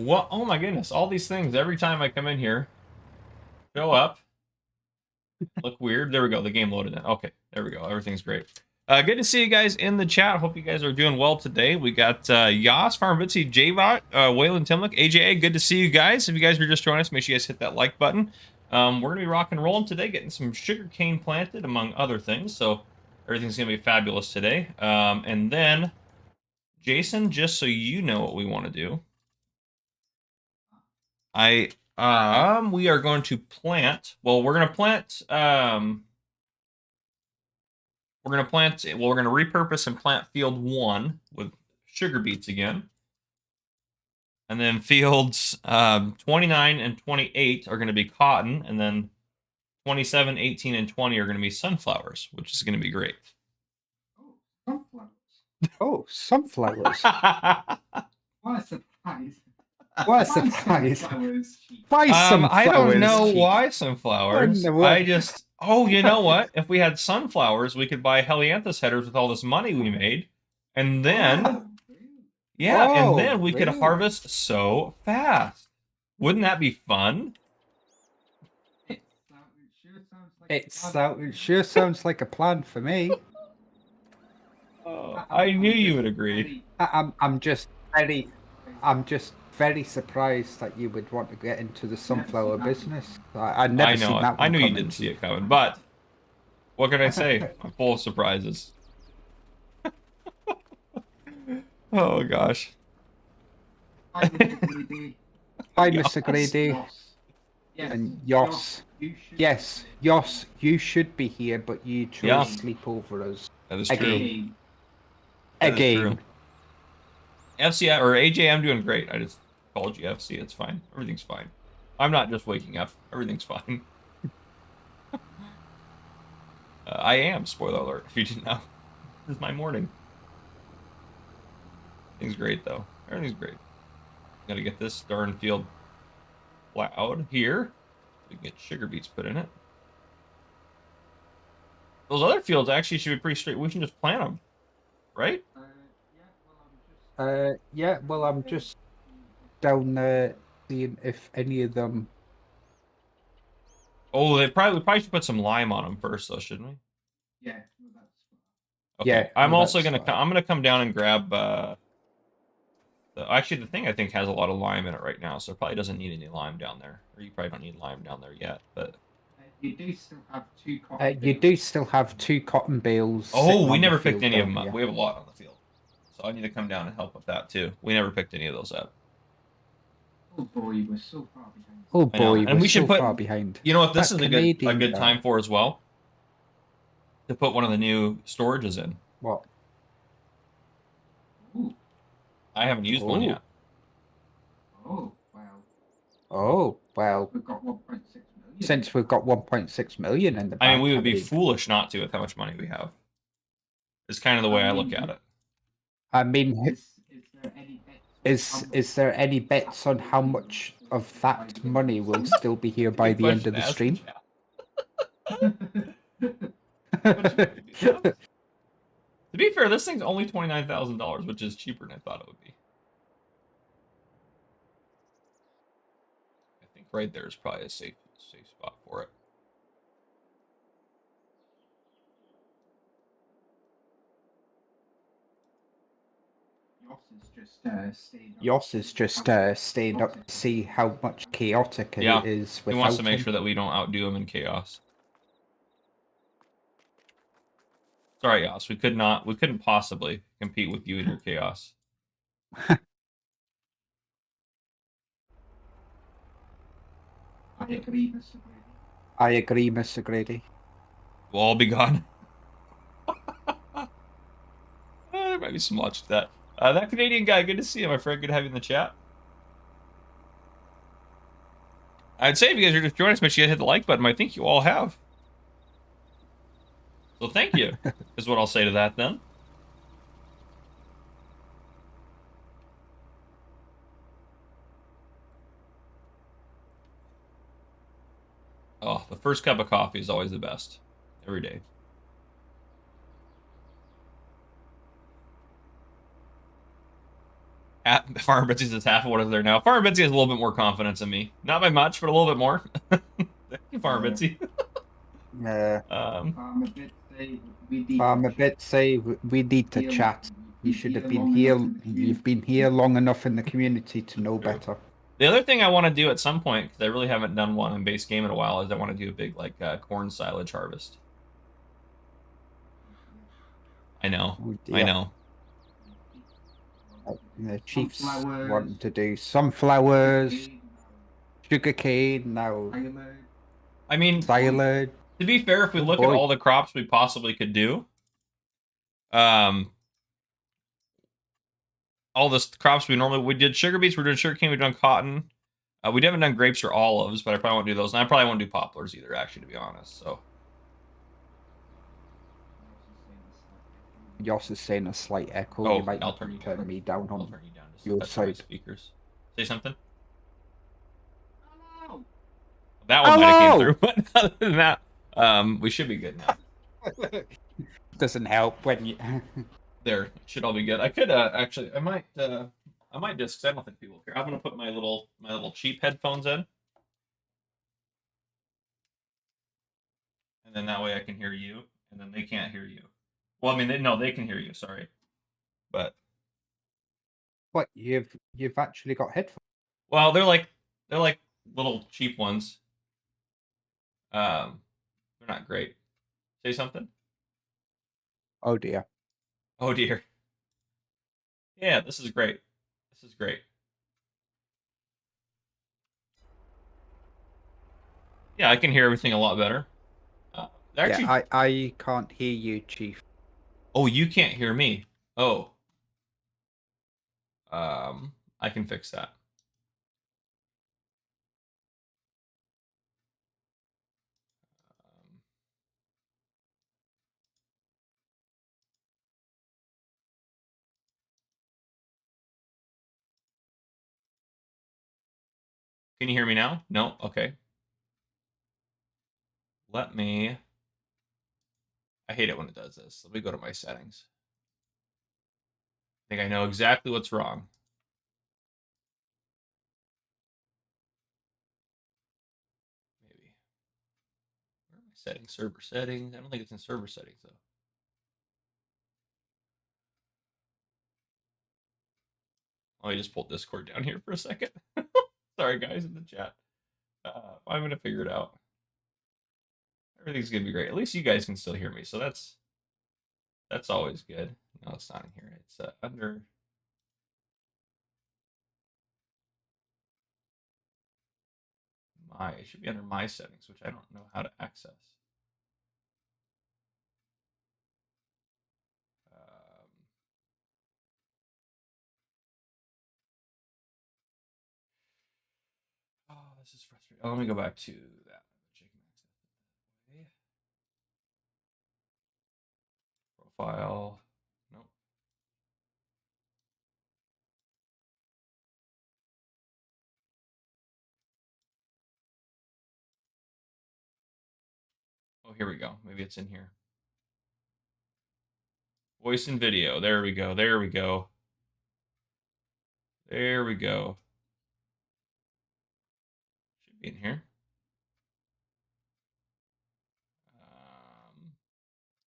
What? Oh my goodness! All these things every time I come in here show up, look weird. There we go. The game loaded in. Okay, there we go. Everything's great. Good to see you guys in the chat. Hope you guys are doing well today. We got Yas, Farm Bitsy, Jbot, Waylon Timlick, AJA. Good to see you guys. If you guys are just joining us, make sure you guys hit that like button. We're gonna be rock and rolling today, getting some sugarcane planted, among other things. So everything's gonna be fabulous today. And then, Jason, just so you know what we want to do, we are going to plant. Well, we're gonna plant. We're gonna plant. Well, we're gonna repurpose and plant field 1 with sugar beets again, and then fields 29 and 28 are gonna be cotton, and then 27, 18, and 20 are gonna be sunflowers, which is gonna be great. Oh, sunflowers. What a surprise. What a surprise. Why sunflowers? I don't know why sunflowers. I just... Oh, you know what? If we had sunflowers, we could buy Helianthus headers with all this money we made. And then... Yeah, and then we could harvest so fast. Wouldn't that be fun? It sure sounds like a plan for me. I knew you would agree. I'm just very surprised that you would want to get into the sunflower business. I never seen that one I knew you coming. didn't see it coming, but what can I say? I'm full of surprises. Oh gosh. Hi, Mr. Grady. And Yoss. Yes, Yoss, you should be here, but you chose to sleep over us. That is Again. true. Again. FC or AJ, I'm doing great. I just called you FC. It's fine. Everything's fine. I'm not just waking up. Everything's fine. I am. Spoiler alert. If you didn't know, this is my morning. Everything's great though. Everything's great. Gotta get this darn field plowed here. We can get sugar beets put in it. Those other fields actually should be pretty straight. We can just plant them, right? Yeah, well, I'm just down there seeing if any of them. Oh, we probably should put some lime on them first, though, shouldn't we? Yeah. Okay. Yeah, I'm well, also gonna come down and grab. Actually, the thing I think has a lot of lime in it right now, so it probably doesn't need any lime down there. Or you probably don't need lime down there yet, but. You do still have 2 cotton bales. You do still have 2 cotton bales. Oh, we never picked any of them up. We have a lot on the field. So I need to come down and help with that too. We never picked any of those up. Oh boy, we're so far behind. Oh boy, and we should put, far behind. You know what? This is a good Canadian time for as well. To put one of the new storages in. What? Ooh. I haven't used one yet. Oh wow. Oh well. We've got 1.6 million. Since we've got 1.6 million in the bank. I mean, we would be foolish not to with how much money we have. It's kind of the way I look at it. I mean, is there any bets on how much of that money will still be here by the end of the stream? To be fair, this thing's only $29,000, which is cheaper than I thought it would be. I think right there is probably a safe spot for it. Yoss is just staying up to see how much chaotic it is. He wants to make sure that we don't outdo him in chaos. Sorry, Yoss. We couldn't possibly compete with you in your chaos. I agree, Mr. Grady. I agree, Mr. Grady. We'll all be gone. There might be some logic to that. That Canadian guy, good to see you, my friend. Good to have you in the chat. I'd say if you guys are just joining us, make sure you hit the like button. I think you all have. So thank you, is what I'll say to that then. Oh, the first cup of coffee is always the best. Every day. Farmer Betsy says half of what is there now. Farmer Betsy has a little bit more confidence in me. Not by much, but a little bit more. Thank you, Farmer Betsy. Farmer Bit say we need Farmer Bit say we need to chat. You should have been here. You've been here long enough in the community to know better. The other thing I want to do at some point, because I really haven't done one in base game in a while, is I want to do a big like corn silage harvest. I know. Oh, I know. The Chiefs wanting to do sunflowers, sugarcane, now I mean, silage. to be fair, if we look at all the crops we possibly could do, all the crops we did sugar beets, we're doing sugarcane, we've done cotton. We haven't done grapes or olives, but I probably won't do those. And I probably won't do poplars either, actually, to be honest. So. Yoss is saying a slight echo. Oh, you might I'll turn you turn down. me down on I'll turn you down just your touch my side. speakers. Say something. Hello. That one might have came through, but other than that, we should be good now. Doesn't help when you. There, it should all be good. I could actually, I might just. 'Cause I don't think people care. I'm gonna put my little cheap headphones in, and then that way I can hear you, and then they can't hear you. Well, I mean, they can hear you. Sorry, but What you've actually got headphones? well, they're like little cheap ones. They're not great. Say something. Oh dear. Oh dear. Yeah, this is great. This is great. Yeah, I can hear everything a lot better. Actually, yeah, I can't hear you, Chief. oh, you can't hear me. Oh. I can fix that. Can you hear me now? No? Okay. Let me... I hate it when it does this. Let me go to my settings. I think I know exactly what's wrong. Maybe. Where are my settings? Server settings? I don't think it's in server settings, though. Let me just pull Discord down here for a second. Sorry, guys, in the chat. I'm going to figure it out. Everything's going to be great. At least you guys can still hear me, so that's always good. No, it's not in here. It's under... It should be under my settings, which I don't know how to access. Oh, this is frustrating. Oh, let me go back to that. Profile. Nope. Oh, here we go. Maybe it's in here. Voice and video. There we go. There we go. There we go. Should be in here.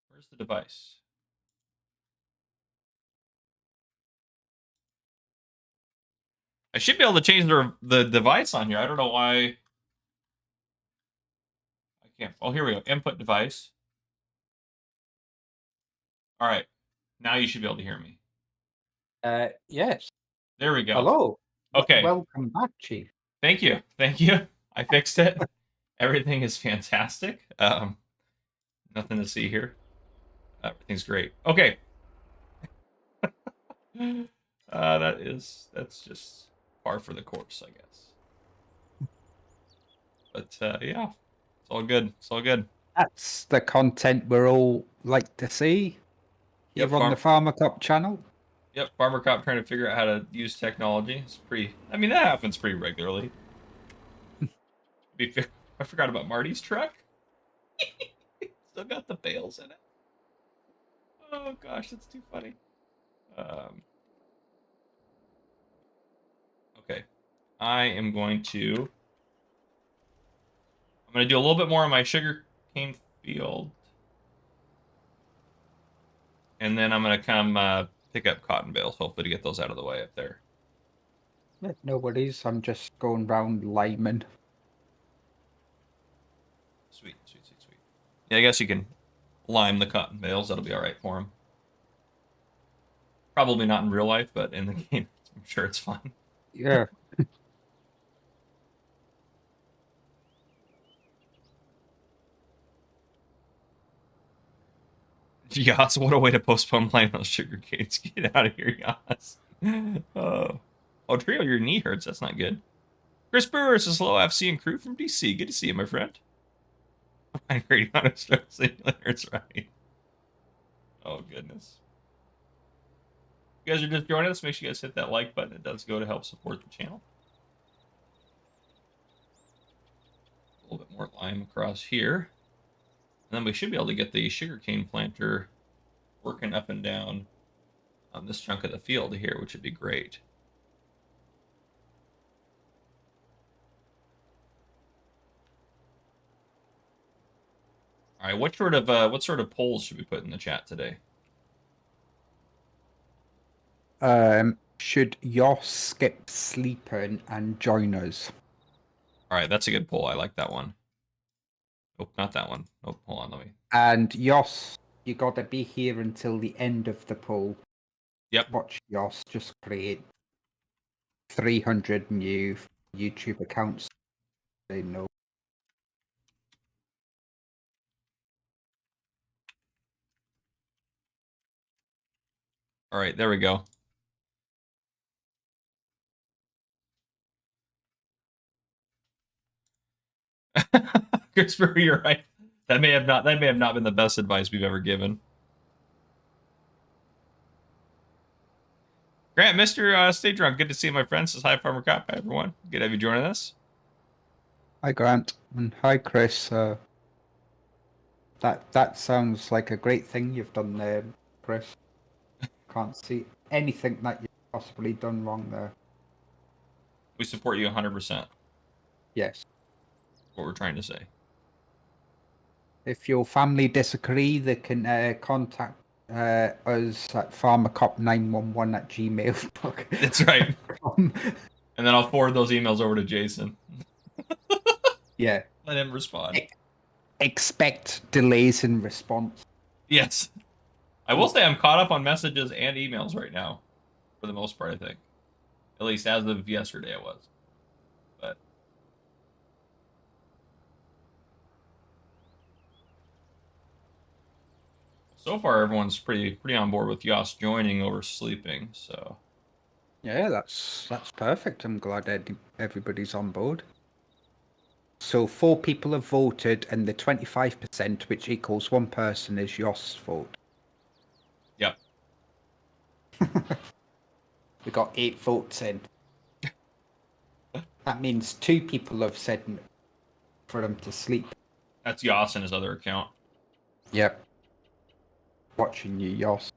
Where's the device? I should be able to change the device on here. I don't know why I can't. Oh, here we go. Input device. All right. Now you should be able to hear me. Yes. There we go. Hello. Okay. Welcome back, Chief. Thank you. Thank you. I fixed it. Everything is fantastic. Nothing to see here. Everything's great. Okay. That's just par for the course, I guess. But yeah, it's all good. It's all good. That's the content we're all like to see. Yep, You're on the Farmer Cup channel. Yep, Farmer Cop trying to figure out how to use technology. It's pretty. I mean, that happens pretty regularly. I forgot about Marty's truck. Still got the bales in it. Oh gosh, that's too funny. I am going to... I'm going to do a little bit more on my sugarcane field. And then I'm going to come pick up cotton bales, hopefully to get those out of the way up there. No worries, I'm just going round liming. Sweet, sweet, sweet, sweet. Yeah, I guess you can lime the cotton bales. That'll be all right for them. Probably not in real life, but in the game, I'm sure it's fun. Yeah. Yas, what a way to postpone playing those sugar canes. Get out of here, Yas. Oh, Trio, your knee hurts. That's not good. Chris Brewer says, hello, FC and crew from DC. Good to see you, my friend. I'm reading on a stroke simulators, right? Oh, goodness. If you guys are just joining us, make sure you guys hit that like button. It does go to help support the channel. A little bit more lime across here. And then we should be able to get the sugarcane planter working up and down on this chunk of the field here, which would be great. All right, what sort of polls should we put in the chat today? Should Yoss skip sleeping and join us? All right, that's a good poll. I like that one. Oh, not that one. Oh, hold on, let me. And Yoss, you gotta be here until the end of the poll. Yep. Watch Yoss just create 300 new YouTube accounts. They know. All right, there we go. Christopher, you're right. That may have not been the best advice we've ever given. Grant, Mr. Stay Drunk, good to see you, my friend. Says hi, Farmer Cop. Hi, everyone. Good to have you joining us. Hi Grant and hi Chris. That sounds like a great thing you've done there, Chris. Can't see anything that you've possibly done wrong there. We support you 100%. Yes. What we're trying to say. If your family disagree, they can contact us at farmercop911@gmail.com. That's right. And then I'll forward those emails over to Jason. Yeah. Let him respond. Expect delays in response. Yes. I will say I'm caught up on messages and emails right now. For the most part, I think. At least as of yesterday I was. But so far everyone's pretty on board with Yoss joining over sleeping, so Yeah, that's perfect. I'm glad everybody's on board. So 4 people have voted, and the 25%, which equals 1 person, is Yoss's vote. yep. We got 8 votes in. That means 2 people have said for him to sleep. That's Yoss and his other account. Yep. Watching you, Yoss.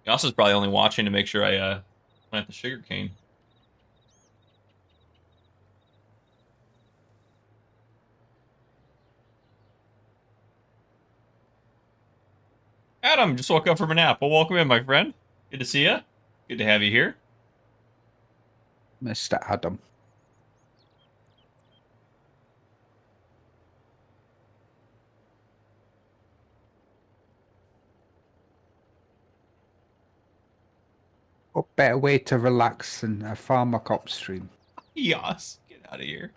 Yoss is probably only watching to make sure I plant the sugarcane. Adam just woke up from a nap. Well, welcome in, my friend. Good to see you. Good to have you here. Mr. Adam. What better way to relax than a Farmer Cop stream? Yoss, get out of here.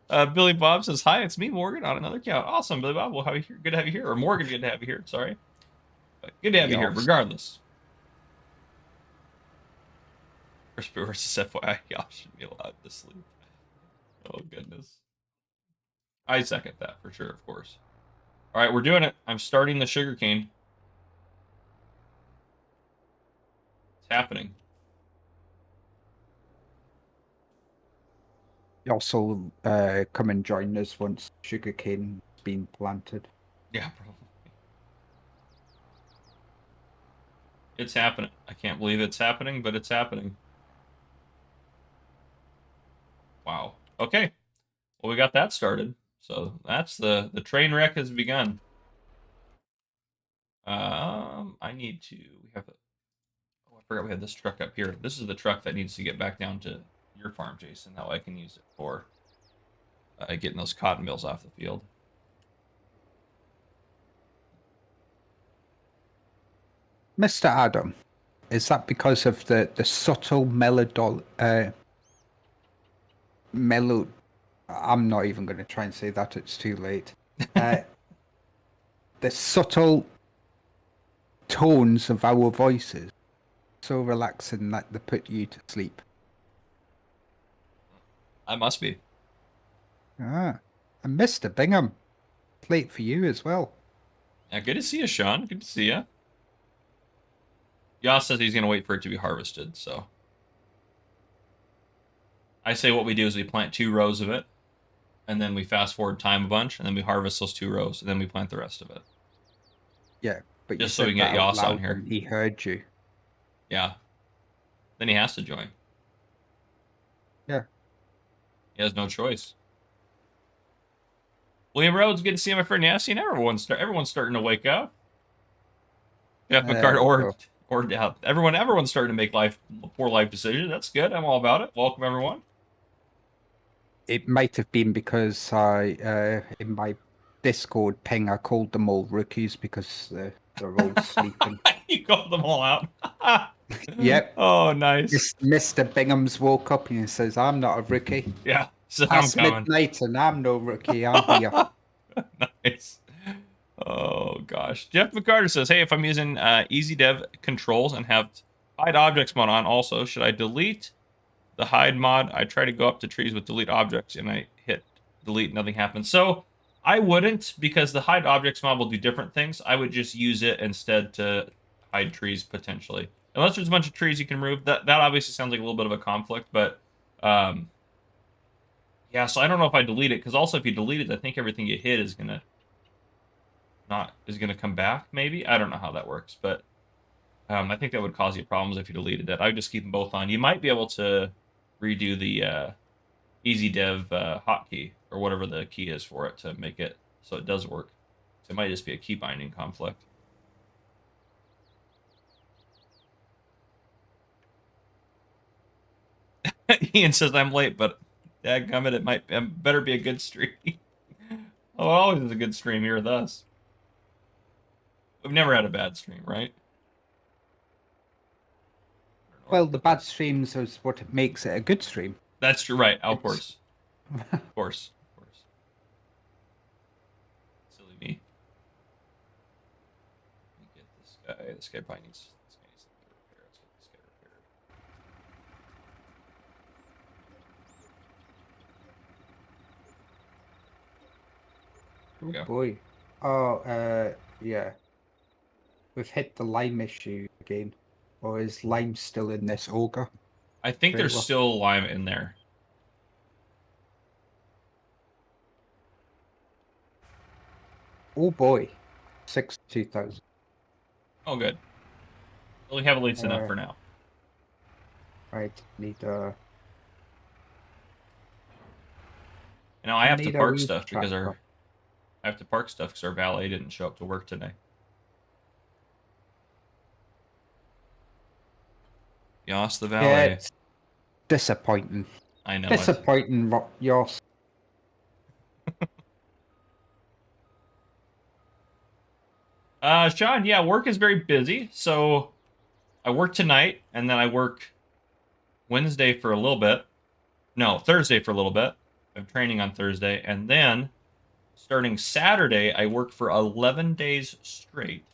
Billy Bob says, hi, it's me, Morgan, on another account. Awesome, Billy Bob. We'll have you here. Good to have you here. Or Morgan, good to have you here. Sorry. But good to have you here, regardless. Chris Brewer says, FYI, y'all should be allowed to sleep. Oh, goodness. I second that for sure, of course. All right, we're doing it. I'm starting the sugarcane. It's happening. You also come and join us once sugarcane's been planted. Yeah, probably. It's happening. I can't believe it's happening, but it's happening. Wow. Okay. Well, we got that started. So that's the train wreck has begun. I need to. We have. Oh, I forgot we had this truck up here. This is the truck that needs to get back down to your farm, Jason. That way I can use it for getting those cotton mills off the field. Mr. Adam, is that because of the subtle mellow? I'm not even going to try and say that. It's too late. The subtle tones of our voices, so relaxing that they put you to sleep. I must be. Ah, and Mr. Bingham, late for you as well. Yeah, good to see you, Sean. Good to see you. Yoss says he's going to wait for it to be harvested, so. I say what we do is we plant 2 rows of it, and then we fast forward time a bunch, and then we harvest those 2 rows, and then we plant the rest of it. Yeah, but Just you so we said can get that out Yoss on loud here. when he heard you. Yeah. Then he has to join. Yeah. He has no choice. William Rhodes, good to see you, my friend. Yeah, seeing everyone's starting to wake up. Jeff McCart, everyone's starting to make poor life decisions. That's good. I'm all about it. Welcome everyone. It might have been because I, in my Discord ping, I called them all rookies because they're all sleeping. You called them all out. Yep. Oh, nice. Mr. Bingham's woke up and he says, "I'm not a rookie. Yeah. So I'm Past coming. midnight and I'm no rookie. I'm here." Nice. Oh gosh. Jeff McCarter says, "Hey, if I'm using Easy Dev controls and have hide objects mod on, also should I delete the hide mod? I try to go up to trees with delete objects and I hit delete, nothing happens." So I wouldn't, because the hide objects mod will do different things. I would just use it instead to hide trees potentially, unless there's a bunch of trees you can remove. That obviously sounds like a little bit of a conflict, but yeah. So I don't know if I delete it, because also if you delete it, I think everything you hit is gonna come back. Maybe, I don't know how that works, but I think that would cause you problems if you deleted it. I would just keep them both on. You might be able to redo the Easy Dev hotkey or whatever the key is for it to make it so it does work. So it might just be a key binding conflict. Ian says I'm late, but dadgummit, it better be a good stream. Oh, always is a good stream here with us. We've never had a bad stream, right? Well, the bad streams is what makes it a good stream. That's true, right? Of course. Of course. Of course. Silly me. Let me get this guy. This guy probably needs something to repair. Let's get this guy repaired. There we Oh go. boy. Oh, yeah. We've hit the lime issue again. Or is lime still in this ogre? I think there's Trailer. still lime in there. Oh boy. 62,000. Oh, good. We have leads enough for now. Right, need You know, I have to park stuff because our valet didn't show up to work today. Yoss the valet. Yeah, it's disappointing. I know. Disappointing, Yoss. Sean, yeah, work is very busy. So I work tonight, and then I work Wednesday for a little bit. No, Thursday for a little bit. I'm training on Thursday, and then starting Saturday, I work for 11 days straight.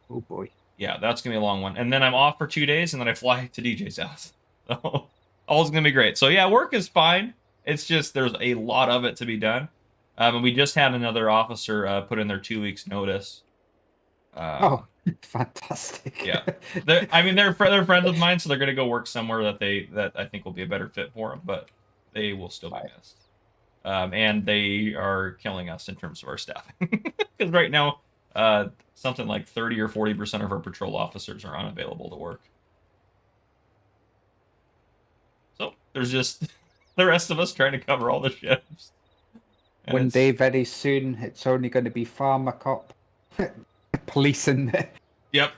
Oh boy. Yeah, that's gonna be a long one. And then I'm off for 2 days, and then I fly to DJ's house. So all's gonna be great. So yeah, work is fine. It's just there's a lot of it to be done. And we just had another officer put in their 2 weeks notice. Oh, fantastic. Yeah, they're friends of mine, so they're gonna go work somewhere that I think will be a better fit for them. But they will still be missed. And they are killing us in terms of our staffing, because right now something like 30 or 40% of our patrol officers are unavailable to work. So there's just the rest of us trying to cover all the shifts. And One it's- day, very soon, it's only going to be farmer cop, police in there. Yep.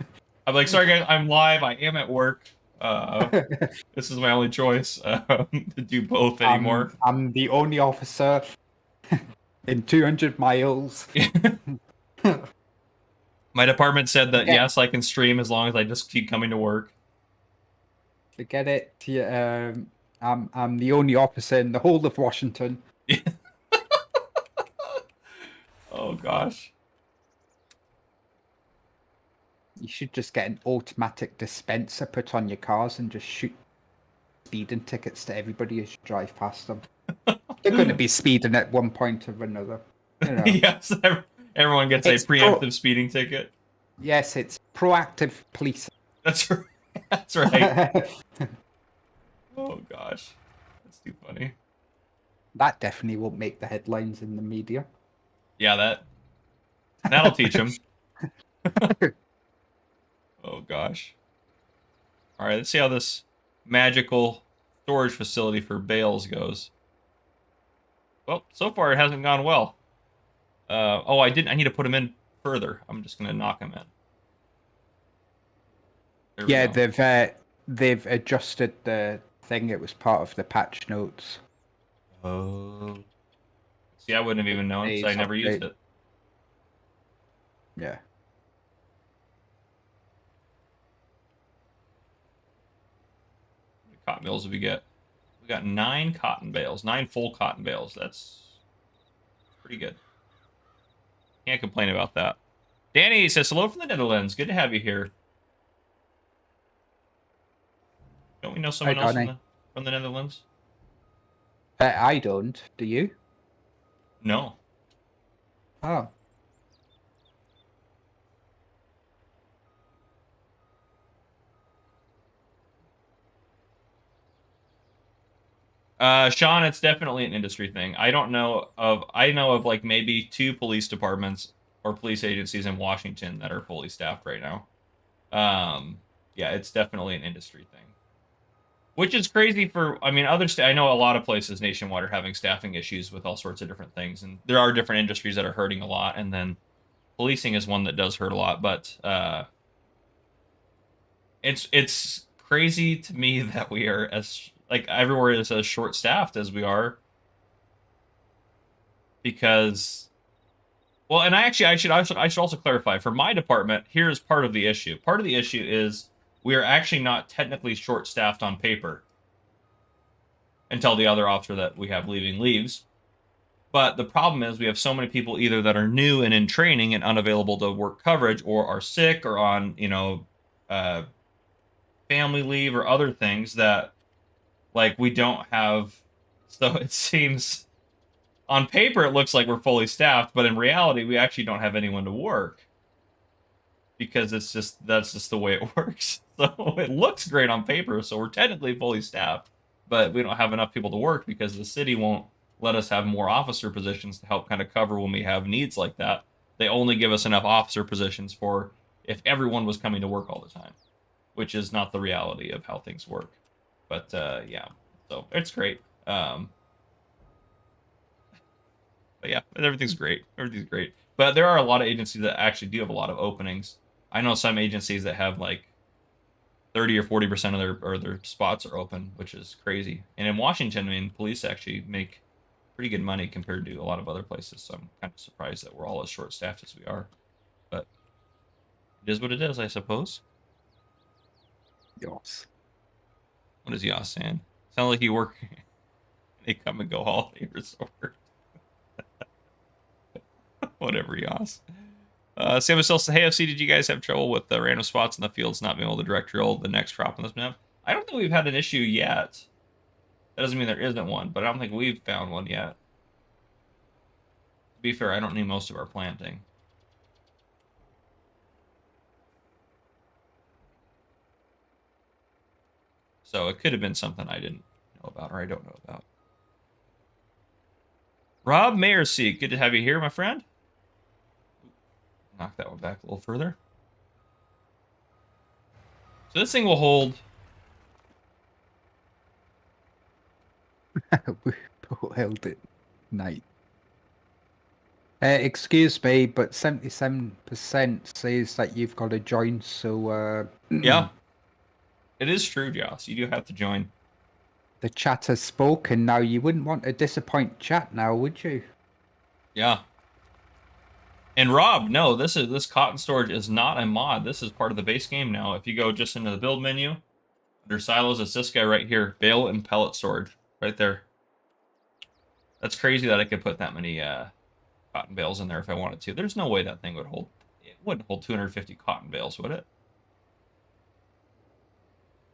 I'm like, sorry guys, I'm live. I am at work. This is my only choice to do both anymore. I'm the only officer in 200 miles. My department said that Yeah. yes, I can stream as long as I just keep coming to work. Forget it. Yeah, I'm the only officer in the whole of Washington. Oh gosh. You should just get an automatic dispenser put on your cars and just shoot speeding tickets to everybody as you drive past them. They're going to be speeding at one point or another. You know. Yes, everyone gets It's a preemptive speeding ticket. Yes, it's proactive policing. That's right. That's right. Oh gosh, that's too funny. That definitely won't make the headlines in the media. Yeah, that'll teach him. Oh gosh. All right, let's see how this magical storage facility for bales goes. Well, so far it hasn't gone well. Oh, I didn't. I need to put them in further. I'm just gonna knock them in. There we Yeah, go. they've adjusted the thing. It was part of the patch notes. Oh. See, I wouldn't have even known because I never used it. Yeah. How many cotton bales did we get? We got 9 cotton bales, 9 full cotton bales. That's pretty good. Can't complain about that. Danny says hello from the Netherlands. Good to have you here. Don't we know someone else from the Netherlands? I don't. Do you? No. Oh. Sean, it's definitely an industry thing. I know of like maybe 2 police departments or police agencies in Washington that are fully staffed right now. Yeah, it's definitely an industry thing. Which is crazy for, I mean, I know a lot of places nationwide are having staffing issues with all sorts of different things, and there are different industries that are hurting a lot, and then policing is one that does hurt a lot, but it's crazy to me that we are as like everywhere is as short staffed as we are, because well, and I should also clarify for my department. Here's part of the issue. Part of the issue is we are actually not technically short staffed on paper until the other officer that we have leaving leaves. But the problem is we have so many people either that are new and in training and unavailable to work coverage, or are sick or on family leave or other things that like we don't have. So it seems on paper it looks like we're fully staffed, but in reality we actually don't have anyone to work because that's just the way it works. So it looks great on paper, so we're technically fully staffed, but we don't have enough people to work because the city won't let us have more officer positions to help kind of cover when we have needs like that. They only give us enough officer positions for if everyone was coming to work all the time, which is not the reality of how things work. But yeah, so it's great. But yeah, everything's great. Everything's great. But there are a lot of agencies that actually do have a lot of openings. I know some agencies that have like 30 or 40% of their spots are open, which is crazy. And in Washington, I mean, police actually make pretty good money compared to a lot of other places. So I'm kind of surprised that we're all as short-staffed as we are. But it is what it is, I suppose. Yes. What is Yas saying? Sound like you work a come and go holiday resort. Whatever, Yas. Sam says, hey, FC, did you guys have trouble with the random spots in the fields not being able to direct drill the next crop on this map? I don't think we've had an issue yet. That doesn't mean there isn't one, but I don't think we've found one yet. To be fair, I don't need most of our planting. So it could have been something I didn't know about or I don't know about. Rob Mayerseek, good to have you here, my friend. Knock that one back a little further. So this thing will hold. We both held it. Night. Excuse me, but 77% says that you've got to join, so Yeah. It is true, Joss. You do have to join. the chat has spoken. Now, you wouldn't want to disappoint chat now, would you? Yeah. And Rob, no, this cotton storage is not a mod. This is part of the base game now. If you go just into the build menu, under silos, it's this guy right here, bale and pellet storage, right there. That's crazy that I could put that many cotton bales in there if I wanted to. There's no way that thing would hold. It wouldn't hold 250 cotton bales, would it?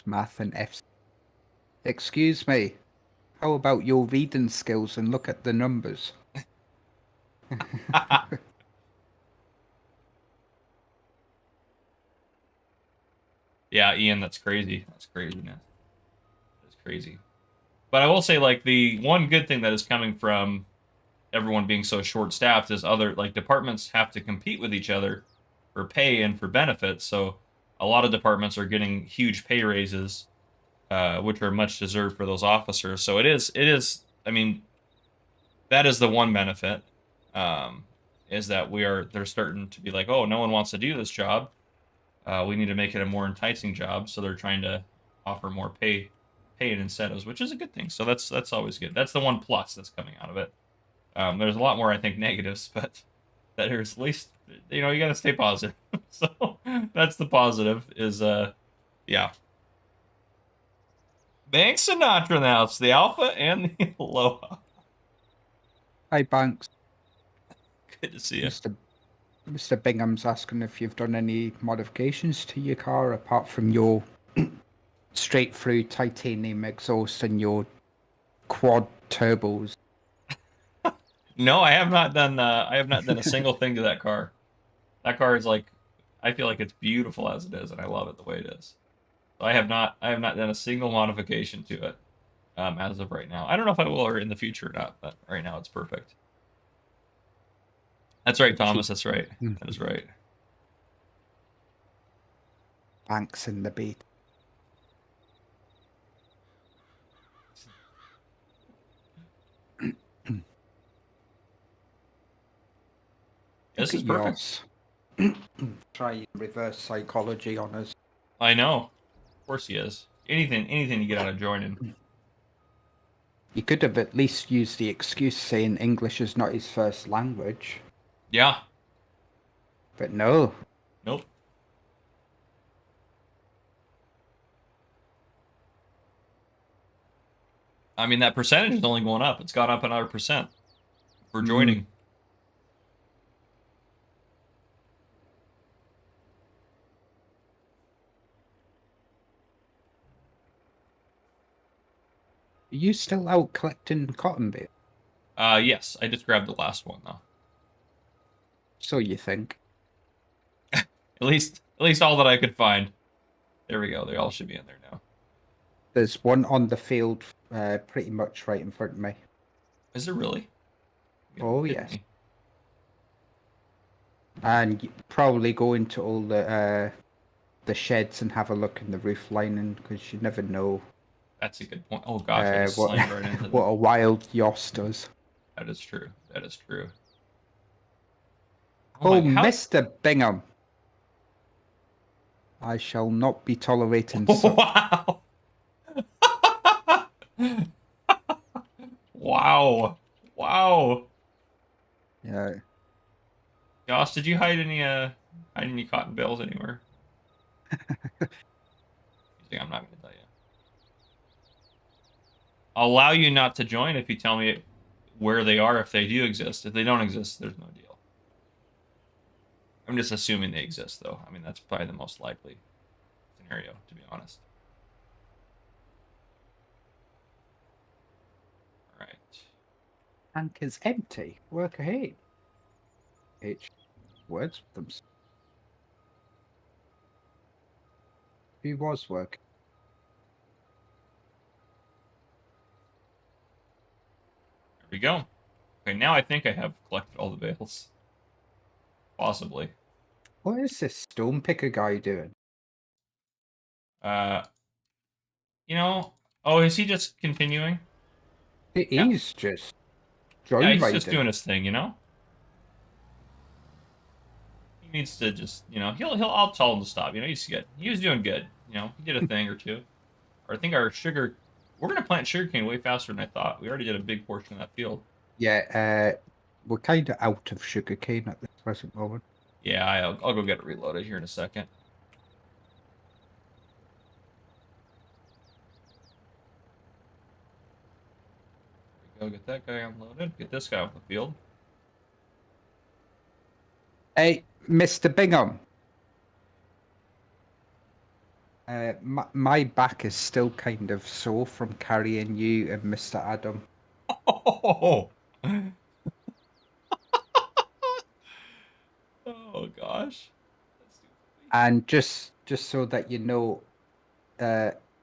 Math and F. Excuse me. How about your reading skills and look at the numbers? Yeah, Ian, that's crazy. That's craziness. That's crazy. But I will say, like, the one good thing that is coming from everyone being so short-staffed is other, like, departments have to compete with each other for pay and for benefits. So a lot of departments are getting huge pay raises, which are much deserved for those officers. So it is. I mean, that is the one benefit, is that they're starting to be like, oh, no one wants to do this job. We need to make it a more enticing job, so they're trying to offer more pay and incentives, which is a good thing. So that's always good. That's the one plus that's coming out of it. There's a lot more, I think, negatives, but that is at least, you know, you got to stay positive. So that's the positive. Is yeah. Banks Sinatra in the house, the Alpha and the Aloha. Hi, Banks. Good to see you. Mr. Bingham's asking if you've done any modifications to your car apart from your straight through titanium exhaust and your quad turbos. No, I have not done. I have not done a single thing to that car. That car is like, I feel like it's beautiful as it is, and I love it the way it is. So I have not done a single modification to it, as of right now. I don't know if I will or in the future or not, but right now it's perfect. That's right, Thomas. That's right. That is right. Banks in the beat. This is Look at perfect. yours. Try reverse psychology on us. I know. Of course he is. Anything to get out of joining. You could have at least used the excuse saying English is not his first language. Yeah. But no. Nope. I mean, that percentage is only going up. It's gone up another % for joining. Are you still out collecting cotton bales? Yes, I just grabbed the last one though. So you think. At least all that I could find. There we go. They all should be in there now. There's one on the field pretty much right in front of me. Is there really? Oh, yes. And you probably go into all the sheds and have a look in the roof lining because you never know That's a good point. Oh gosh, I just slammed right into what a wild Yoss does. That is true. That is true. Oh, Mr. Bingham. I shall not be tolerating such. Wow. Wow. Wow. Yeah. Josh, did you hide any cotton bales anywhere? You think I'm not going to tell you? I'll allow you not to join if you tell me where they are, if they do exist. If they don't exist, there's no deal. I'm just assuming they exist, though. I mean, that's probably the most likely scenario, to be honest. All right. Tank is empty. Work ahead. H. Words with them. Who was working? There we go. Okay, now I think I have collected all the bales. Possibly. What is this stone picker guy doing? You know, oh, is he just continuing? Yeah. He's just Yeah, he's just joyriding. doing his thing, you know? He needs to just, you know, I'll tell him to stop. You know, he's good. He was doing good. You know, he did a thing or two. Or I think we're gonna plant sugarcane way faster than I thought. We already did a big portion of that field. Yeah, we're kind of out of sugarcane at this present moment. Yeah, I'll go get it reloaded here in a second. There we go, get that guy unloaded. Get this guy off the field. Hey, Mr. Bingham. My back is still kind of sore from carrying you and Mr. Adam. Oh, oh gosh. And just so that you know,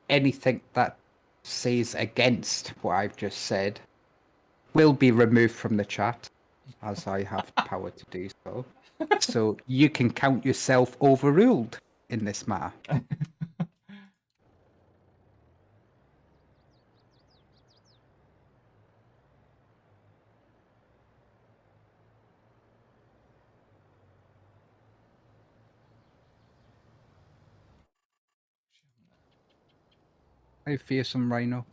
anything that says against what I've just said will be removed from the chat, as I have power to do so. So you can count yourself overruled in this matter. Hey, fearsome rhino.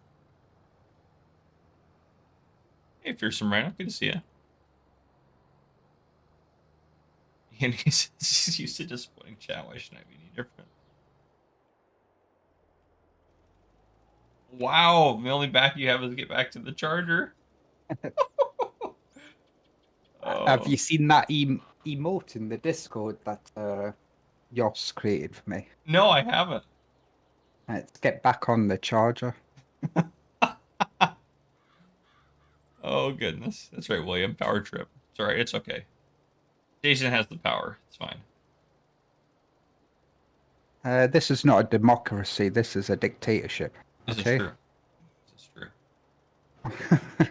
Hey, fearsome rhino, good to see you. And he's used to just putting chat. Why shouldn't I be any different? Wow, the only back you have is to get back to the charger. Have Oh you seen that emote in the Discord that Yoss created for me? no, I haven't. Let's get back on the charger. Oh goodness, that's right, William. Power trip. It's all right. It's okay. Jason has the power. It's fine. This is not a democracy. This is a dictatorship. This is Okay. true. This is true.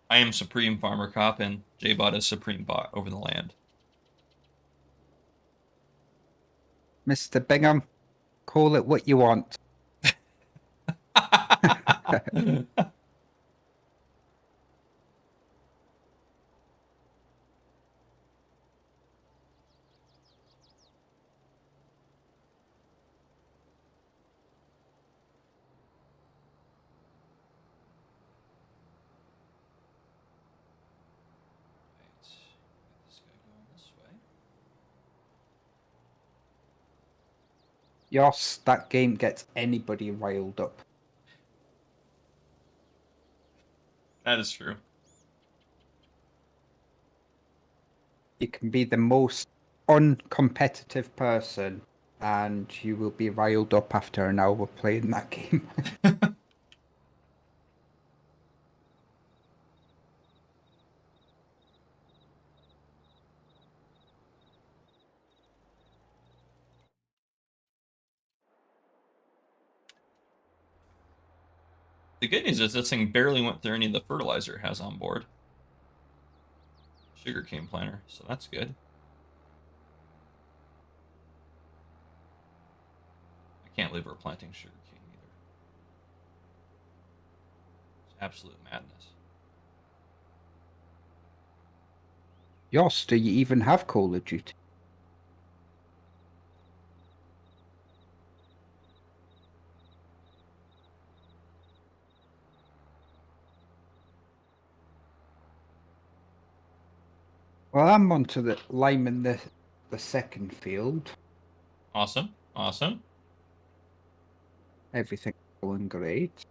I am Supreme Farmer Cop, and J-Bot is Supreme Bot over the land. Mr. Bingham, call it what you want. Get this guy going this way. Yoss, that game gets anybody riled up. That is true. You can be the most uncompetitive person and you will be riled up after an hour playing that game. The good news is this thing barely went through any of the fertilizer it has on board. Sugarcane planter, so that's good. I can't believe we're planting sugarcane either. It's absolute madness. Yoss, do you even have Call of Duty? Well, I'm onto the lime in the second field. Awesome, awesome. Everything's going great.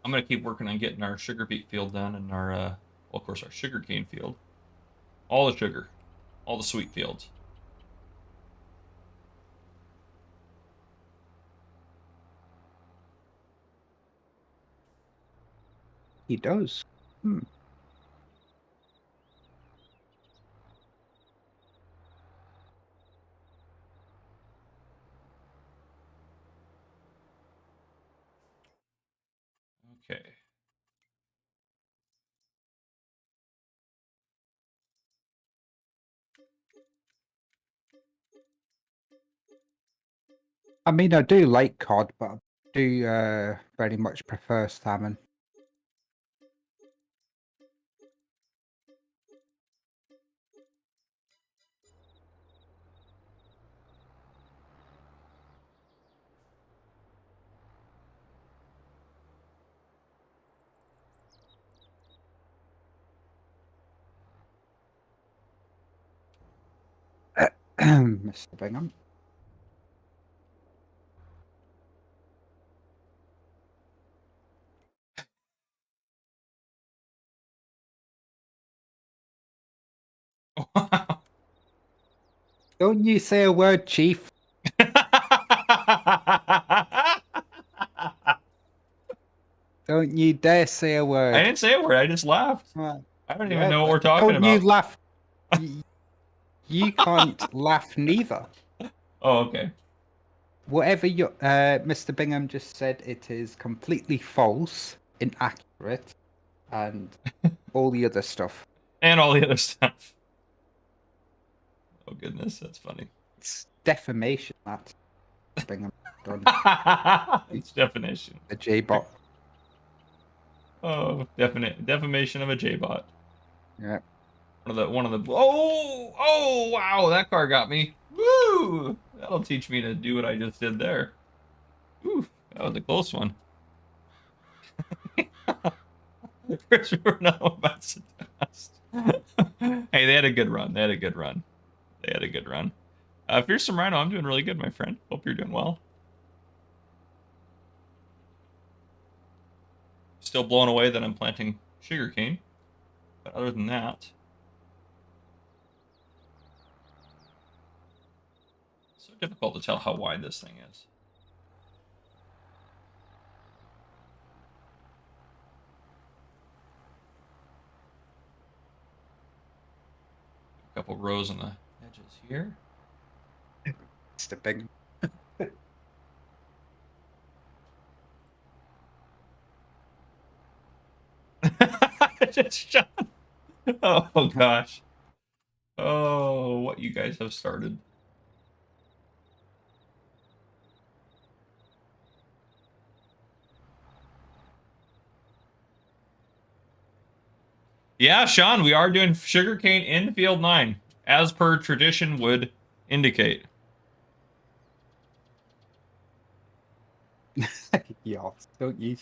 I'm gonna keep working on getting our sugar beet field done and our, well, of course, our sugarcane field. All the sugar, all the sweet fields. He does. Okay. I mean, I do like cod, but I do very much prefer salmon. Mr. Bingham. Wow. Don't you say a word, Chief. Don't you dare say a word. I didn't say a word. I just laughed. Well, I don't yeah, even know what but we're talking don't you about. laugh. You can't laugh neither. Oh, okay. Whatever you, Mr. Bingham just said, it is completely false, inaccurate, and all the other stuff. And all the other stuff. Oh, goodness. That's funny. It's defamation, that Bingham done. It's definition. The J-bot. Oh, defamation of a J-bot. Yeah. One of the oh wow, that car got me. Woo! That'll teach me to do what I just did there. Woo, that was a close one. Chris, we were not about to dust. Hey, they had a good run. They had a good run. They had a good run. Fearsome Rhino, I'm doing really good, my friend. Hope you're doing well. Still blown away that I'm planting sugarcane. But other than that, it's so difficult to tell how wide this thing is. A couple rows on the edges here. Mr. Bingham. Just shot. Oh gosh. Oh, what you guys have started. Yeah, Sean, we are doing sugarcane in field 9, as per tradition would indicate. Yeah, don't you?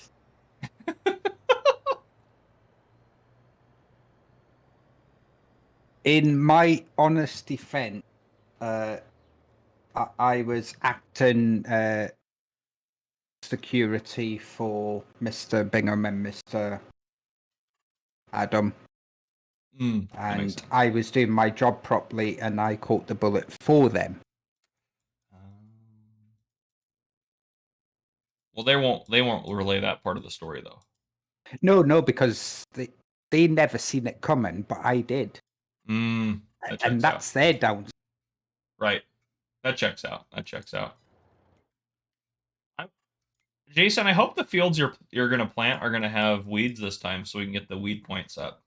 In my honest defense, I was acting security for Mr. Bingham and Mr. Adam, That makes and sense. I was doing my job properly, and I caught the bullet for them. Well, they won't relay that part of the story though. No, because they never seen it coming, but I did, That and checks that's out. their down. Right. That checks out. That checks out. Jason, I hope the fields you're gonna plant are gonna have weeds this time, so we can get the weed points up.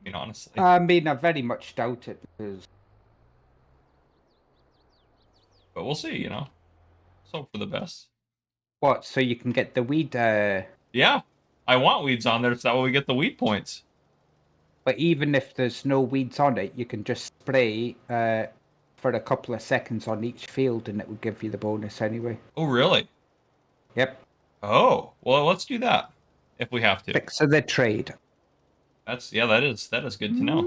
I mean, honestly. I mean, I very much doubt it because. But we'll see. Let's hope for the best. What? So you can get the weed. Yeah, I want weeds on there, so that way we get the weed points. But even if there's no weeds on it, you can just spray for a couple of seconds on each field, and it will give you the bonus anyway. Oh, really? Yep. Oh, well, let's do that if we have to. Fix of the trade. That is good to know.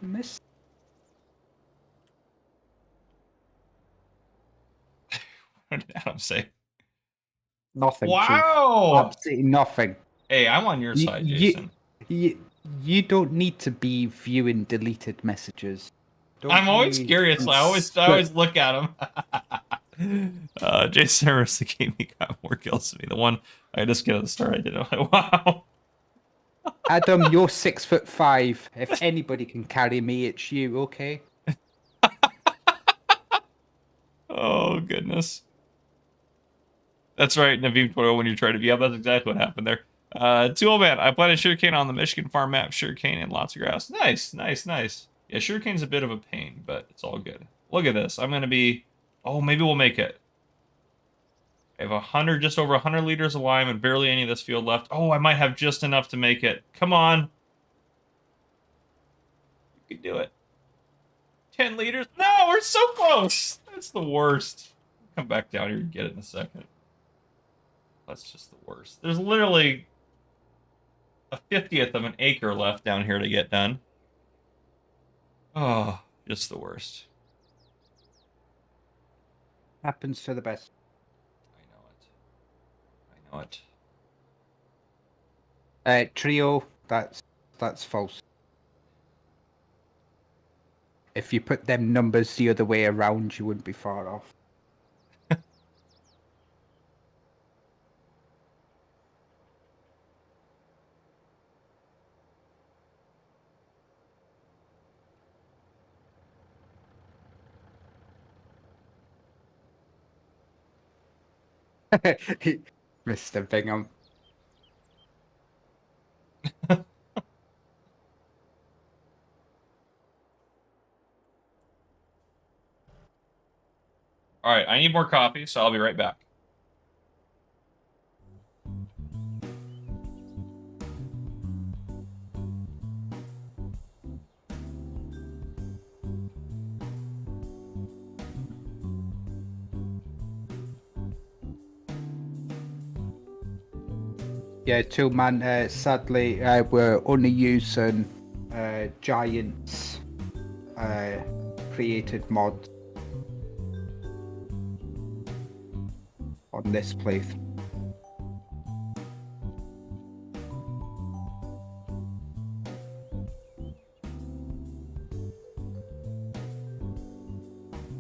Miss. What did Adam say? Nothing. Wow! Chief. Absolutely nothing. Hey, I'm on your side, Jason. You don't need to be viewing deleted messages. I'm always curious. I always look at them. Jason Harris gave me got more kills than me. The one I just get at the start, I did. I'm like, wow. Adam, you're 6'5". If anybody can carry me, it's you. Okay. Oh goodness. That's right, Naveem Toil. When you try to, yeah, that's exactly what happened there. Tool man, I planted sugarcane on the Michigan farm map. Sugarcane and lots of grass. Nice. Yeah, sugarcane's a bit of a pain, but it's all good. Look at this. I'm gonna be Oh, maybe we'll make it. I have 100, just over 100 liters of lime and barely any of this field left. Oh, I might have just enough to make it. Come on. You can do it. 10 liters. No, we're so close. That's the worst. Come back down here and get it in a second. That's just the worst. There's literally a 50th of an acre left down here to get done. Oh, just the worst. Happens to the best. I know it. Trio, that's false. If you put them numbers the other way around, you wouldn't be far off. Mr. Bingham. All right, I need more coffee, so I'll be right back. Yeah, Two-Man, sadly, we're only using Giants created mods on this playthrough.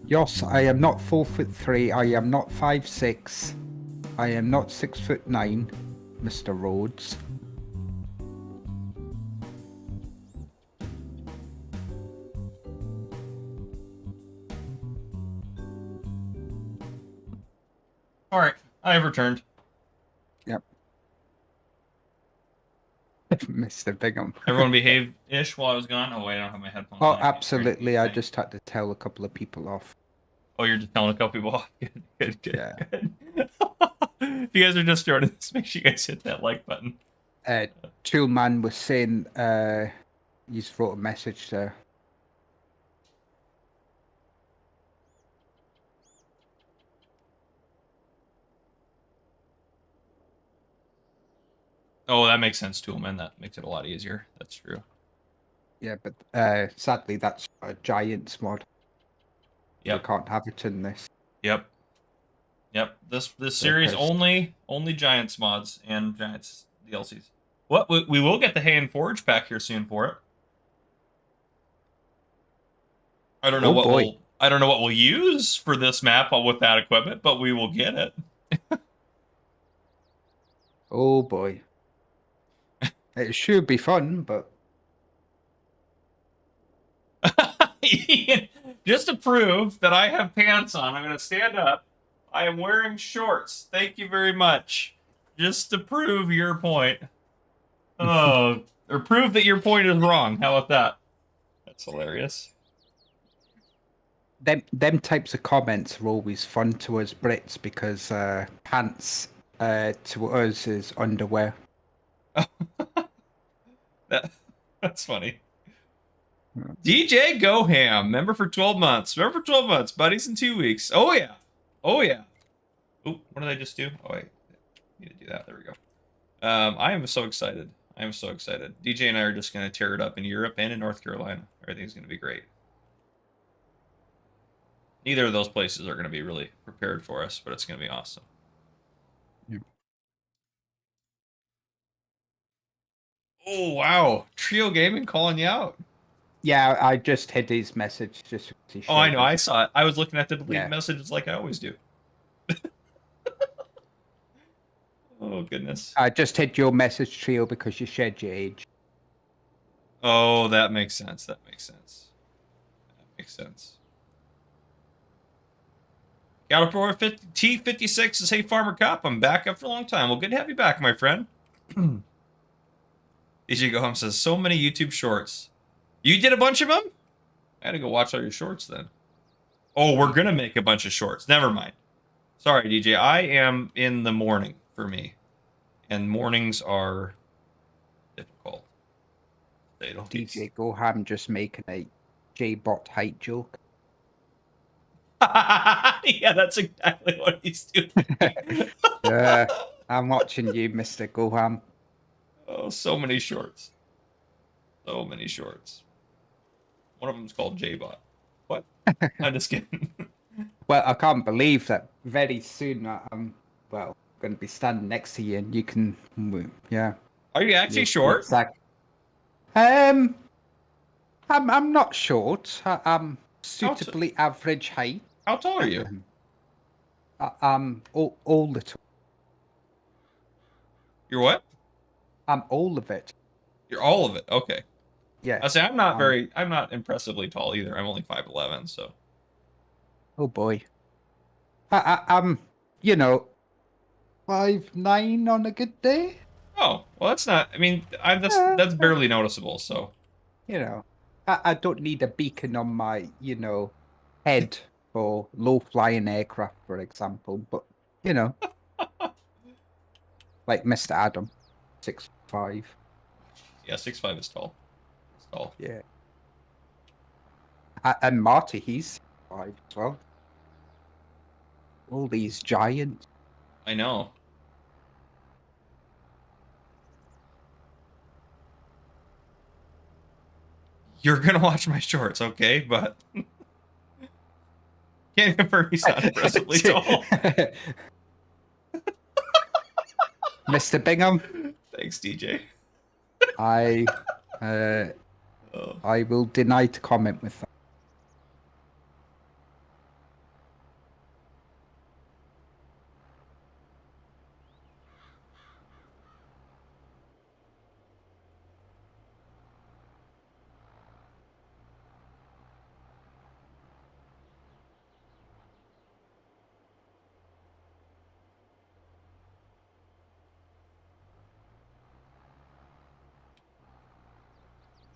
Yes, I am not 4'3". I am not 5'6". I am not 6'9", Mr. Rhodes. All right, I have returned. Yep. Mr. Bingham. Everyone behaved-ish while I was gone. Oh, wait, I don't have my headphones Oh, on. absolutely. I just had to tell a couple of people off. Oh, you're just telling a couple people off. Good. Yeah. Good. If you guys are just joining this, make sure you guys hit that like button. Two-Man was saying he's wrote a message there. Oh, that makes sense, Toolman. That makes it a lot easier. That's true. Yeah, but sadly that's a Giants mod. Yep. You can't have it in this. Yep. This series only Giants mods and Giants DLCs. What we will get the Hay and Forge pack here soon for it. I don't know what we'll use for this map with that equipment, but we will get it. Oh boy. It should be fun, but just to prove that I have pants on, I'm going to stand up. I am wearing shorts. Thank you very much. Just to prove your point. Oh, or prove that your point is wrong. How about that? That's hilarious. them types of comments are always fun to us Brits because pants to us is underwear. That's funny. DJ Goham, member for 12 months. Member for 12 months. Buddies in 2 weeks. Oh, yeah. Oh, yeah. Oop, what did I just do? Oh, wait. Need to do that. There we go. I am so excited. I am so excited. DJ and I are just going to tear it up in Europe and in North Carolina. Everything's going to be great. Neither of those places are going to be really prepared for us, but it's going to be awesome. Yep. Oh, wow. Trio Gaming calling you out. Yeah, I just hid his message just because he Oh, I know. I saw it. I was looking at the deleted messages like I always do. Oh, goodness. I just hid your message, Trio, because you shared your age. Oh, that makes sense. That makes sense. That makes sense. Galapor T56 is Hey Farmer Cop. I'm back after a long time. Well, good to have you back, my friend. DJ Go Home says, so many YouTube shorts. You did a bunch of them? I had to go watch all your shorts then. Oh, we're gonna make a bunch of shorts. Never mind. Sorry, DJ. I am in the morning for me, and mornings are difficult. They don't. DJ Goham just making a J-bot height joke. Yeah, that's exactly what he's doing. Yeah, I'm watching you, Mr. Goham. Oh, so many shorts. So many shorts. One of them's called J-Bot. What? I'm just kidding. Well, I can't believe that very soon I'm, well, going to be standing next to you and you can, yeah. Are you actually You're short? exact. I'm not short. I'm suitably average height. How tall are you? I'm all the. You're what? I'm all of it. You're all of it. Okay. Yeah. I say I'm not impressively tall either. I'm only 5'11", so. Oh boy. I'm, 5'9" on a good day. Oh, well, that's not. I mean, that's barely noticeable. So. I don't need a beacon on my, head for low-flying aircraft, for example. But like Mr. Adam, 6'5". Yeah, 6'5" is tall. It's tall. Yeah. And Marty, he's 5 as well. All these giants. I know. You're gonna watch my shorts, okay? But can't confirm he's not impressively tall. Mr. Bingham, Thanks, DJ. I will deny to comment with that.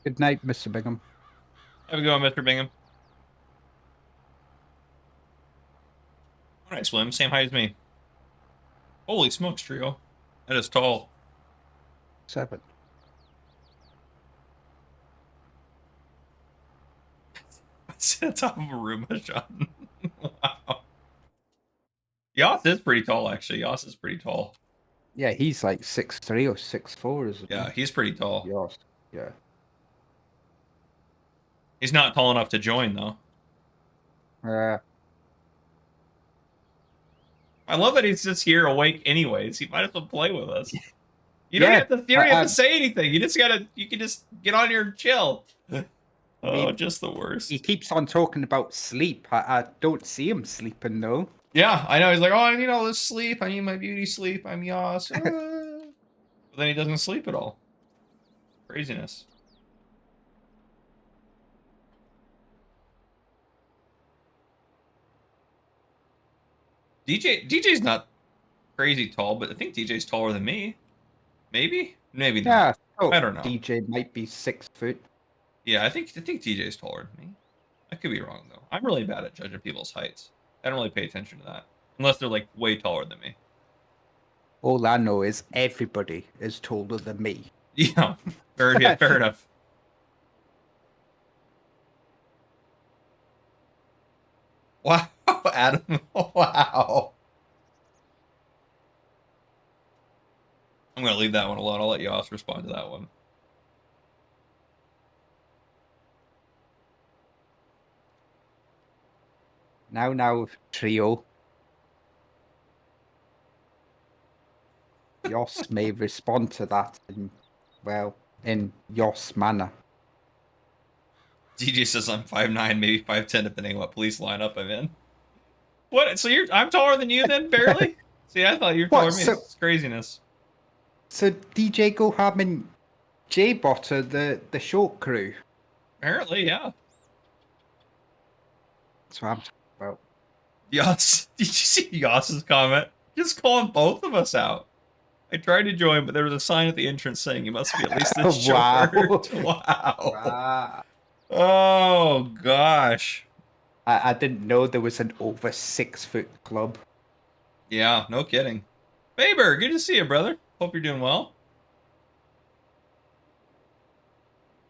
Good night, Mr. Bingham. Have a good one, Mr. Bingham. All right, Slim. Same height as me. Holy smokes, trio. That is tall. 7. It's on top of a Roomba, Sean. Wow. Yoss is pretty tall, actually. Yoss is pretty tall. Yeah, he's like 6'3" or 6'4", isn't he? Yeah, he's pretty tall. Yoss. Yeah. He's not tall enough to join, though. I love that he's just here awake anyways. He might as well play with us. You don't have to say anything. You can just get on here and chill. Oh, just the worst. He keeps on talking about sleep. I don't see him sleeping though. Yeah, I know. He's like, oh, I need all this sleep. I need my beauty sleep. I'm Yoss. But then he doesn't sleep at all. Craziness. DJ's not crazy tall, but I think DJ's taller than me. Maybe not. Yeah, I don't know. DJ might be 6 foot. Yeah, I think DJ's taller than me. I could be wrong though. I'm really bad at judging people's heights. I don't really pay attention to that unless they're like way taller than me. All I know is everybody is taller than me. Yeah, fair enough. Wow, Adam. Wow. I'm going to leave that one alone. I'll let Yoss respond to that one. Now, trio. Yoss may respond to that in Yoss manner. DJ says I'm 5'9", maybe 5'10", depending on what police lineup I'm in. What? So I'm taller than you then, barely? See, I thought you were taller than me. It's craziness. So DJ Goham and J-Bot are the short crew. Apparently, yeah. That's what I'm talking about. Yoss, did you see Yoss's comment? Just calling both of us out. I tried to join, but there was a sign at the entrance saying you must be at least this short. Wow. Wow. Oh, gosh. I didn't know there was an over 6-foot club. Yeah, no kidding. Faber, good to see you, brother. Hope you're doing well.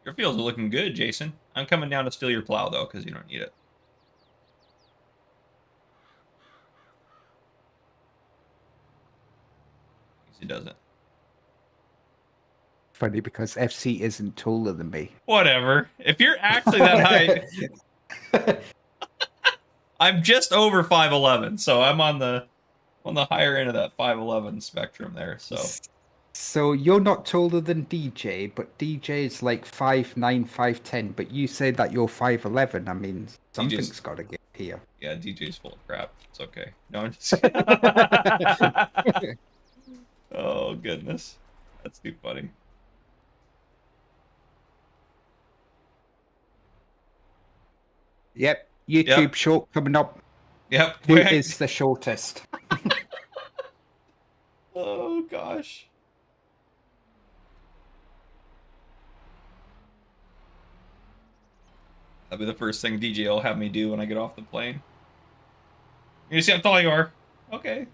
Your fields are looking good, Jason. I'm coming down to steal your plow, though, because you don't need it. He doesn't. Funny because FC isn't taller than me. Whatever. If you're actually that height, I'm just over 5'11", so I'm on the higher end of that 5'11" spectrum there. So you're not taller than DJ, but DJ is like 5'9", 5'10", but you say that you're 5'11". I mean, something's got to get here. Yeah, DJ's full of crap. It's okay. No, I'm just... Oh, goodness. That's too funny. Yep, YouTube short coming up. Yep. Who is the shortest? Oh, gosh. That'll be the first thing DJ will have me do when I get off the plane. You see how tall you are? Okay.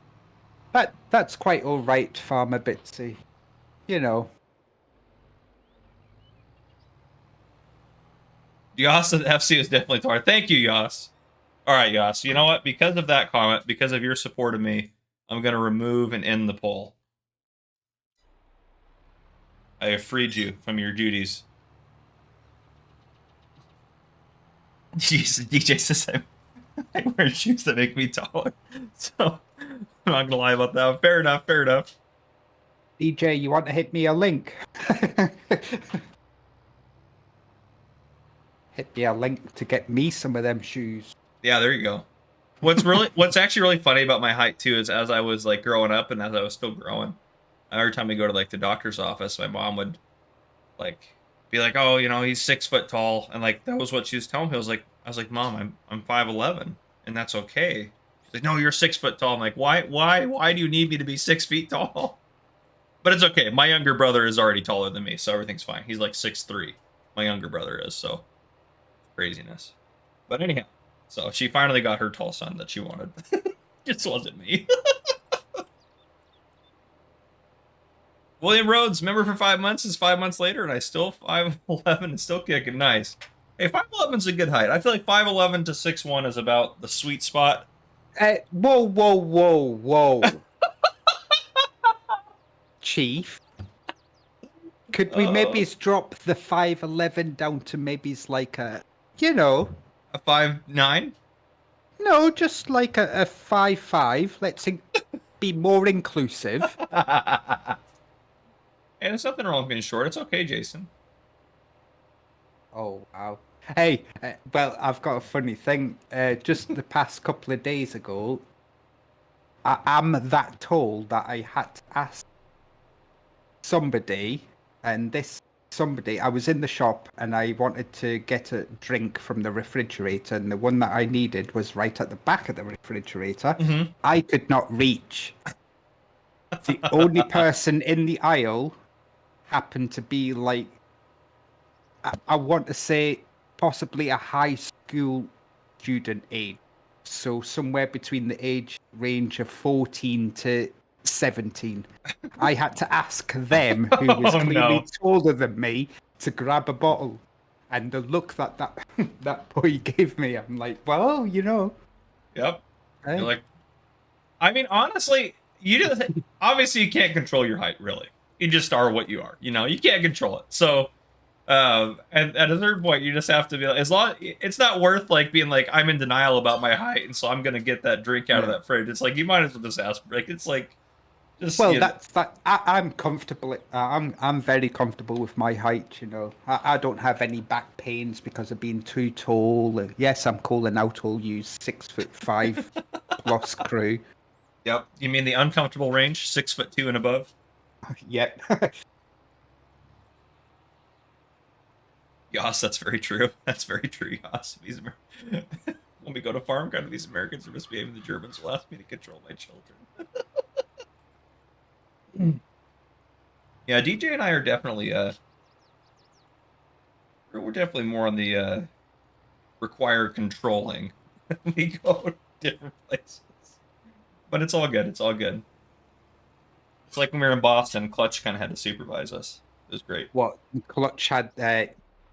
That's quite all right, Farmer Bitsy. You know. Yas at FC is definitely taller. Thank you, Yas. All right, Yas. You know what? Because of that comment, because of your support of me, I'm going to remove and end the poll. I have freed you from your duties. Jeez, DJ says I wear shoes that make me taller. So, I'm not going to lie about that. Fair enough, fair enough. DJ, you want to hit me a link? Hit me a link to get me some of them shoes. Yeah, there you go. What's actually really funny about my height too is as I was like growing up and as I was still growing, every time we go to like the doctor's office, my mom would like be like, "Oh, you know, he's 6 foot tall," and like that was what she was telling me. I was like, "Mom, I'm 5'11", and that's okay." She's like, "No, you're 6 foot tall." I'm like, "Why do you need me to be 6 feet tall?" But it's okay. My younger brother is already taller than me, so everything's fine. He's like 6'3". My younger brother is, so craziness. But anyhow, so she finally got her tall son that she wanted. Just wasn't me. William Rhodes, member for 5 months, is 5 months later, and I still 5'11" and still kicking. Nice. Hey, 5'11's a good height. I feel like 5'11 to 6'1 is about the sweet spot. Whoa. Chief. Could we maybe drop the 5'11 down to maybe like a, you know... A 5'9"? No, just like a 5'5". Let's be more inclusive. And there's nothing wrong with being short. It's okay, Jason. Oh, wow. Hey, well, I've got a funny thing. Just the past couple of days ago, I'm that tall that I had to ask somebody, and this somebody, I was in the shop and I wanted to get a drink from the refrigerator, and the one that I needed was right at the back of the refrigerator. Mm-hmm. I could not reach. The only person in the aisle happened to be like, I want to say possibly a high school student age. So somewhere between the age range of 14 to 17. I had to ask them, who was clearly taller than me, to grab a bottle. And the look that that boy gave me, I'm like, well, you know. Yep. Hey. You're like, I mean, honestly, obviously you can't control your height, really. You just are what you are. You know, you can't control it. So, and at a certain point, you just have to be like, it's not worth like being like, I'm in denial about my height, and so I'm gonna get that drink out of that fridge. It's like you might as well just ask. Like it's like, just well, I'm comfortable. I'm very comfortable with my height. You know, I don't have any back pains because of being too tall. Yes, I'm calling out all you 6'5" plus crew. Yep. You mean the uncomfortable range, 6'2" and above? Yep. Yas, that's very true. That's very true, Yas. When we go to farm country, these Americans are misbehaving. The Germans will ask me to control my children. Yeah, DJ and I are definitely we're definitely more on the require controlling we go different places. But it's all good. It's all good. It's like when we were in Boston, Clutch kind of had to supervise us. It was great. What Clutch had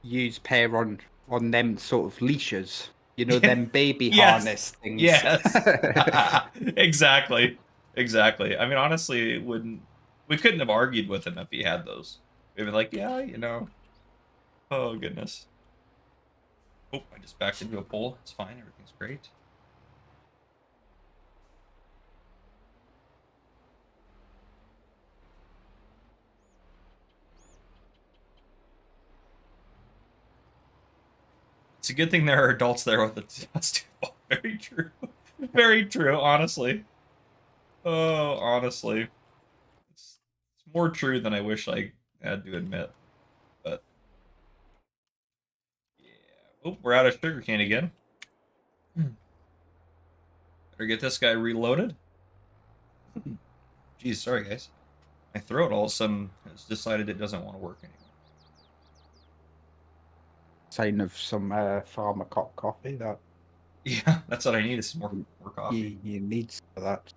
used pair on them sort of leashes. You know, them baby Yes. harness things. Yes. Exactly. Exactly. I mean, honestly, we couldn't have argued with him if he had those. We'd be like, yeah, you know. Oh, goodness. Oh, I just backed into a pole. It's fine. Everything's great. It's a good thing there are adults there with the dust. Very true. Very true, honestly. Oh, honestly. It's more true than I wish I had to admit. But, yeah. Oh, we're out of sugarcane again. Better get this guy reloaded. Jeez, sorry, guys. My throat all of a sudden has decided it doesn't want to work anymore. Sign of some farmer coffee that Yeah, that's what I need is more coffee. you need for that.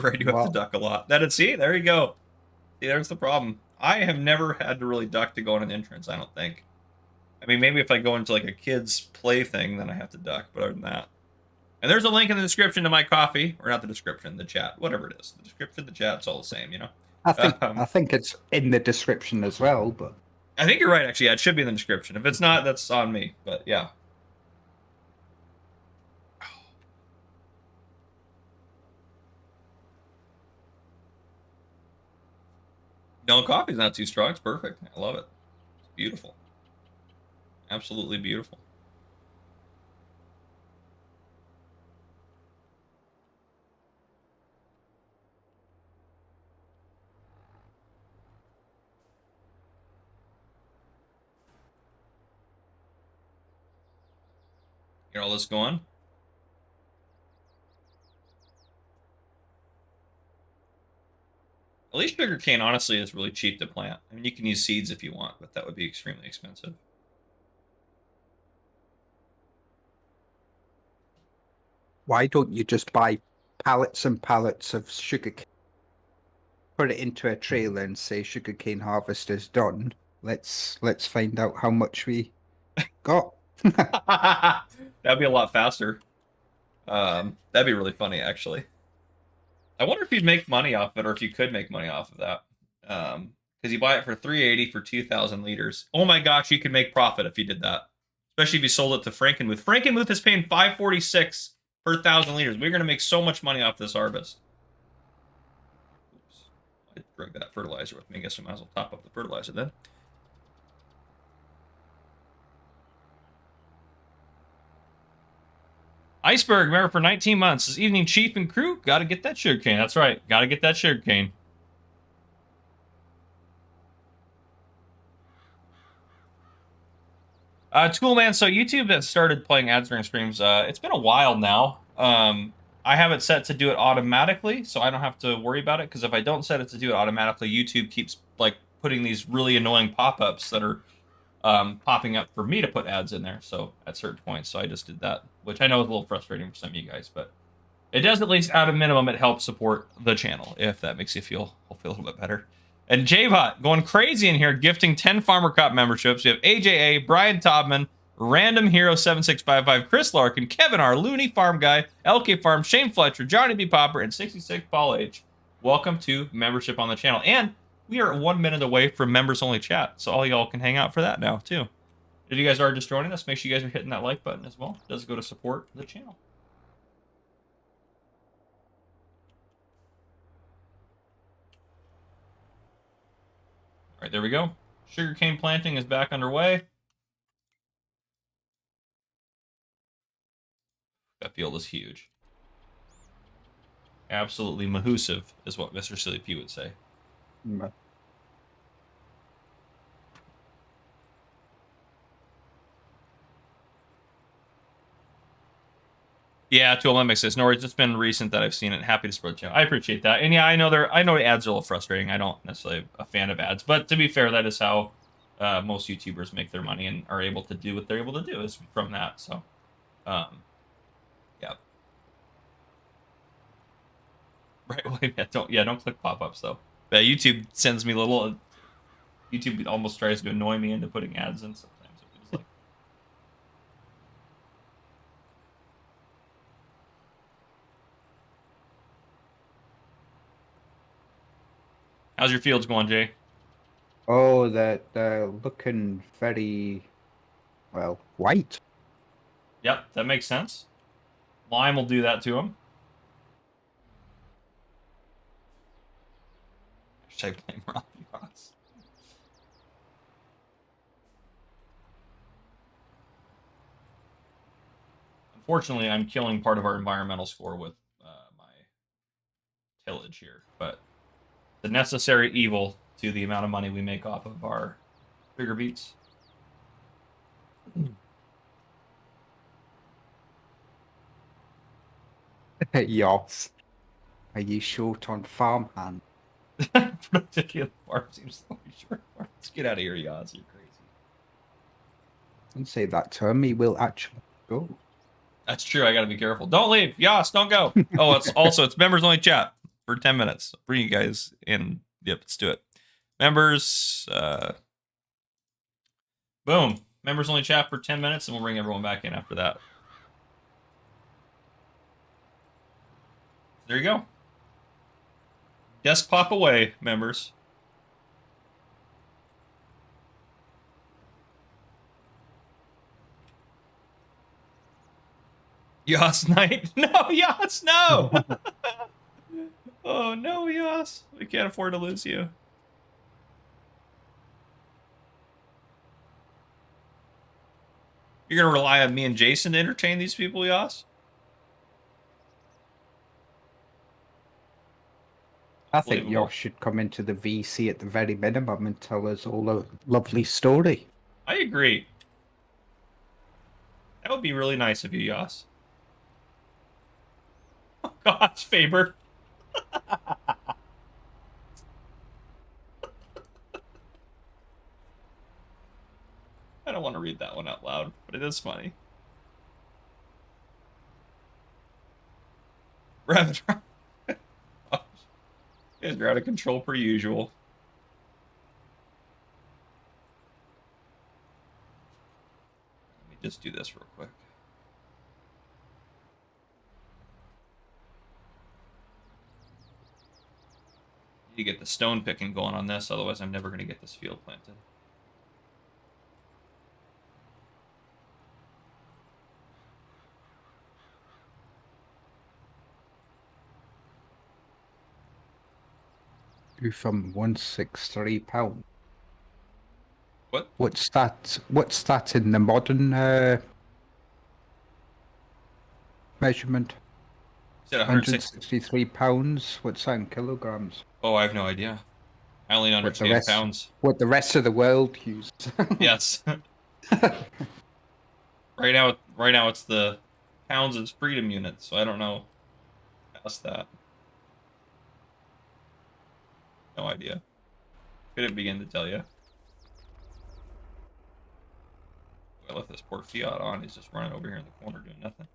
Where I do have to duck a lot. See, there you go. See, there's the problem. I have never had to really duck to go on an entrance, I don't think. I mean, maybe if I go into like a kid's play thing, then I have to duck, but other than that. And there's a link in the description to my coffee, or not the description, the chat, whatever it is. The description, the chat, it's all the same, you know? I think it's in the description as well, but I think you're right, actually. Yeah, it should be in the description. If it's not, that's on me, but yeah. No, coffee's not too strong. It's perfect. I love it. It's beautiful. Absolutely beautiful. Get all this going. At least sugarcane, honestly, is really cheap to plant. I mean, you can use seeds if you want, but that would be extremely expensive. why don't you just buy pallets and pallets of sugarcane, put it into a trailer and say sugarcane harvest is done? Let's find out how much we got. That'd be a lot faster. That'd be really funny, actually. I wonder if you'd make money off it, or if you could make money off of that. Because you buy it for $3.80 for 2,000 liters. Oh my gosh, you could make profit if you did that. Especially if you sold it to Frankenmuth. Frankenmuth is paying $5.46 per 1,000 liters. We're gonna make so much money off this harvest. Oops, I drug that fertilizer with me. I guess I might as well top up the fertilizer then. Iceberg, remember, for 19 months. This evening, Chief and crew, gotta get that sugarcane. That's right, gotta get that sugarcane. Tool man, so YouTube has started playing ads during streams. It's been a while now. I have it set to do it automatically, so I don't have to worry about it, because if I don't set it to do it automatically, YouTube keeps like putting these really annoying pop-ups that are popping up for me to put ads in there. So at certain points, so I just did that, which I know is a little frustrating for some of you guys, but it does, at least at a minimum, it helps support the channel, if that makes you feel hopefully a little bit better. And J-Bot going crazy in here, gifting 10 Farmer Cop memberships. We have AJA, Brian Tobman, Random Hero 7655, Chris Larkin, Kevin R, Looney Farm Guy, LK Farm, Shane Fletcher, Johnny B Popper, and 66 Paul H. Welcome to membership on the channel. And we are 1 minute away from members only chat, so all y'all can hang out for that now too. If you guys are just joining us, make sure you guys are hitting that like button as well. It does go to support the channel. All right, there we go. Sugarcane planting is back underway. That field is huge. Absolutely mahoosive is what Mr. Silly P would say. Yeah, to Olympics says, no worries, it's been recent that I've seen it. Happy to support the channel. I appreciate that. And yeah, I know ads are a little frustrating. I don't necessarily a fan of ads, but to be fair, that is how most YouTubers make their money and are able to do what they're able to do is from that. So, yeah. Right. Well, don't click pop-ups though. But YouTube sends me little. YouTube almost tries to annoy me into putting ads in sometimes. It feels like. How's your fields going, Jay? Oh, they're looking very, well, white. Yep, that makes sense. Lime will do that to them. Hashtag blame Robbie Ross. Unfortunately, I'm killing part of our environmental score with my tillage here, but the necessary evil to the amount of money we make off of our sugar beets. Yes. Are you short on farmhand? Productivity of the farm seems so short. Let's get out of here, Yaz. You're crazy. Don't say that to him. He will actually go. That's true. I gotta be careful. Don't leave. Yas, don't go. Oh, it's members only chat for 10 minutes. Bring you guys in. Yep, let's do it. Members, boom. Members only chat for 10 minutes, and we'll bring everyone back in after that. There you go. Desk pop away, members. Yas night. No, Yas, no. Oh, no, Yas. We can't afford to lose you. You're going to rely on me and Jason to entertain these people, Yas? I think Yosh should come into the VC at the very minimum and tell us all a lovely story. I agree. That would be really nice of you, Yas. Oh, gosh, Faber. I don't want to read that one out loud, but it is funny. Rabbit. You guys are out of control per usual. Let me just do this real quick. Need to get the stone picking going on this, otherwise I'm never going to get this field planted. From £163. What? What's that? What's that in the modern measurement? You said £163. What's that in kilograms? Oh, I have no idea. I only understand pounds. What the rest of the world uses. Yes. Right now it's the pounds as freedom units, so I don't know past that. No idea. Couldn't begin to tell you. I left this poor Fiat on. He's just running over here in the corner doing nothing.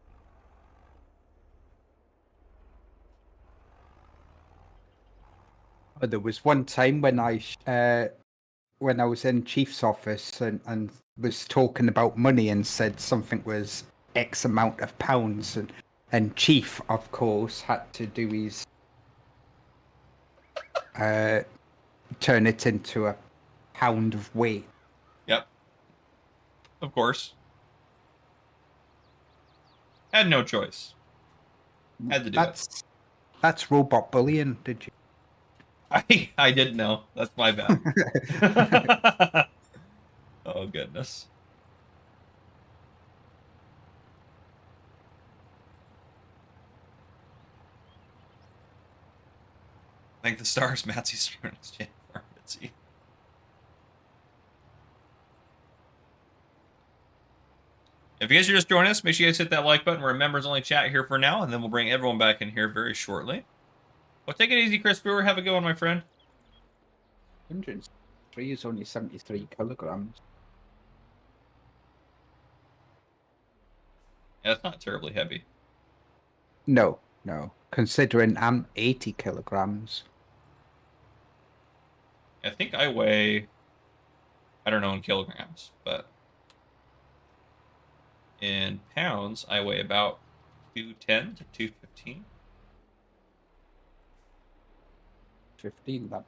There was one time when I was in Chief's office and was talking about money and said something was X amount of pounds, and Chief, of course, had to do his turn it into a pound of weight. Yep. Of course. Had no choice. Had to do it. That's robot bullying, did you? I didn't know. That's my bad. Oh, goodness. Thank the stars, Matsy's trying to stand for Mitzi. If you guys are just joining us, make sure you guys hit that like button. We're members only chat here for now, and then we'll bring everyone back in here very shortly. Well, take it easy, Chris Brewer. Have a good one, my friend. Engines. 3 is only 73 kilograms. Yeah, it's not terribly heavy. No, no. Considering I'm 80 kilograms. I think I weigh, I don't know in kilograms, but in pounds, I weigh about 210 to 215. 15, that.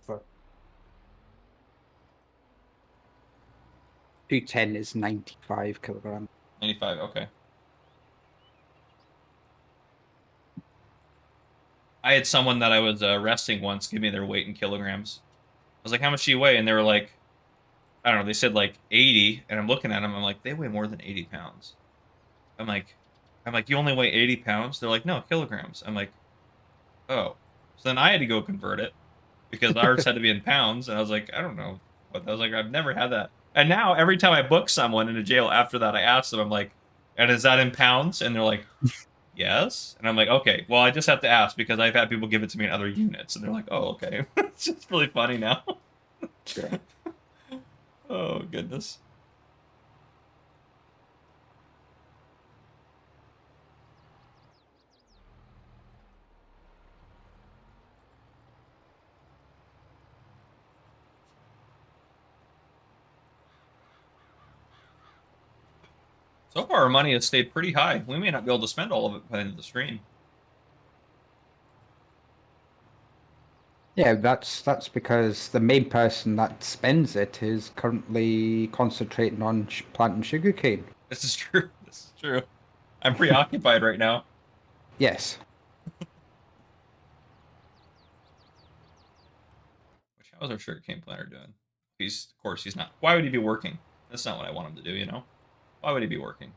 For 210 is 95 kilograms. 95, okay. I had someone that I was arresting once give me their weight in kilograms. I was like, how much do you weigh? And they were like, I don't know, they said like 80. And I'm looking at them, I'm like, they weigh more than 80 pounds. I'm like, you only weigh 80 pounds? They're like, no, kilograms. I'm like, oh. So then I had to go convert it because ours had to be in pounds. And I was like, I don't know. But I was like, I've never had that. And now every time I book someone in a jail after that, I ask them, I'm like, and is that in pounds? And they're like, yes. And I'm like, okay, well, I just have to ask because I've had people give it to me in other units. And they're like, oh, okay. It's just really funny now. Yeah. Oh, goodness. So far, our money has stayed pretty high. We may not be able to spend all of it by the end of the stream. Yeah, that's because the main person that spends it is currently concentrating on planting sugarcane. This is true. This is true. I'm preoccupied right now. Yes. How's our sugarcane planter doing? Of course, he's not. Why would he be working? That's not what I want him to do, you know? Why would he be working?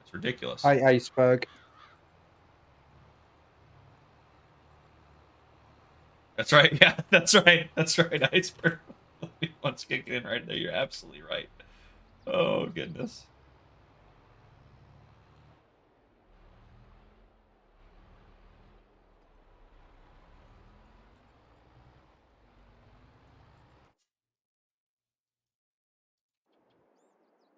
It's ridiculous. Hi, Iceberg. That's right. Yeah, that's right. That's right. Iceberg. Once kicking in right there, you're absolutely right. Oh, goodness.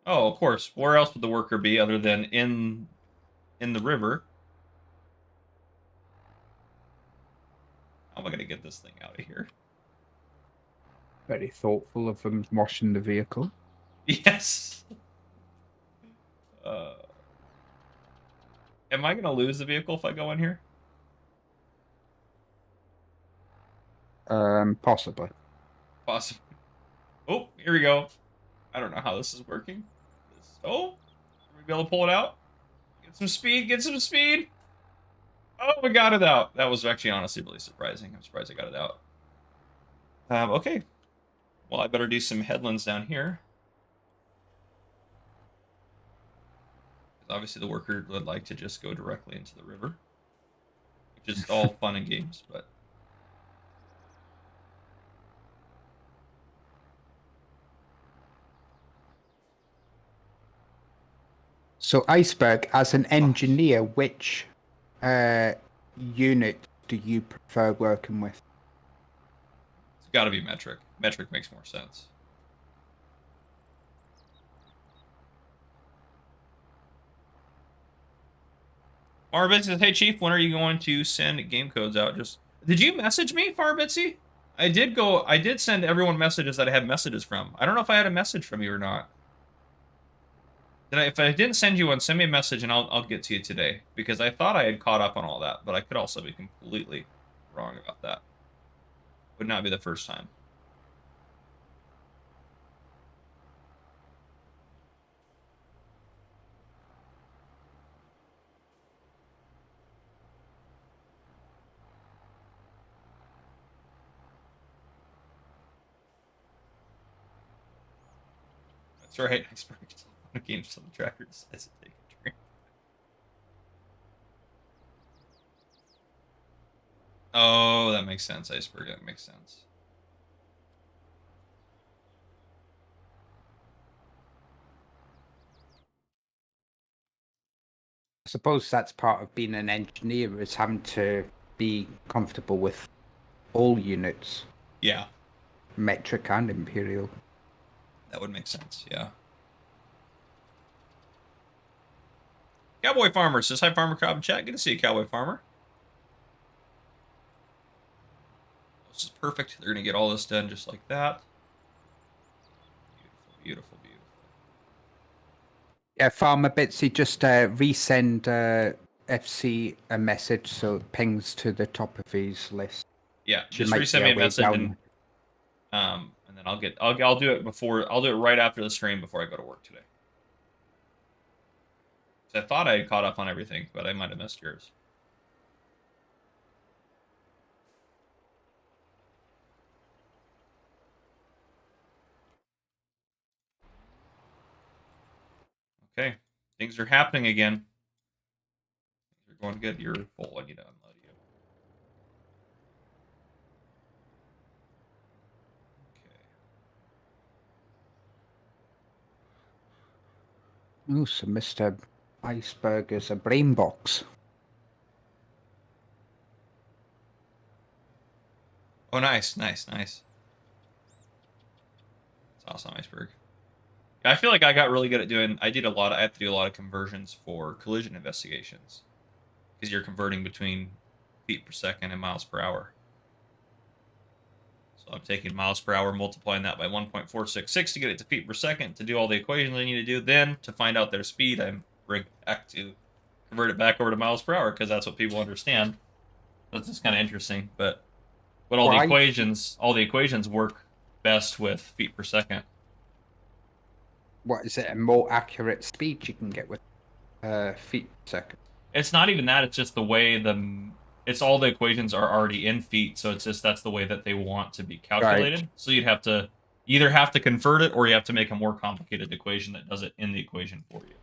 Oh, of course. Where else would the worker be other than in the river? How am I going to get this thing out of here? Very thoughtful of them washing the vehicle. Yes. Am I going to lose the vehicle if I go in here? Possibly. Possibly. Oh, here we go. I don't know how this is working. Oh, are we be able to pull it out? Get some speed. Get some speed. Oh, we got it out. That was actually honestly really surprising. I'm surprised I got it out. Okay. Well, I better do some headlands down here. Obviously, the worker would like to just go directly into the river, which is all fun and games, but... So, Iceberg, as an engineer, which unit do you prefer working with? It's got to be metric. Metric makes more sense. Farbitsy says, hey, Chief, when are you going to send game codes out? Did you message me, Farbitsy? I did send everyone messages that I had messages from. I don't know if I had a message from you or not. If I didn't send you one, send me a message and I'll get to you today. Because I thought I had caught up on all that, but I could also be completely wrong about that. Would not be the first time. That's right. Iceberg games on the tracker decides to take a drink. Oh, that makes sense, Iceberg. That makes sense. I suppose that's part of being an engineer, is having to be comfortable with all units. Yeah, Metric and imperial. that would make sense. Yeah. Cowboy Farmer says, hi, Farmer Cobb in chat. Good to see you, Cowboy Farmer. This is perfect. They're going to get all this done just like that. Beautiful, beautiful, beautiful. Yeah, Farmer Bitsy, just resend FC a message so it pings to the top of his list. Yeah, She just might resend be me a away message down. and then I'll do it before, I'll do it right after the stream before I go to work today. I thought I had caught up on everything, but I might have missed yours. Okay, things are happening again. Things are going good. You're full. I need to unload you. Okay. Oh, so Mr. Iceberger's a brain box. Oh, nice, nice, nice. That's awesome, Iceberg. I feel like I got really good at doing. I have to do a lot of conversions for collision investigations because you're converting between feet per second and miles per hour. So I'm taking miles per hour, multiplying that by 1.466 to get it to feet per second to do all the equations I need to do. Then to find out their speed, I'm bring back to convert it back over to miles per hour because that's what people understand. That's just kind of interesting, but all the equations work best with feet per second. What is it? A more accurate speed you can get with feet per second. It's not even that. It's just the way it's all the equations are already in feet, so it's just that's the way that they want to be calculated. Right. So you'd have to either have to convert it or you have to make a more complicated equation that does it in the equation for you.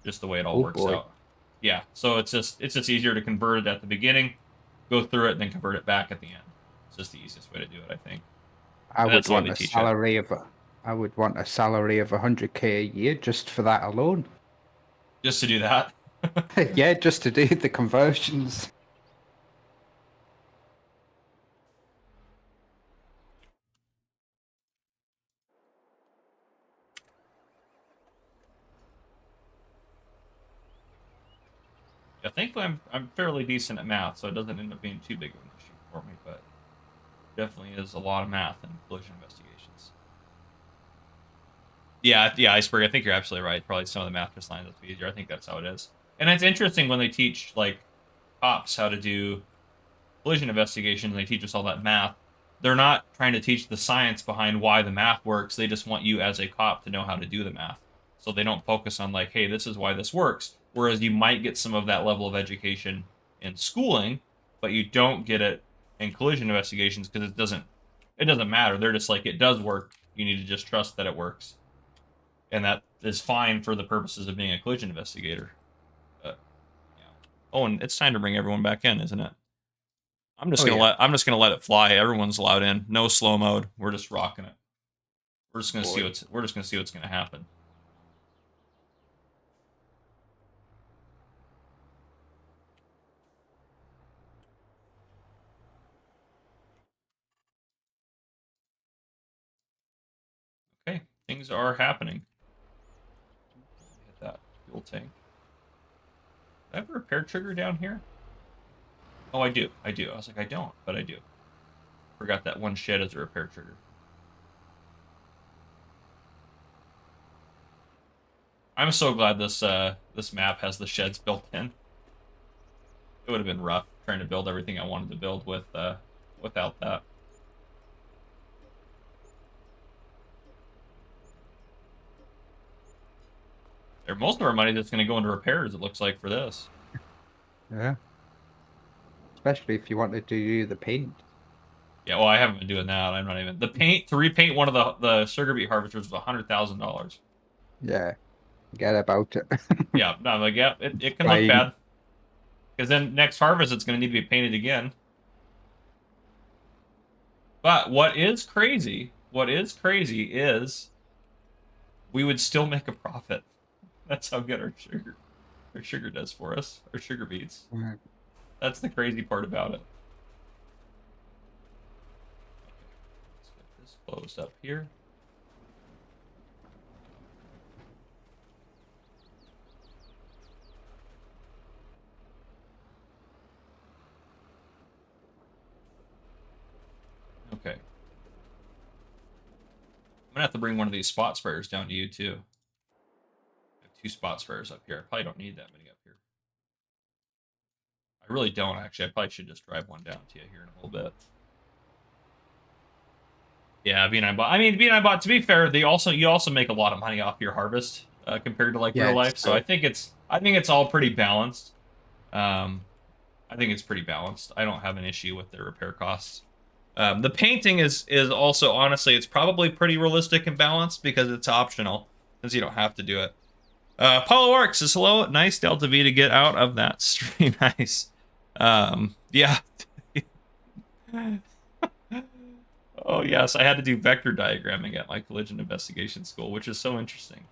Just the way it all works out. Yeah. So it's just easier to convert it at the beginning, go through it, and then convert it back at the end. It's just the easiest way to do it, I think. I would want a salary of 100K a year just for that alone. Just to do that. Yeah, just to do the conversions. I think I'm fairly decent at math, so it doesn't end up being too big of an issue for me, but definitely is a lot of math in collision investigations. Yeah, Iceberg, I think you're absolutely right. Probably some of the math just lines up to be easier. I think that's how it is. And it's interesting when they teach, like, cops how to do collision investigation and they teach us all that math. They're not trying to teach the science behind why the math works. They just want you as a cop to know how to do the math. So they don't focus on, like, hey, this is why this works. Whereas you might get some of that level of education in schooling, but you don't get it in collision investigations because it doesn't matter. They're just like, it does work. You need to just trust that it works. And that is fine for the purposes of being a collision investigator. But, yeah. Oh, and it's time to bring everyone back in, isn't it? I'm just gonna let it fly. Everyone's allowed in. No slow mode. We're just rocking it. We're just gonna see what's gonna happen. Okay, things are happening. Hit that fuel tank. Do I have a repair trigger down here? Oh, I do. I was like, I don't, but I do. Forgot that one shed is a repair trigger. I'm so glad this map has the sheds built in. It would have been rough trying to build everything I wanted to build with without that. Most of our money that's going to go into repairs, it looks like, for this. Yeah. Especially if you wanted to do the paint. Yeah, well, I haven't been doing that. I'm not even the paint to repaint one of the sugar beet harvesters was $100,000. Yeah, forget about it. Yeah, no, I'm like, yeah, it can look bad. Because then next harvest, it's going to need to be painted again. But what is crazy is we would still make a profit. That's how good our sugar does for us, our sugar beets. Right. That's the crazy part about it. closed up here. Okay. I'm gonna have to bring one of these spot sprayers down to you too. I have 2 spot sprayers up here. I probably don't need that many up here. I really don't actually. I probably should just drive one down to you here in a little bit. Yeah, B9 bot. I mean, B9 bot. To be fair, you also make a lot of money off your harvest compared to like Yeah, real it's life. So true. I think it's all pretty balanced. I think it's pretty balanced. I don't have an issue with their repair costs. The painting is also honestly, it's probably pretty realistic and balanced because it's optional since you don't have to do it. Paulo Works says hello. Nice Delta V to get out of that stream. Nice. Yeah. Oh yes, I had to do vector diagramming at my collision investigation school, which is so interesting.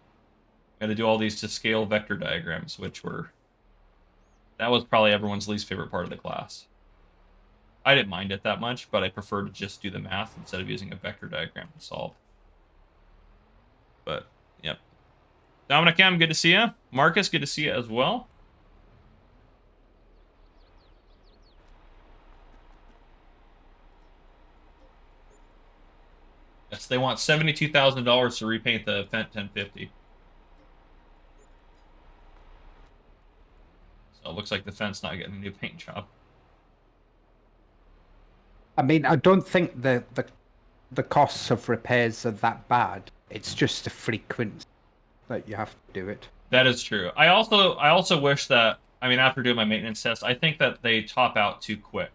I had to do all these to scale vector diagrams, that was probably everyone's least favorite part of the class. I didn't mind it that much, but I prefer to just do the math instead of using a vector diagram to solve. But, yep. Dominic M, good to see you. Marcus, good to see you as well. Yes, they want $72,000 to repaint the Fent 1050. So it looks like the Fent's not getting a new paint job. I mean, I don't think the costs of repairs are that bad. It's just the frequency that you have to do it. That is true. I also wish that, I mean, after doing my maintenance test, I think that they top out too quick.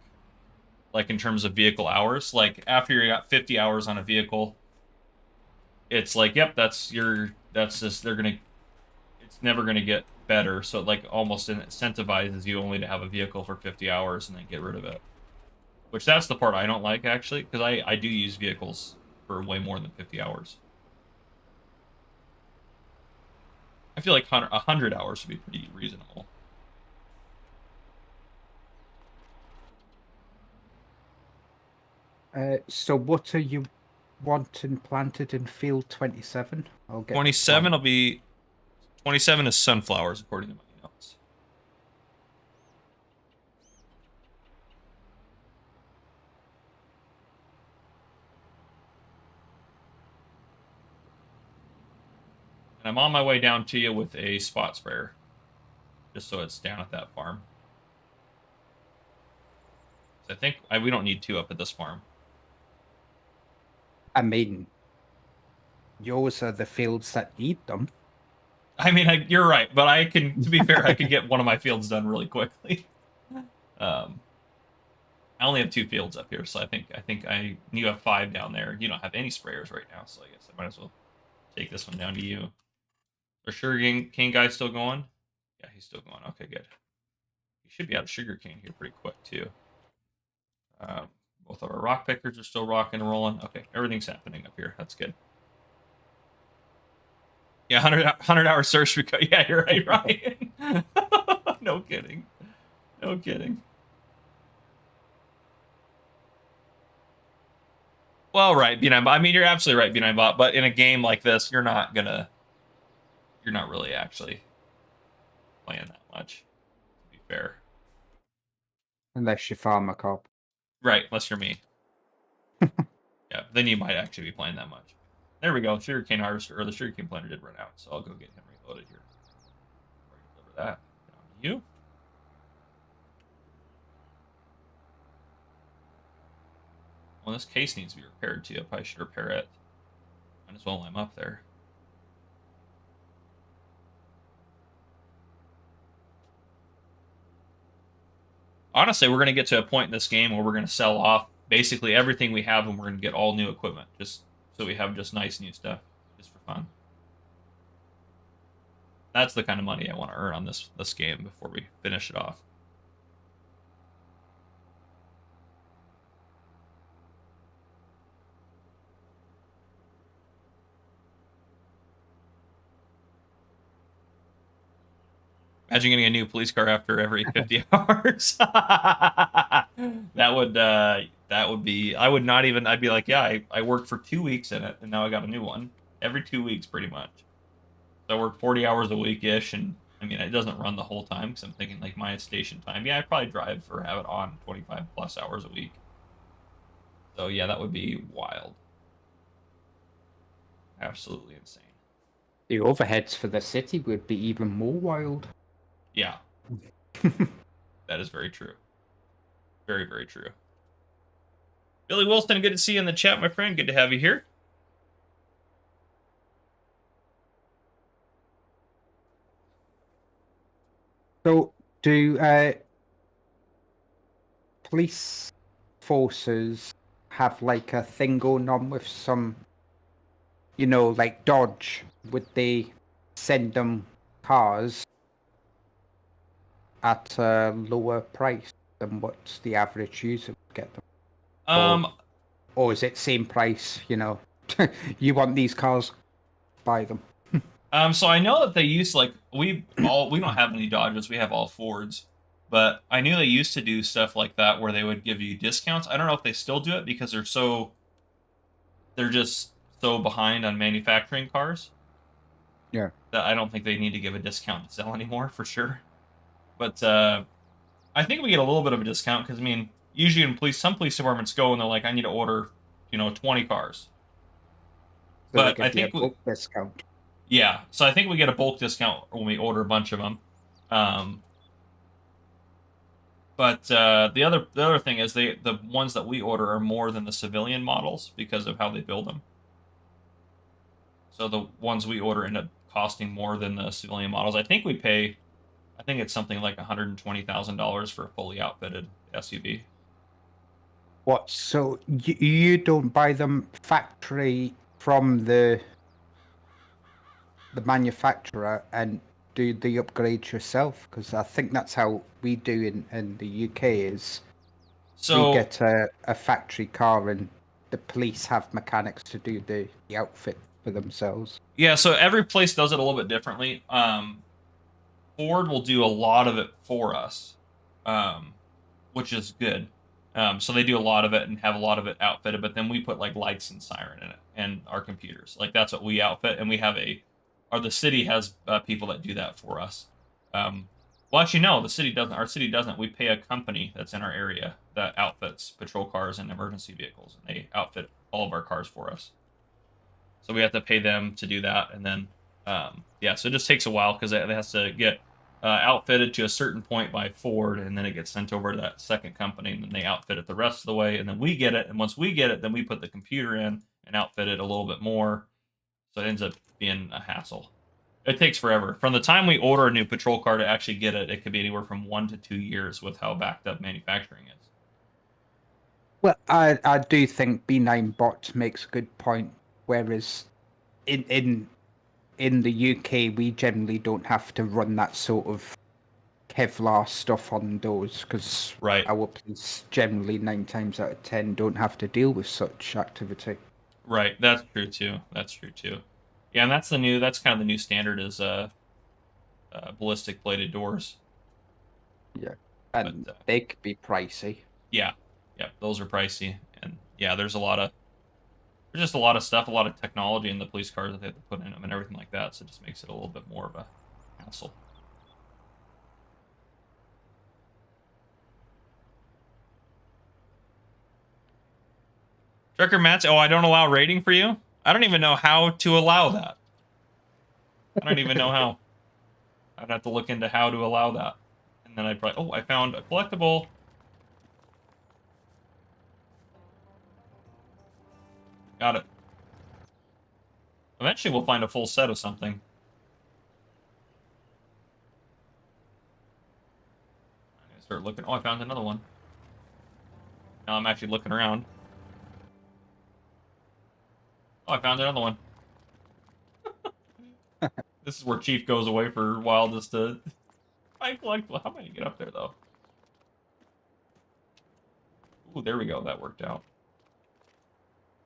Like in terms of vehicle hours, like after you got 50 hours on a vehicle, it's like, yep, it's never gonna get better. So it like almost incentivizes you only to have a vehicle for 50 hours and then get rid of it. Which that's the part I don't like actually, because I do use vehicles for way more than 50 hours. I feel like 100 hours would be pretty reasonable. So what are you wanting planted in field 27? I'll get 27 will be 27 is sunflowers according to my notes. And I'm on my way down to you with a spot sprayer, just so it's down at that farm. I think we don't need 2 up at this farm. I mean, yours are the fields that need them. I mean, you're right, but I can, to be fair, I can get one of my fields done really quickly. I only have 2 fields up here, so I think you have 5 down there. You don't have any sprayers right now, so I guess I might as well take this one down to you. Are Sugarcane guy still going? Yeah, he's still going. Okay, good. He should be out of Sugarcane here pretty quick too. Both of our rock pickers are still rocking and rolling. Okay, everything's happening up here. That's good. Yeah, 100-hour search because yeah, you're right, Ryan. No kidding. No kidding. Well, right, B9 bot. I mean, you're absolutely right, B9 bot. But in a game like this, you're not really actually playing that much, to be fair. Unless you farm a cop. Right, unless you're me. Yeah, then you might actually be playing that much. There we go. Sugarcane harvester, or the sugarcane planter did run out, so I'll go get him reloaded here. Deliver that down to you. Well, this case needs to be repaired too. I probably should repair it. Might as well while I'm up there. Honestly, we're going to get to a point in this game where we're going to sell off basically everything we have and we're going to get all new equipment, just so we have just nice new stuff, just for fun. That's the kind of money I want to earn on this game before we finish it off. Imagine getting a new police car after every 50 hours. That would be. I would not even. I'd be like, yeah, I worked for 2 weeks in it, and now I got a new one every 2 weeks, pretty much. So I work 40 hours a week ish, and I mean, it doesn't run the whole time because I'm thinking like my station time. Yeah, I probably drive or have it on 25 plus hours a week. So yeah, that would be wild. Absolutely insane. The overheads for the city would be even more wild. Yeah, that is very true. Very, very true. Billy Wilson, good to see you in the chat, my friend. Good to have you here. So, do police forces have like a thing going on with some, like Dodge? Would they send them cars at a lower price than what the average user would get them? Or is it same price? You want these cars, buy them. So I know that they used like we don't have any Dodges, we have all Fords. But I knew they used to do stuff like that where they would give you discounts. I don't know if they still do it because they're just so behind on manufacturing cars. Yeah. That I don't think they need to give a discount to sell anymore for sure. But I think we get a little bit of a discount because I mean, usually in some police departments go and they're like, I need to order, 20 cars. So they But I give you a think bulk discount. yeah, so I think we get a bulk discount when we order a bunch of them. Um, but the other thing is the ones that we order are more than the civilian models because of how they build them. So the ones we order end up costing more than the civilian models. I think it's something like $120,000 for a fully outfitted SUV. What? So you don't buy them factory from the manufacturer and do the upgrade yourself? Because I think that's how we do in the UK. Is we So get a factory car and the police have mechanics to do the outfit for themselves. yeah, so every place does it a little bit differently. Ford will do a lot of it for us, which is good. So they do a lot of it and have a lot of it outfitted, but then we put like lights and siren in it and our computers. Like that's what we outfit, and we have or the city has people that do that for us. Well, actually, no, the city doesn't. Our city doesn't. We pay a company that's in our area that outfits patrol cars and emergency vehicles, and they outfit all of our cars for us. So we have to pay them to do that, and then yeah, so it just takes a while because it has to get outfitted to a certain point by Ford, and then it gets sent over to that second company, and then they outfit it the rest of the way, and then we get it. And once we get it, then we put the computer in and outfit it a little bit more. So it ends up being a hassle. It takes forever. From the time we order a new patrol car to actually get it, it could be anywhere from 1 to 2 years with how backed up manufacturing is. Well, I do think B9 bot makes a good point. Whereas in the UK, we generally don't have to run that sort of Kevlar stuff on those because Right. our police generally 9 times out of 10 don't have to deal with such activity. Right. That's true too. That's true too. Yeah, and that's kind of the new standard is ballistic plated doors. Yeah, and But they could be pricey. yeah, those are pricey, and yeah, there's just a lot of stuff, a lot of technology in the police cars that they have to put in them and everything like that. So it just makes it a little bit more of a hassle. Trucker Matt's, oh, I don't allow rating for you? I don't even know how to allow that. I don't even know how. I'd have to look into how to allow that. And then I'd probably, oh, I found a collectible. Got it. Eventually we'll find a full set of something. I'm gonna start looking. Oh, I found another one. Now I'm actually looking around. Oh, I found another one. This is where Chief goes away for a while just to find collectible. How am I gonna get up there though? Ooh, there we go. That worked out.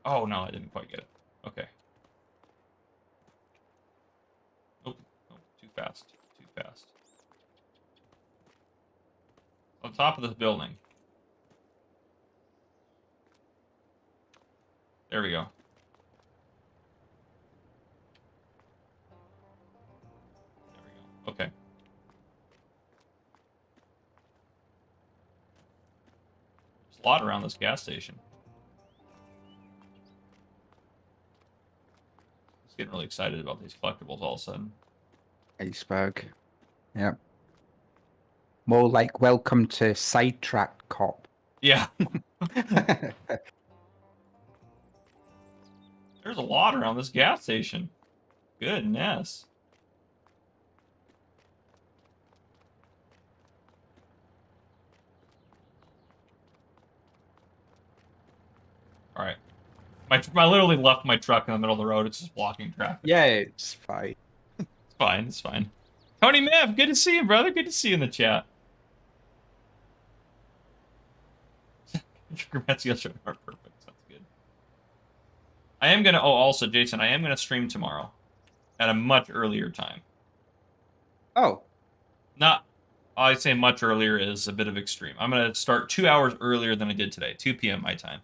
Oh no, I didn't quite get it. Okay. Oh, too fast. Too fast. on top of this building. There we go. There we go. Okay. There's a lot around this gas station. Just getting really excited about these collectibles all of a sudden. Iceberg. Yeah. More like welcome to Sidetrack Cop. Yeah. There's a lot around this gas station. Goodness. All right. I literally left my truck in the middle of the road. It's just blocking traffic. Yeah, it's fine. It's fine. It's fine. Tony Mev, good to see you, brother. Good to see you in the chat. Perfect. Sounds good. I am gonna. Oh, also, Jason, I am gonna stream tomorrow at a much earlier time. Oh, Not. I'd say much earlier is a bit of extreme. I'm gonna start 2 hours earlier than I did today, 2 p.m. my time.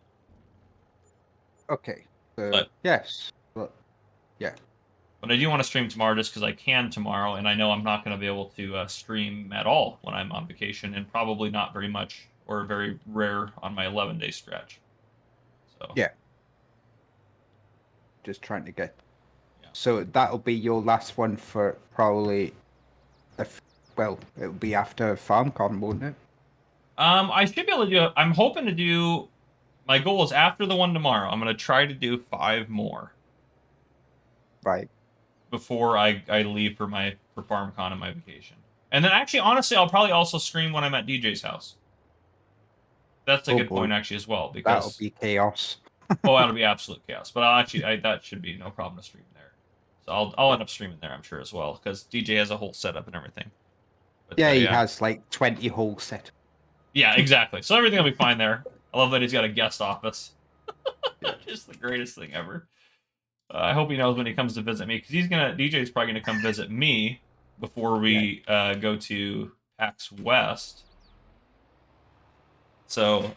okay. So, But- yes. But, yeah. But I do want to stream tomorrow just because I can tomorrow, and I know I'm not going to be able to stream at all when I'm on vacation, and probably not very much or very rare on my 11-day stretch. So Yeah. Just trying to get. Yeah. So that'll be your last one for probably. Well, it'll be after FarmCon, won't it? I should be able to do it. I'm hoping to do. My goal is after the one tomorrow. I'm going to try to do 5 more Right. before I leave for FarmCon and my vacation. And then actually, honestly, I'll probably also stream when I'm at DJ's house. That's a good point actually as well, because That'll be chaos. oh, that'll be absolute chaos. But I'll actually, that should be no problem to stream there. So I'll end up streaming there, I'm sure as well, because DJ has a whole setup and everything. But, Yeah, he has like 20 whole set. Yeah, exactly. So everything will be fine there. I love that he's got a guest office. Just the greatest thing ever. I hope he knows when he comes to visit me, because DJ's probably gonna come visit me before we go to PAX West. So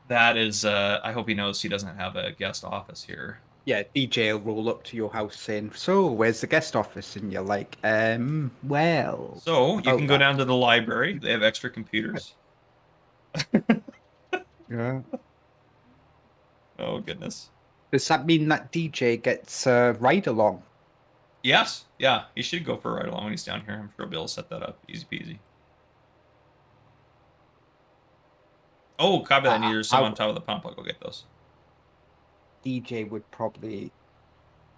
that is, I hope he knows he doesn't have a guest office here. Yeah, DJ will roll up to your house saying, "So, where's the guest office?" And you're like, well. So you can go down to the library. They have extra computers. Yeah. Oh goodness. Does that mean that DJ gets a ride along? Yes. Yeah. He should go for a ride along when he's down here. I'm sure he'll be able to set that up. Easy peasy. Oh, copy that. There's some on top of the pump. I'll go get those. DJ would probably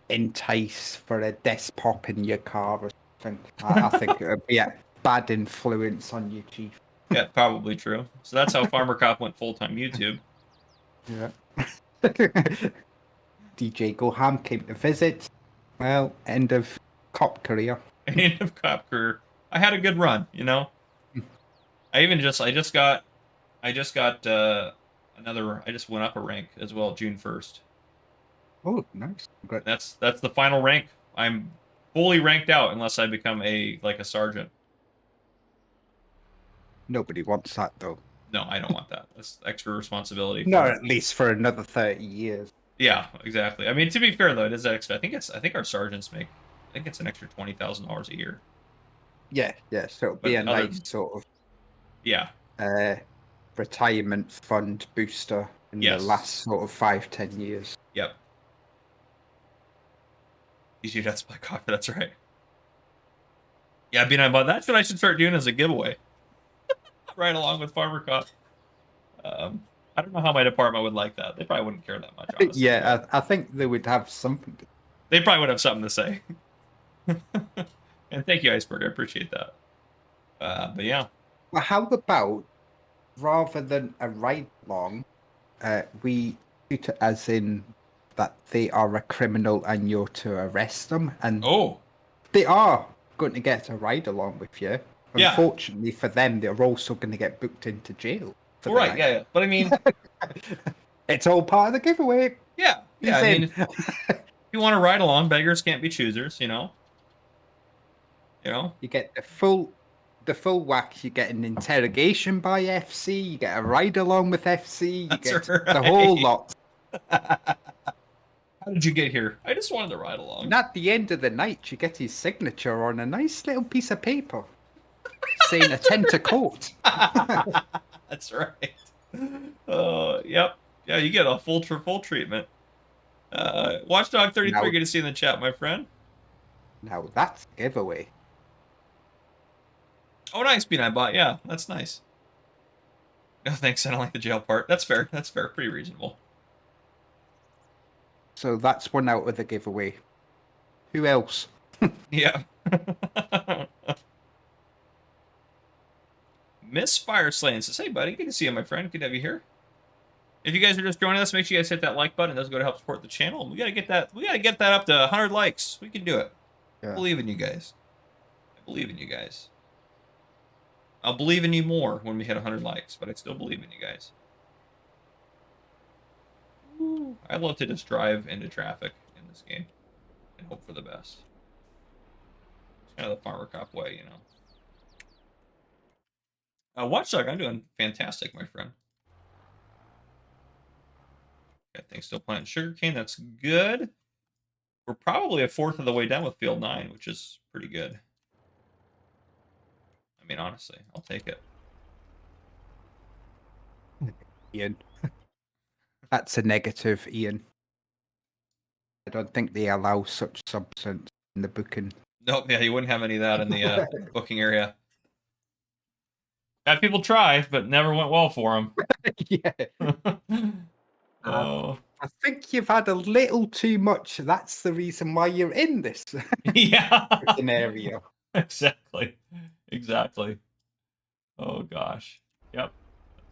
entice for a desk pop in your car or something. I think it would be a bad influence on you, Chief. Yeah, probably true. So that's how Farmer Cop went full-time YouTube. Yeah. DJ Go Ham came to visit. Well, end of cop career. End of cop career. I had a good run, you know. I just got another. I just went up a rank as well, June 1st. Oh, nice. Good. That's the final rank. I'm fully ranked out unless I become a sergeant. Nobody wants that though. No, I don't want that. That's extra responsibility. Not at least for another 30 years. Yeah, exactly. I mean, to be fair though, it is extra. I think our sergeants make. I think it's an extra $20,000 a year. Yeah. So it'll be a nice sort of yeah retirement fund booster in the last sort of 5-10 years. Yep. Easy, that's Black Coffee. That's right. Yeah, but that's what I should start doing as a giveaway. Right along with Farmer Cop. I don't know how my department would like that. They probably wouldn't care that much, honestly. Yeah, I think they would have something. They probably would have something to say. And thank you, Iceberg. I appreciate that. But yeah. Well, how about, rather than a ride along, we treat it as in that they are a criminal and you're to arrest them, and they are going to get a ride along with you. Yeah. Unfortunately for them, they're also going to get booked into jail. Right, yeah. But I mean... it's all part of the giveaway. Yeah. I mean, if you want to ride along, beggars can't be choosers, you know? You get the full the full whack, you get an interrogation by FC, you get a ride along with FC, you That's get the right. whole lot. How did you get here? I just wanted to ride along. And at the end of the night, you get his signature on a nice little piece of paper saying attend to court. That's right. Yep. Yeah, you get a full treatment. Watchdog 33, Now- good to see you in the chat, my friend. Now that's a giveaway. Oh, nice, B9 bot. Yeah, that's nice. No, thanks. I don't like the jail part. That's fair. That's fair. Pretty reasonable. So that's one out of the giveaway. Who else? Yeah. Miss Fire Slaying says, hey, buddy. Good to see you, my friend. Good to have you here. If you guys are just joining us, make sure you guys hit that like button. It does go to help support the channel. We gotta get that. We gotta get that up to 100 likes. We can do it. Yeah. I believe in you guys. I believe in you guys. I'll believe in you more when we hit 100 likes, but I still believe in you guys. I love to just drive into traffic in this game and hope for the best. It's kind of the farmer cop way, you know. Watchdog, I'm doing fantastic, my friend. Got things still planting sugarcane. That's good. We're probably a fourth of the way done with field 9, which is pretty good. I mean, honestly, I'll take it. Ian. That's a negative, Ian. I don't think they allow such substance in the booking. Nope, yeah, you wouldn't have any of that in the booking area. Had people try, but never went well for them. Yeah. Oh. I think you've had a little too much. That's the reason why you're in this Yeah. scenario. Exactly. Exactly. Oh gosh. Yep.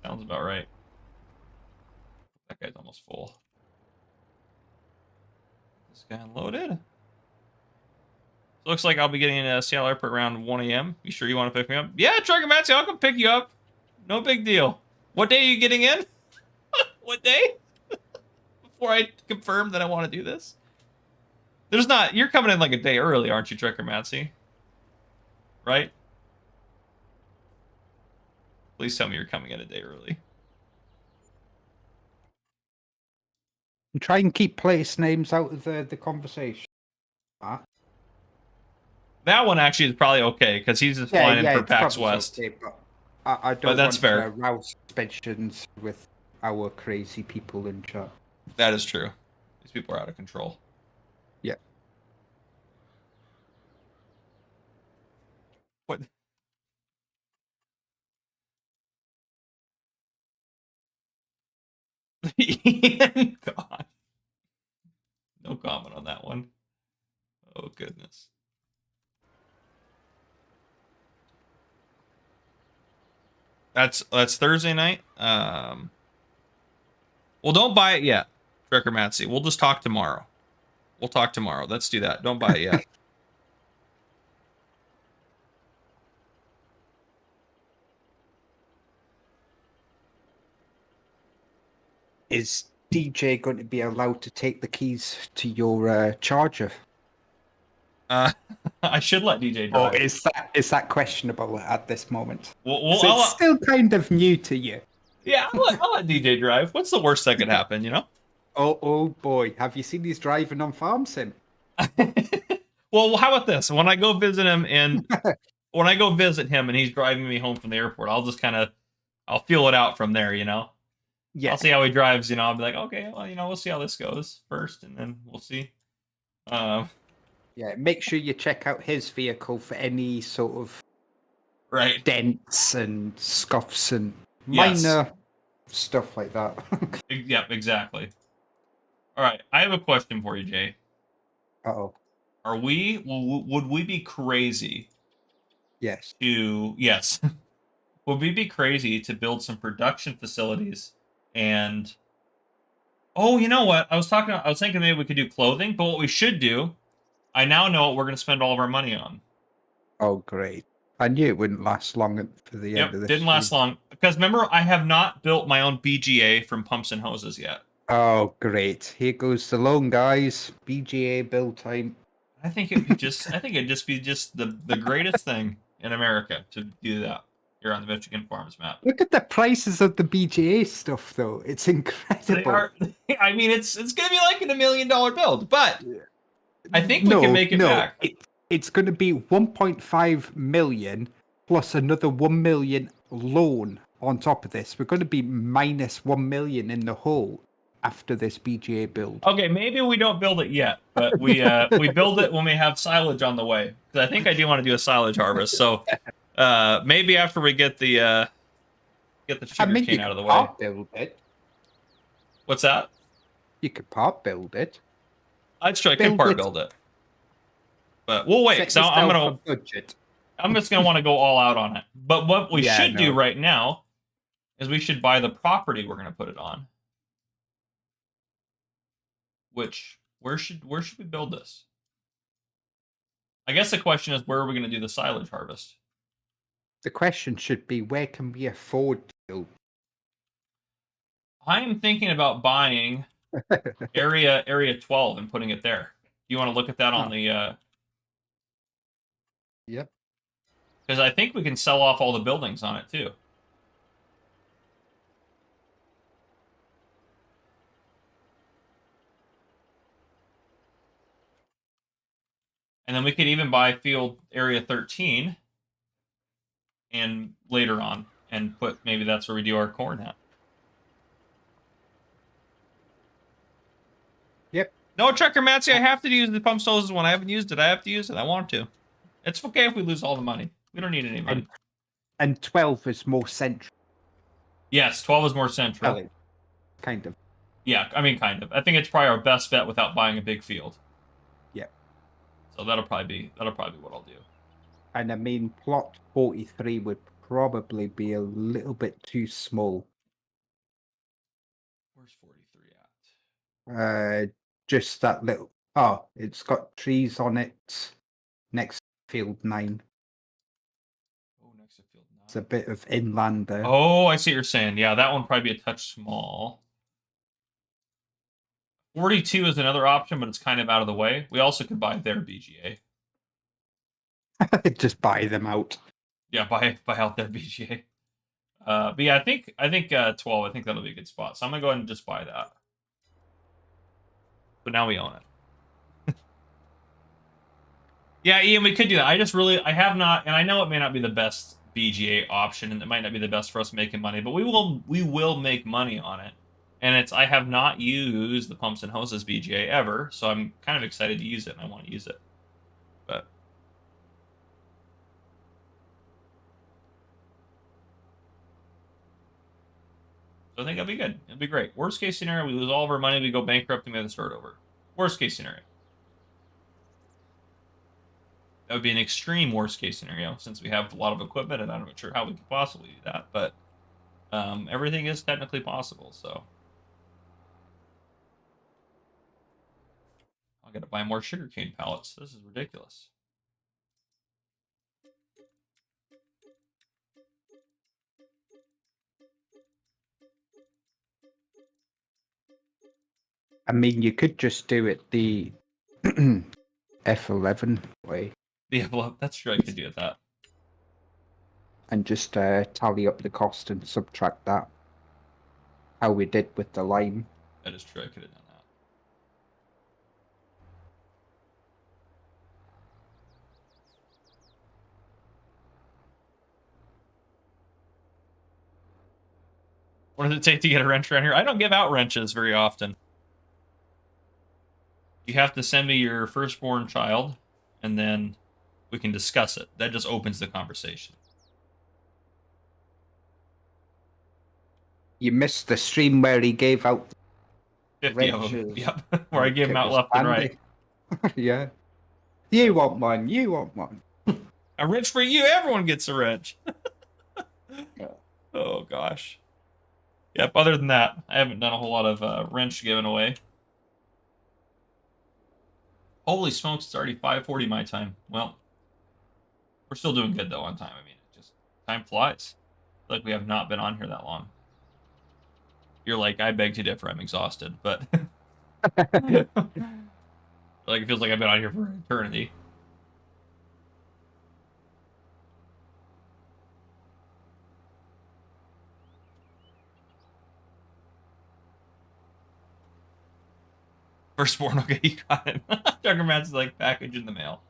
That sounds about right. That guy's almost full. This guy unloaded. Looks like I'll be getting in Seattle Airport around 1 a.m. You sure you want to pick me up? Yeah, Trucker Matsy, I'll come pick you up. No big deal. What day are you getting in? What day? Before I confirm that I want to do this. There's not... You're coming in like a day early, aren't you, Trucker Matsy? Right? Please tell me you're coming in a day early. And try and keep place names out of the conversation. That one actually is probably okay, because he's just flying in for it's PAX probably West. okay, but I don't that's want fair. to rouse suspicions with our crazy people in chat. That is true. These people are out of control. Yeah. What? God. No comment on that one. Oh, goodness. That's Thursday night. Well, don't buy it yet, Trekker Matsy. We'll just talk tomorrow. We'll talk tomorrow. Let's do that. Don't buy it yet. Is DJ going to be allowed to take the keys to your charger? I should let DJ Or drive. is that questionable at this moment? Well, So it's still kind of new to you. yeah, I'll let DJ drive. What's the worst that could happen, you know? Oh boy, have you seen he's driving on Farm Sim? Well, how about this? When I go visit him and he's driving me home from the airport, I'll feel it out from there, you know? Yeah. I'll see how he drives, you know. I'll be like, okay, well, you know, we'll see how this goes first, and then we'll see. Yeah, make sure you check out his vehicle for any sort of Right. dents and scuffs and Yes. minor stuff like that. Yep, exactly. All right, I have a question for you, Jay. Uh-oh. Would we be crazy Yes. yes. Would we be crazy to build some production facilities and oh, you know what? I was thinking maybe we could do clothing, but what we should do, I now know what we're going to spend all of our money on. Oh, great. I knew it wouldn't last long for the end of this. Didn't last long. Because remember, I have not built my own BGA from Pumps and Hoses yet. Oh, great. Here goes the loan, guys. BGA build time. I think it'd just be the greatest thing in America to do that here on the Michigan Farms map. Look at the prices of the BGA stuff, though. It's incredible. They are. I mean, it's going to be like $1 million build, but I think we can make it back. It's going to be 1.5 million plus another 1 million loan on top of this. We're going to be minus 1 million in the hole after this BGA build. Okay, maybe we don't build it yet, but we build it when we have silage on the way. Because I think I do want to do a silage harvest. So maybe after we get the sugarcane out of the way. Part build it. What's that? You could part build it. I'd try to part build it. But we'll wait. So I'm just gonna want to go all out on it. But what we should do right now is we should buy the property we're gonna put it on. Which where should we build this? I guess the question is, where are we gonna do the silage harvest? The question should be, where can we afford to build? I'm thinking about buying area 12 and putting it there. Do you want to look at that on the Yep. Because I think we can sell off all the buildings on it too. And then we could even buy field area 13 and later on and put, maybe that's where we do our corn at. Yep. No, Trucker Matsy, I have to use the pump hoses when I haven't used it. I have to use it. I want to. It's okay if we lose all the money. We don't need any money. And 12 is more central. Yes, 12 is more central. Kind of. Yeah, I mean, kind of. I think it's probably our best bet without buying a big field. Yeah. So that'll probably be what I'll do. And I mean, plot 43 would probably be a little bit too small. Where's 43 at? Just that little. Oh, it's got trees on it. Next to field 9. Oh, next to field 9. It's a bit of inland there. Oh, I see what you're saying. Yeah, that one would probably be a touch small. 42 is another option, but it's kind of out of the way. We also could buy their BGA. Just buy them out. Yeah, buy out their BGA. But yeah, I think 12. I think that'll be a good spot. So I'm gonna go ahead and just buy that. But now we own it. Yeah, Ian, we could do that. I have not, and I know it may not be the best BGA option, and it might not be the best for us making money, but we will make money on it. And I have not used the pumps and hoses BGA ever, so I'm kind of excited to use it, and I want to use it. But so I think that'll be good. It'll be great. Worst case scenario, we lose all of our money, we go bankrupt, and we have to start over. Worst case scenario. That would be an extreme worst case scenario, since we have a lot of equipment, and I'm not sure how we could possibly do that, but everything is technically possible, so. I gotta buy more sugarcane pallets. This is ridiculous. I mean, you could just do it the F11 way. The F11, that's true, I could do that. And just tally up the cost and subtract that. How we did with the lime. That is true, I could have done that. What does it take to get a wrench around here? I don't give out wrenches very often. You have to send me your firstborn child, and then we can discuss it. That just opens the conversation. You missed the stream where he gave out 50 of them. Yep, where I gave them out left and right. Yeah. You want one, you want one. A wrench for you, everyone gets a wrench. Yeah. Oh, gosh. Yep, other than that, I haven't done a whole lot of wrench giving away. Holy smokes, it's already 5:40 my time. Well, we're still doing good, though, on time. I mean, time flies. I feel like we have not been on here that long. You're like, I beg to differ, I'm exhausted, but... like, it feels like I've been on here for eternity. Firstborn, okay, you got it. Juggerman's like package in the mail.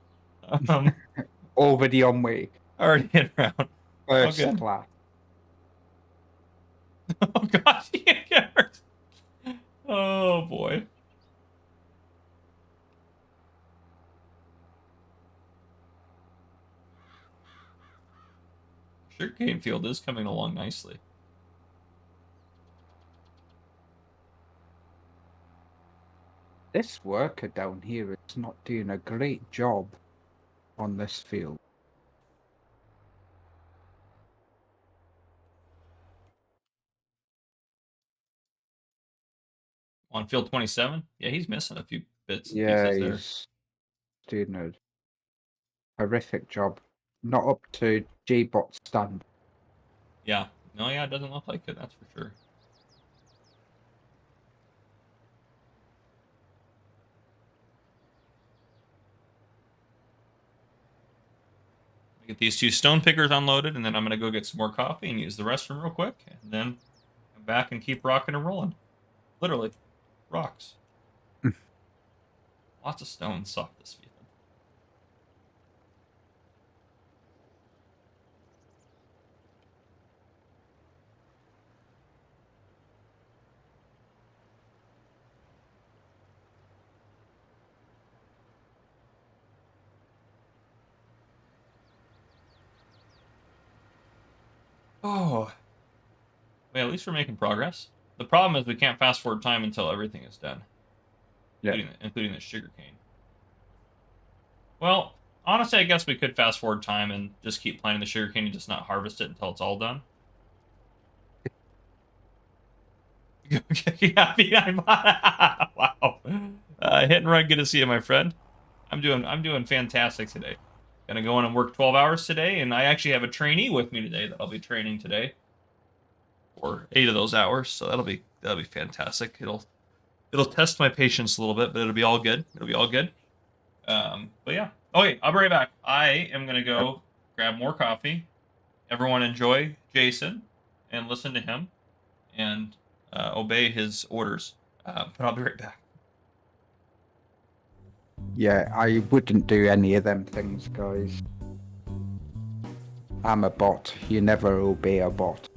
Already on way. Already in round. First Okay. class. Oh gosh, you can't get hurt. Oh boy. Sugarcane field is coming along nicely. This worker down here is not doing a great job on this field. On field 27? Yeah, he's missing a few bits and Yeah, pieces there. he's doing a horrific job. Not up to J-Bot standard. Yeah. No, yeah, it doesn't look like it, that's for sure. Get these 2 stone pickers unloaded, and then I'm going to go get some more coffee and use the restroom real quick, and then come back and keep rocking and rolling. Literally. Rocks. Lots of stones suck this field. Oh. Well, at least we're making progress. The problem is we can't fast forward time until everything is done. Yeah. Including the sugarcane. Well, honestly, I guess we could fast forward time and just keep planting the sugarcane and just not harvest it until it's all done. Yeah, wow. Hit and run, good to see you, my friend. I'm doing fantastic today. Gonna go in and work 12 hours today, and I actually have a trainee with me today that I'll be training today for 8 of those hours. So that'll be fantastic. It'll test my patience a little bit, but it'll be all good. It'll be all good. But yeah. Okay, I'll be right back. I am gonna go grab more coffee. Everyone enjoy Jason and listen to him and obey his orders. But I'll be right back. Yeah, I wouldn't do any of them things, guys. I'm a bot. You never obey a bot.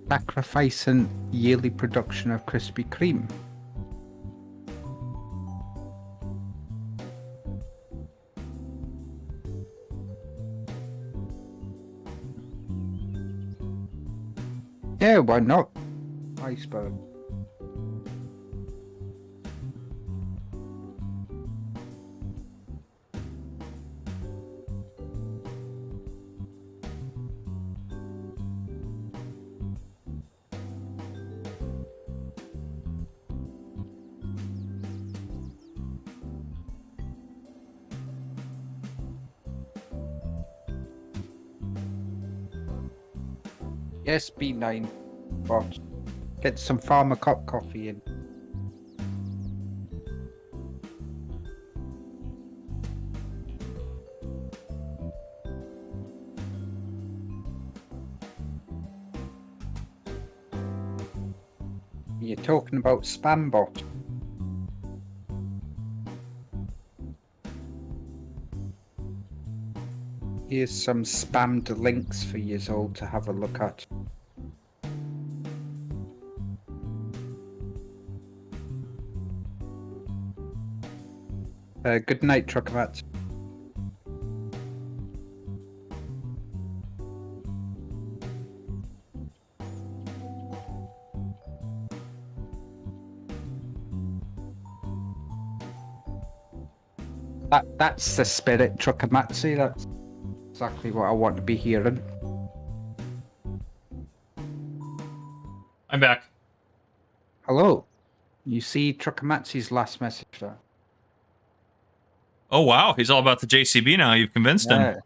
Sacrificing yearly production of Krispy Kreme. Yeah, why not? Iceberg. Yes, B9. Bot. Get some farmer cup coffee in. You're talking about spam bot. Here's some spammed links for you all to have a look at. Good night, Truckermat. That's the spirit, Truckermatsi. That's exactly what I want to be hearing. I'm back. Hello. You see Truckermatsi's last message there? Oh wow, he's all about the JCB now. You've convinced him.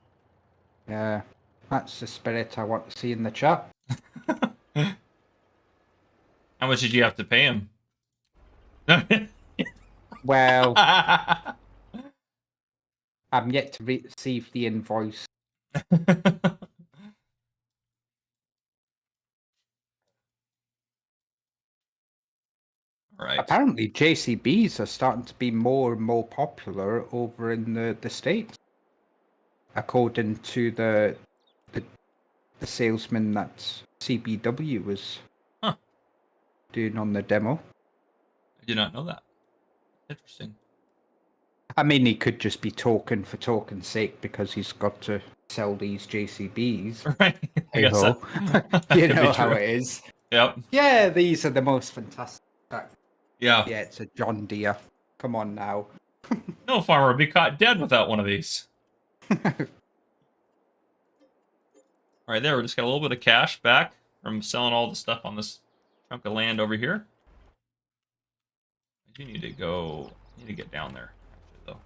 Yeah. That's the spirit I want to see in the chat. How much did you have to pay him? Well, I'm yet to receive the invoice. Right. Apparently, JCBs are starting to be more and more popular over in the States, according to the salesman that CBW was Huh. doing on the demo. I did not know that. Interesting. I mean, he could just be talking for talking's sake because he's got to sell these JCBs. Right. I Hey guess ho, that you could know be how true. it is. Yep. Yeah, these are the most fantastic. Yeah. Yeah, it's a John Deere. Come on now. No farmer would be caught dead without one of these. All right, there. We just got a little bit of cash back from selling all the stuff on this chunk of land over here. I do need to go. Need to get down there, actually, though.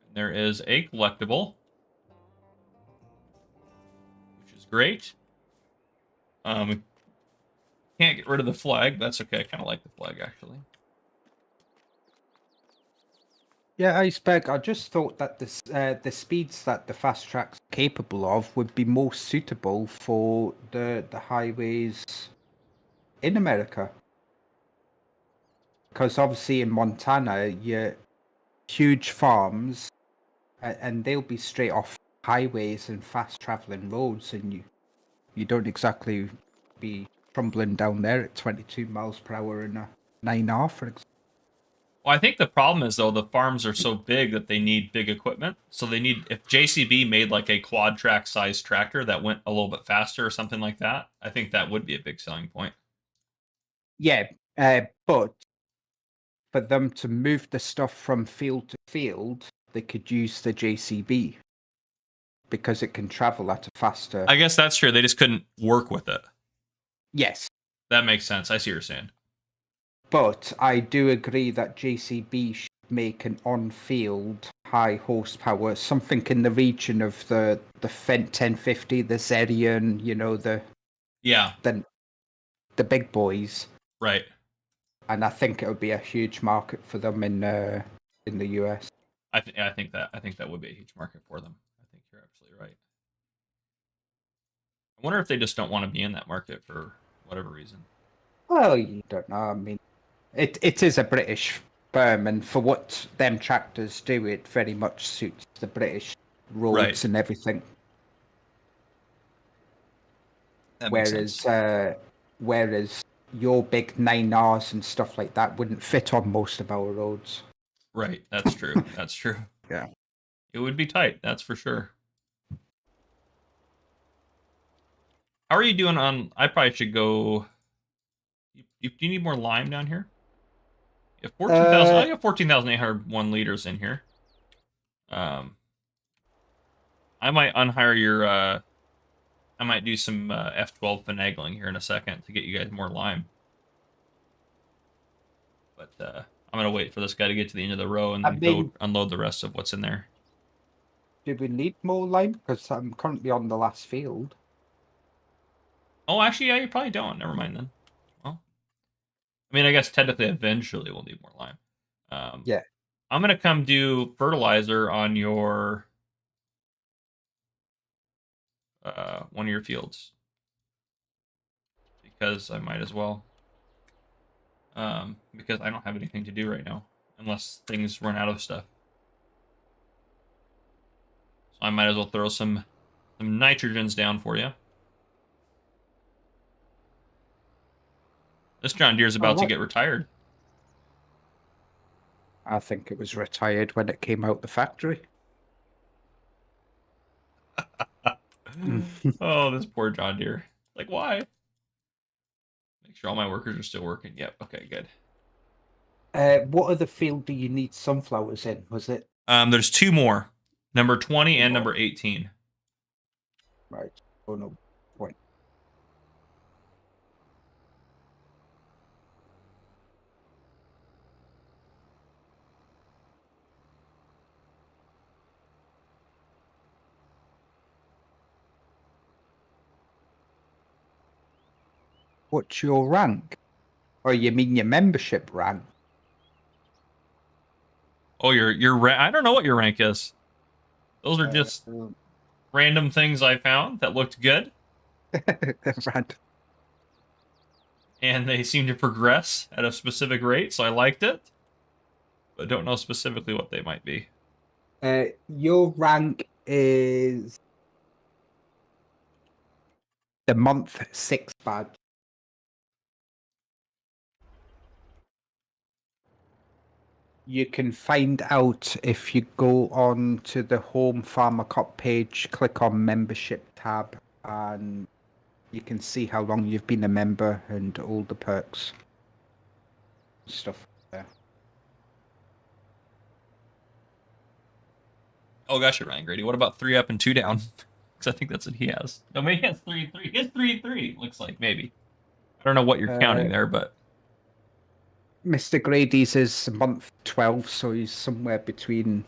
And there is a collectible, which is great. Can't get rid of the flag. That's okay. I kind of like the flag, actually. Yeah, Iceberg. I just thought that the speeds that the fast track's capable of would be more suitable for the highways in America, because obviously in Montana, you huge farms, and they'll be straight off highways and fast traveling roads, and you don't exactly be tumbling down there at 22 miles per hour in a 9R, for example. Well, I think the problem is though the farms are so big that they need big equipment. So they need if JCB made like a quad track sized tractor that went a little bit faster or something like that, I think that would be a big selling point. Yeah, but for them to move the stuff from field to field, they could use the JCB because it can travel at a faster. I guess that's true. They just couldn't work with it. Yes, That makes sense. I see what you're saying. but I do agree that JCB should make an on-field high horsepower, something in the region of the Fent 1050, the Zerion, Yeah, the big boys, right. and I think it would be a huge market for them in the US. I think that would be a huge market for them. I think you're absolutely right. I wonder if they just don't want to be in that market for whatever reason. Well, you don't know. I mean, it is a British firm, and for what them tractors do, it very much suits the British roads Right. and everything. That makes sense. Whereas your big 9Rs and stuff like that wouldn't fit on most of our roads. Right. That's true. That's true. Yeah. It would be tight. That's for sure. How are you doing on? I probably should go. Do you need more lime down here? You have 14,000. Oh, you have 14,801 liters in here. I might unhire your. I might do some F12 finagling here in a second to get you guys more lime. But I'm gonna wait for this guy to get to the end of the row and I then mean, go unload the rest of what's in there. do we need more lime? Because I'm currently on the last field. Oh, actually, yeah, you probably don't. Never mind then. Well, I mean, I guess technically, eventually, we'll need more lime. Yeah. I'm gonna come do fertilizer on your one of your fields because I might as well. Because I don't have anything to do right now unless things run out of stuff. So I might as well throw some nitrogens down for you. This John Deere's about to get retired. I think it was retired when it came out the factory. Oh, this poor John Deere. Like, why? Make sure all my workers are still working. Yep. Okay, good. What other field do you need sunflowers in? Was it There's two more. Number 20 and more? number 18. Right? Oh no, point. What's your rank? Or you mean your membership rank? Oh, your rank. I don't know what your rank is. Those are just random things I found that looked good, Random. and they seem to progress at a specific rate, so I liked it, but don't know specifically what they might be. Your rank is the month 6 badge. You can find out if you go on to the home Pharmacop page, click on membership tab, and you can see how long you've been a member and all the perks. Stuff there. Oh gosh, it ran Grady. What about 3 up and 2 down? Because I think that's what he has. No, maybe he has 3 3. He has 3 3. Looks like maybe. I don't know what you're counting there, but Mr. Grady's is month 12, so he's somewhere between.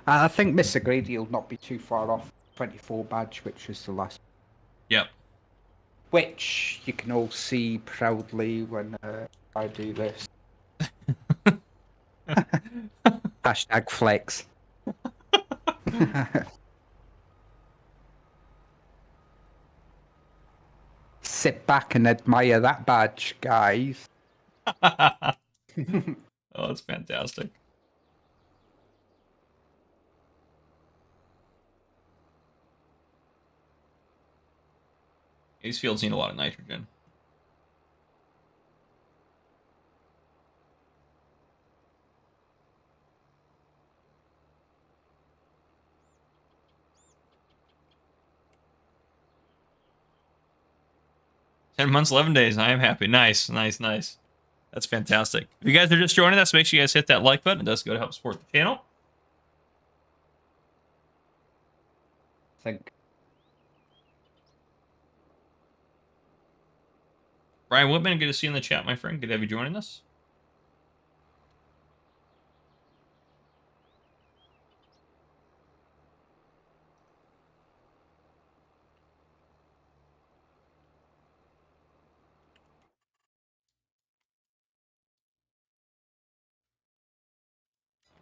I think Mr. Grady will not be too far off 24 badge, which is the last. yep. Which you can all see proudly when I do this. Hashtag flex. Sit back and admire that badge, guys. Oh, that's fantastic. These fields need a lot of nitrogen. Ten months, 11 days. I am happy. Nice, nice, nice. That's fantastic. If you guys are just joining us, make sure you guys hit that like button. It does go to help support the channel. Think. Brian Whitman, good to see you in the chat, my friend. Good to have you joining us.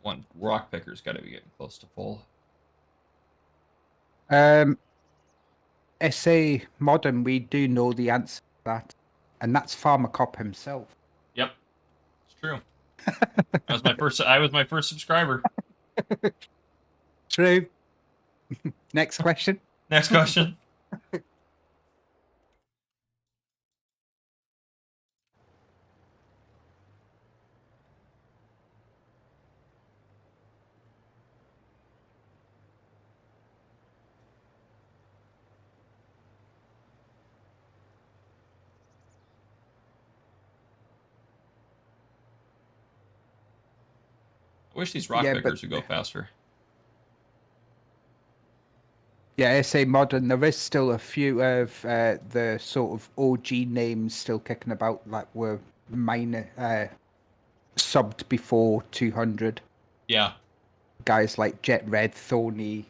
One rock picker's got to be getting close to full. SA Modern, we do know the answer to that, and that's Pharmacop himself. Yep, it's true. I was my first subscriber. True. Next question. Next question. I wish these rock pickers would go faster. Yeah, SA Modern, there is still a few of the sort of OG names still kicking about, like were minor subbed before 200. Yeah. Guys like Jet Red, Thorny,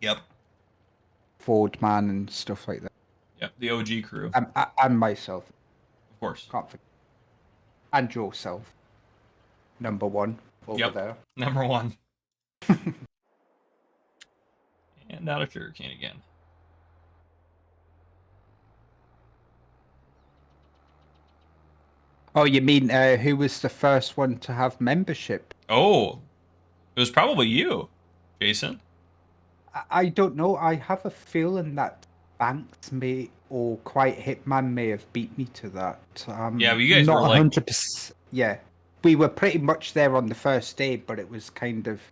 Yep. Ford Man, and stuff like that. Yep. The OG crew. And myself. Of course. Can't forget. And yourself. Number one over there. Number one. And out of Sugarcane again. Oh, you mean who was the first one to have membership? Oh, it was probably you, Jason. I don't know. I have a feeling that Banks may or Quiet Hitman may have beat me to that. Yeah, but you guys not were like 100%. Yeah, we were pretty much there on the first day, but it was kind of.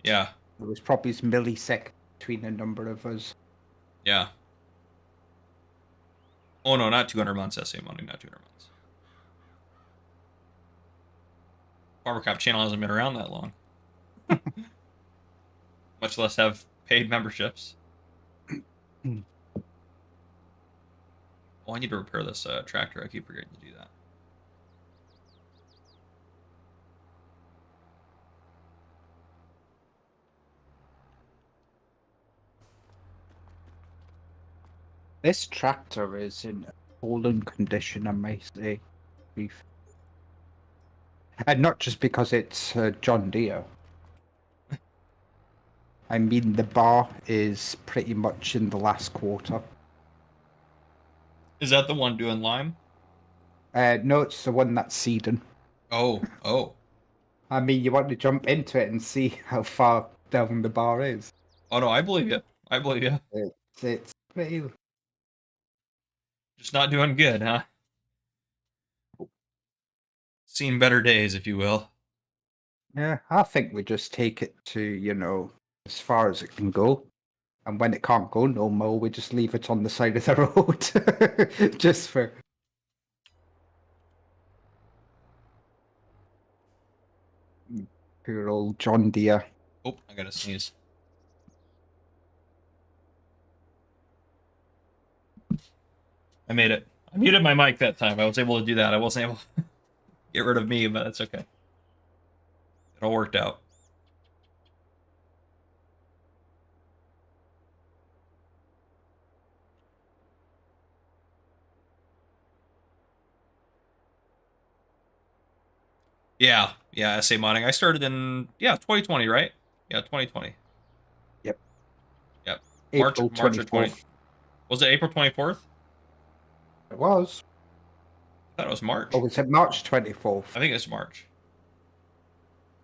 Yeah. It was probably millisecond between a number of us. Yeah. Oh no, not 200 months. SA money, not 200 months. Barbercop channel hasn't been around that long. Much less have paid memberships. Oh, I need to repair this tractor. I keep forgetting to do that. This tractor is in fallen condition, I may say. Beef. And not just because it's John Deere. I mean, the bar is pretty much in the last quarter. Is that the one doing lime? No, it's the one that's seeding. Oh. I mean, you want to jump into it and see how far down the bar is. Oh no, I believe you. I believe you. It's pretty. Just not doing good, huh? Seen better days, if you will. Yeah, I think we just take it to, as far as it can go. And when it can't go no more, we just leave it on the side of the road. Just for. Poor old John Deere. Oh, I gotta sneeze. I made it. I muted my mic that time. I was able to do that. I wasn't able to get rid of me, but that's okay. It all worked out. Yeah, essay modding. I started in 2020, right? Yeah, 2020. Yep. Yep. April March of 20. 24th. Was it April 24th? It was. I thought it was March. Or was it March 24th? I think it's March.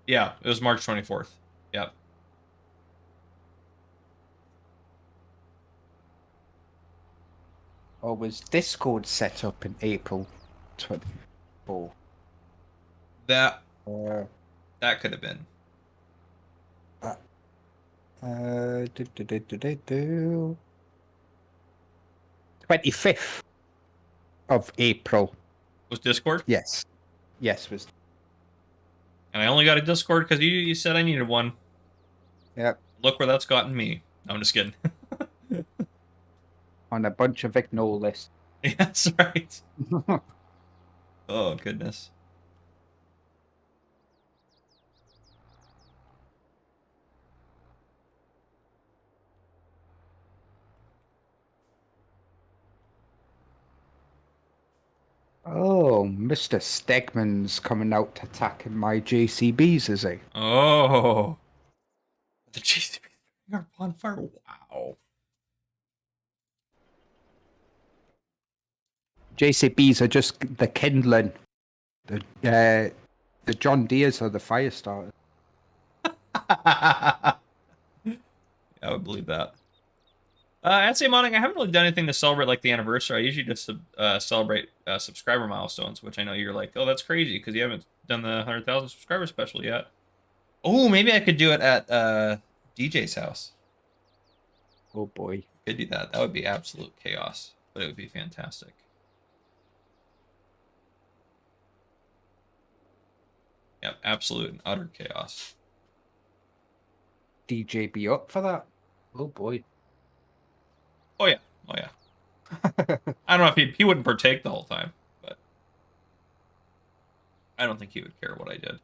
Yeah, it was March 24th. Yep. Or was Discord set up in April 24th? That Uh, could have been. do. 25th of April. Was Discord? Yes. Yes, was. And I only got a Discord because you said I needed one. Yep. Look where that's gotten me. No, I'm just kidding. On a bunch of ignore lists. Yeah, that's right. Oh, goodness. Oh, Mr. Stegman's coming out attacking my JCBs, is he? Oh. The GCP are on fire. Wow. JCBs are just the kindling. The John Deere's are the fire starters. I would believe that. Essay modding, I haven't really done anything to celebrate like the anniversary. I usually just celebrate subscriber milestones, which I know you're like, oh, that's crazy because you haven't done the 100,000 subscriber special yet. Oh, maybe I could do it at DJ's house. Oh boy. Could do that. That would be absolute chaos, but it would be fantastic. Yep, absolute and utter chaos. DJ be up for that? Oh boy. Oh yeah. I don't know if he wouldn't partake the whole time, but I don't think he would care what I did.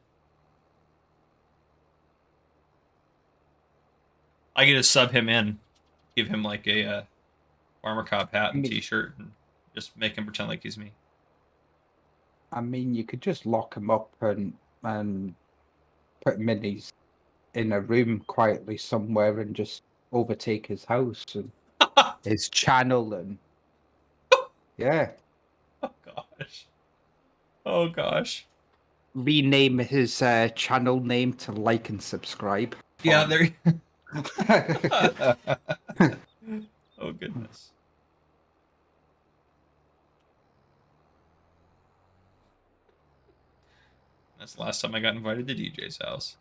I could just sub him in, give him like a farmer cop hat and t-shirt, and just make him pretend like he's me. I mean, you could just lock him up and put minis in a room quietly somewhere and just overtake his house and his channel and yeah. Oh gosh. Oh gosh. Rename his channel name to like and subscribe. Yeah, there. Oh goodness. That's the last time I got invited to DJ's house.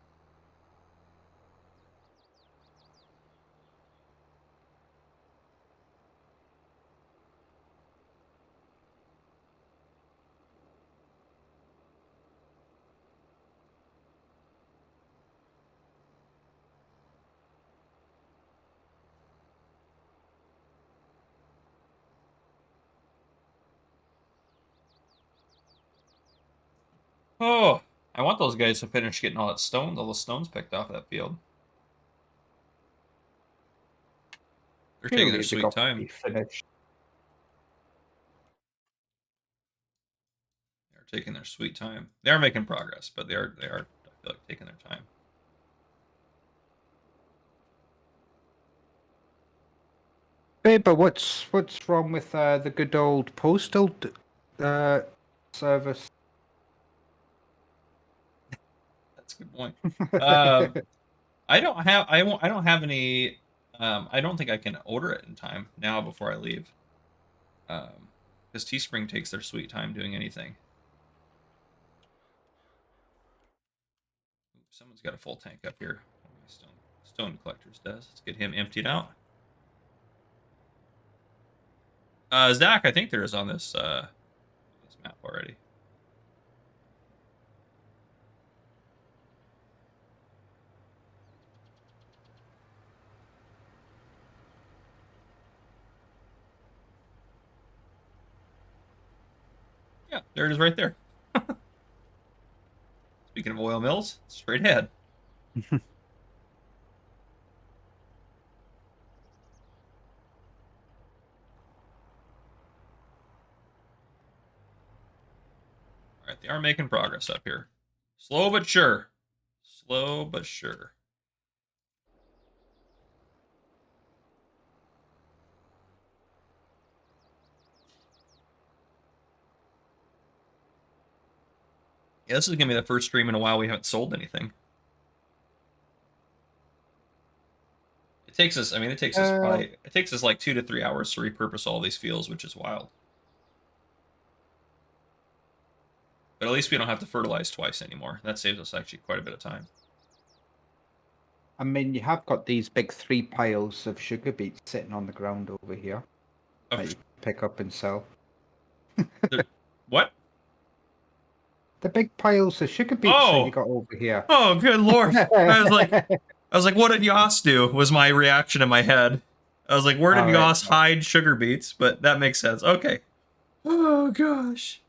Oh, I want those guys to finish getting all the stones picked off that field. They're taking their sweet time. Finished. taking their sweet time. They are making progress, but they are, I feel like, taking their time. Hey, but what's wrong with the good old postal service? That's a good point. I don't have any. I don't think I can order it in time now before I leave. Because Teespring takes their sweet time doing anything. Ooh, someone's got a full tank up here. One of my stone collectors does. Let's get him emptied out. Zach, I think there is on this map already. Yeah, there it is right there. Speaking of oil mills, straight ahead. All right, they are making progress up here. Slow but sure. Slow but sure. Yeah, this is gonna be the first stream in a while we haven't sold anything. It takes us, I mean, it takes us like 2 to 3 hours to repurpose all these fields, which is wild. But at least we don't have to fertilize twice anymore. That saves us actually quite a bit of time. I mean, you have got these big 3 piles of sugar beets sitting on the ground over here that you pick up and sell. What? The big piles of sugar beets that you got over here. Oh, good lord! I was like, what did Yoss do? Was my reaction in my head. I was like, where did Yoss hide sugar beets? But that makes sense. Okay. Oh gosh.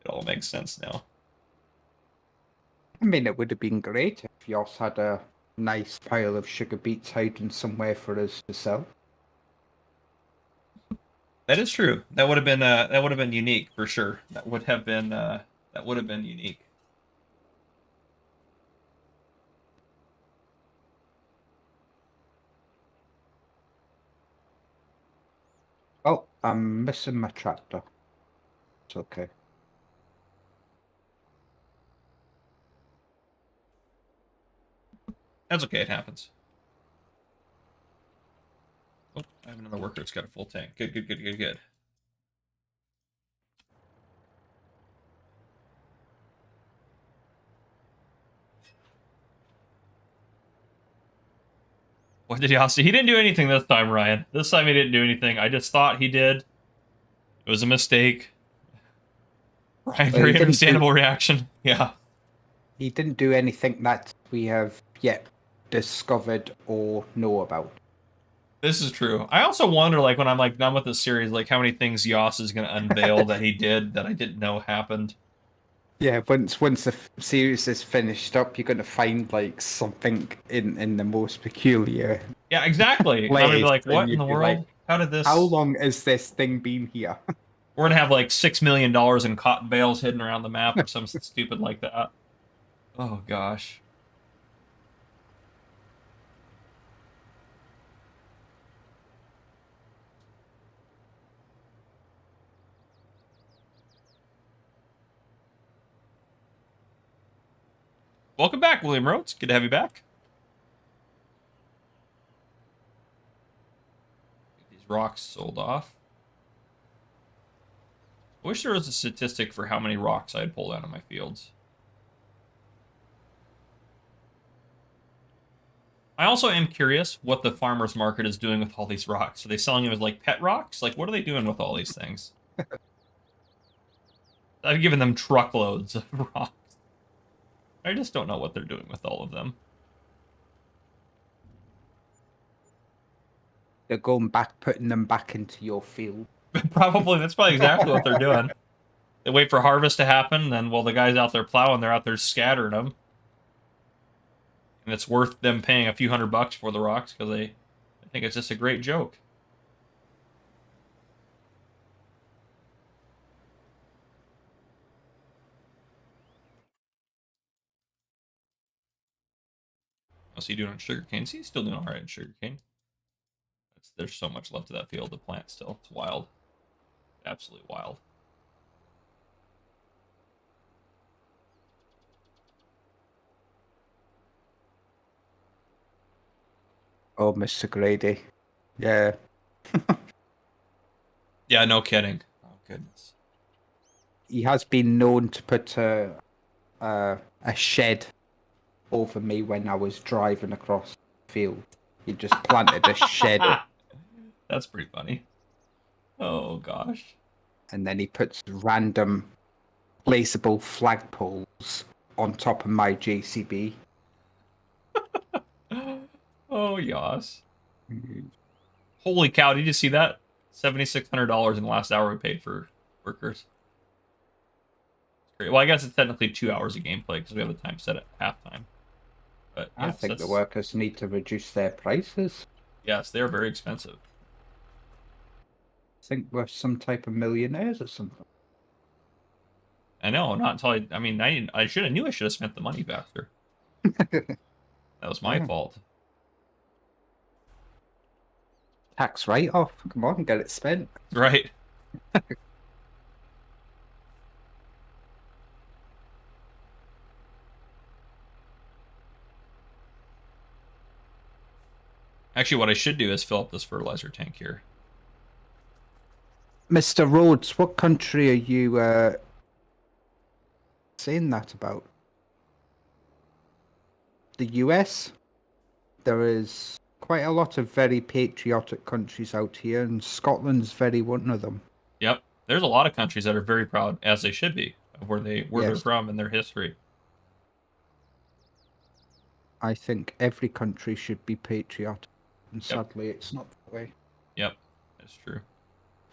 It all makes sense now. I mean, it would have been great if Yoss had a nice pile of sugar beets hiding somewhere for us to sell. That is true. That would have been unique for sure. That would have been unique. Oh, I'm missing my tractor. It's okay. That's okay. It happens. Oh, I have another worker that's got a full tank. Good, good, good, good, good. What did Yoss do? He didn't do anything this time, Ryan. This time he didn't do anything. I just thought he did. It was a mistake. Ryan, very understandable reaction. Yeah. He didn't do anything that we have yet discovered or know about. This is true. I also wonder, like, when I'm like done with this series, like how many things Yoss is going to unveil that he did that I didn't know happened. Yeah, once the series is finished up, you're going to find like something in the most peculiar. Yeah, exactly. I'm gonna be like, what in the world? Like, how did this? How long has this thing been here? We're gonna have like $6 million in cotton bales hidden around the map or something stupid like that. Oh gosh. Welcome back, William Rhodes. Good to have you back. Get these rocks sold off. I wish there was a statistic for how many rocks I had pulled out of my fields. I also am curious what the farmer's market is doing with all these rocks. Are they selling them as like pet rocks? Like, what are they doing with all these things? I've given them truckloads of rocks. I just don't know what they're doing with all of them. They're going back, putting them back into your field. That's probably exactly what they're doing. They wait for harvest to happen, then while the guy's out there plowing, they're out there scattering them. And it's worth them paying a few $100 for the rocks because they think it's just a great joke. What's he doing on sugarcane? He's still doing all right in sugarcane. There's so much left of that field to plant still. It's wild. Absolutely wild. Oh, Mr. Grady. Yeah. Yeah, no kidding. Oh, goodness. He has been known to put a shed over me when I was driving across the field. He just planted a shed up, That's pretty funny. Oh, gosh. and then he puts random placeable flagpoles on top of my JCB. Oh, yas. Holy cow, did you see that? $7,600 in the last hour we paid for workers. Great. Well, I guess it's technically 2 hours of gameplay because we have the time set at halftime. But I yes, think the workers need to reduce their prices. Yes, they're very expensive. I think we're some type of millionaires or something. I know, not until I mean, I should have knew I should have spent the money faster. That was my Yeah. fault. Tax write-off. Come on, get it spent. Right. Actually, what I should do is fill up this fertilizer tank here. Mr. Rhodes, what country are you saying that about? The US? There is quite a lot of very patriotic countries out here, and Scotland's very one of them. Yep. There's a lot of countries that are very proud, as they should be, of where they're Yes. from and their history. I think every country should be patriotic, and Yep. sadly it's not that way. Yep, that's true.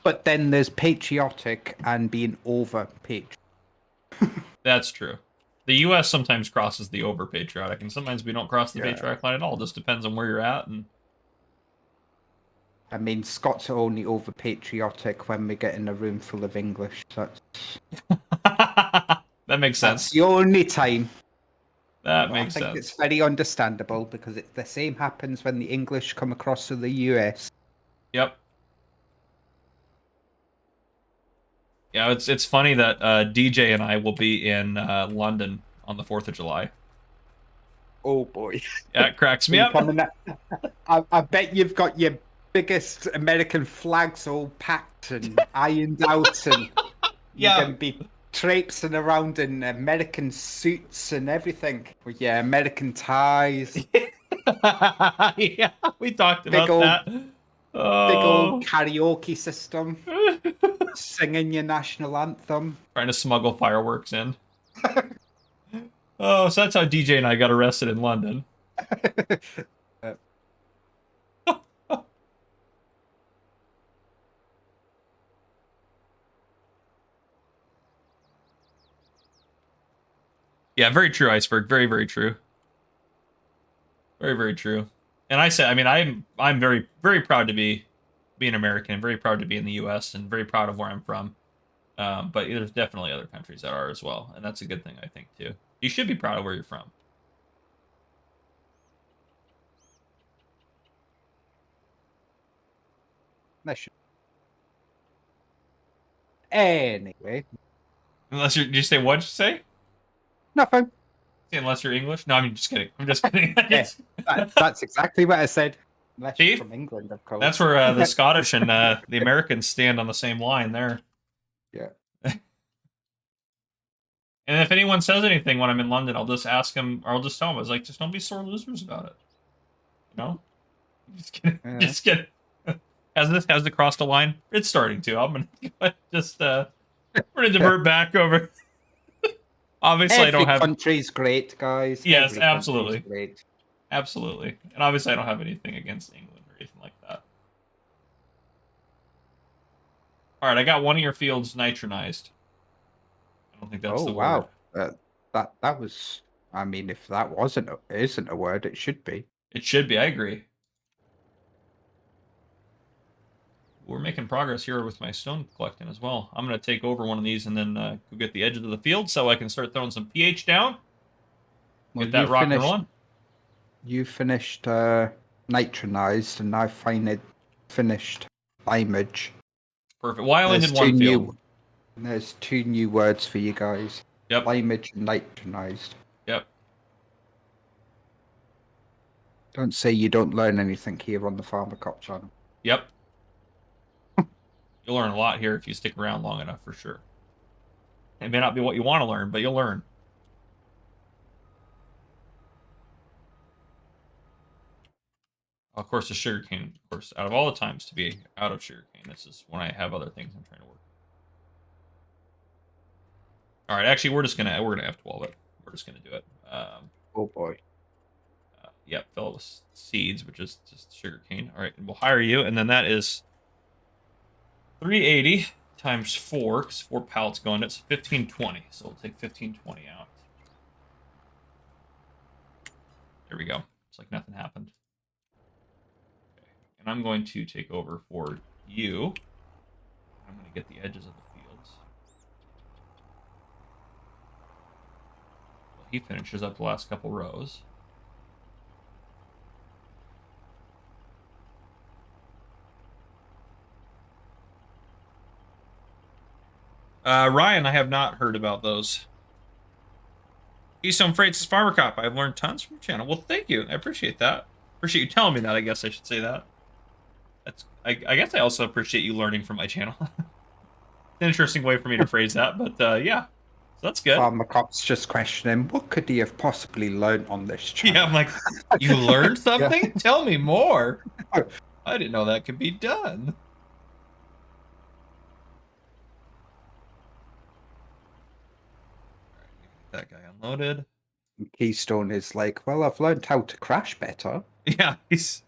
But then there's patriotic and being over patriotic. That's true. The U.S. sometimes crosses the over patriotic, and sometimes we don't cross the Yeah. patriotic line at all. It just depends on where you're at. And I mean, Scots are only over patriotic when we get in a room full of English. that makes That's sense. the only time. That I makes think sense. it's very understandable because it's the same happens when the English come across to the US. Yep. Yeah, it's funny that DJ and I will be in London on the 4th of July. Oh boy. Yeah, it cracks me You up. coming I bet you've got your biggest American flags all packed and ironed out, and Yeah. you're going to be traipsing around in American suits and everything with your American ties. Yeah, we talked about old- that. Big Oh. old karaoke system, singing your national anthem. Trying to smuggle fireworks in. Oh, so that's how DJ and I got arrested in London. Yeah, very true, Iceberg. Very, very true. Very, very true. And I said, I mean, I'm very, very proud to be an American, very proud to be in the U.S., and very proud of where I'm from. But there's definitely other countries that are as well, and that's a good thing, I think, too. You should be proud of where you're from. That should... Anyway, Unless you're, did you say what'd you say? nothing. Unless you're English? No, I'm just kidding. I'm just kidding. Yeah, that's exactly what I said. Unless See? you're from England, of course. That's where the Scottish and the Americans stand on the same line there. Yeah. And if anyone says anything when I'm in London, I'll just ask them, or I'll just tell them, I was like, just don't be sore losers about it. You know? Just kidding. Yeah. Just kidding. Has it crossed a line? It's starting to. I'm gonna just we're gonna divert back over. Obviously, Every I don't have. country's great, guys. Yes, Every country's absolutely. Great. Absolutely, and obviously, I don't have anything against England or anything like that. All right, I got one of your fields nitronized. I don't think that's Oh the wow, word. that was. I mean, if that isn't a word, it should be. It should be. I agree. We're making progress here with my stone collecting as well. I'm going to take over one of these and then go get the edges of the field so I can start throwing some pH down. Well, Get that you rock and finished- rolling. you finished nitronized, and I finished image. Perfect. Well, I only There's did one field. There's 2 new words for you guys. Yep. Image and nitronized. Yep. Don't say you don't learn anything here on the Farmer Cop channel. Yep. You'll learn a lot here if you stick around long enough, for sure. It may not be what you want to learn, but you'll learn. Of course, the sugarcane, of course, out of all the times to be out of sugarcane, this is when I have other things I'm trying to work. All right, actually, we're gonna F12 it. We're just gonna do it. Oh boy. Yep, fill it with seeds, which is just sugarcane. All right, and we'll hire you, and then that is 380 times 4, because 4 pallets go in it, so 1520. So we'll take 1520 out. There we go. It's like nothing happened. Okay. And I'm going to take over for you. I'm going to get the edges of the fields. Well, he finishes up the last couple rows. Ryan, I have not heard about those. Keystone Freight's Farmer Cop. I've learned tons from your channel. Well, thank you. I appreciate that. Appreciate you telling me that. I guess I should say that. I guess I also appreciate you learning from my channel. An interesting way for me to phrase that, but yeah. So that's good. Farmer Cop's just questioning, what could he have possibly learned on this channel? Yeah, I'm like, you learned something? Yeah. Tell me more. I didn't know that could be done. That guy unloaded. Keystone is like, well, I've learned how to crash better. Yeah, he's...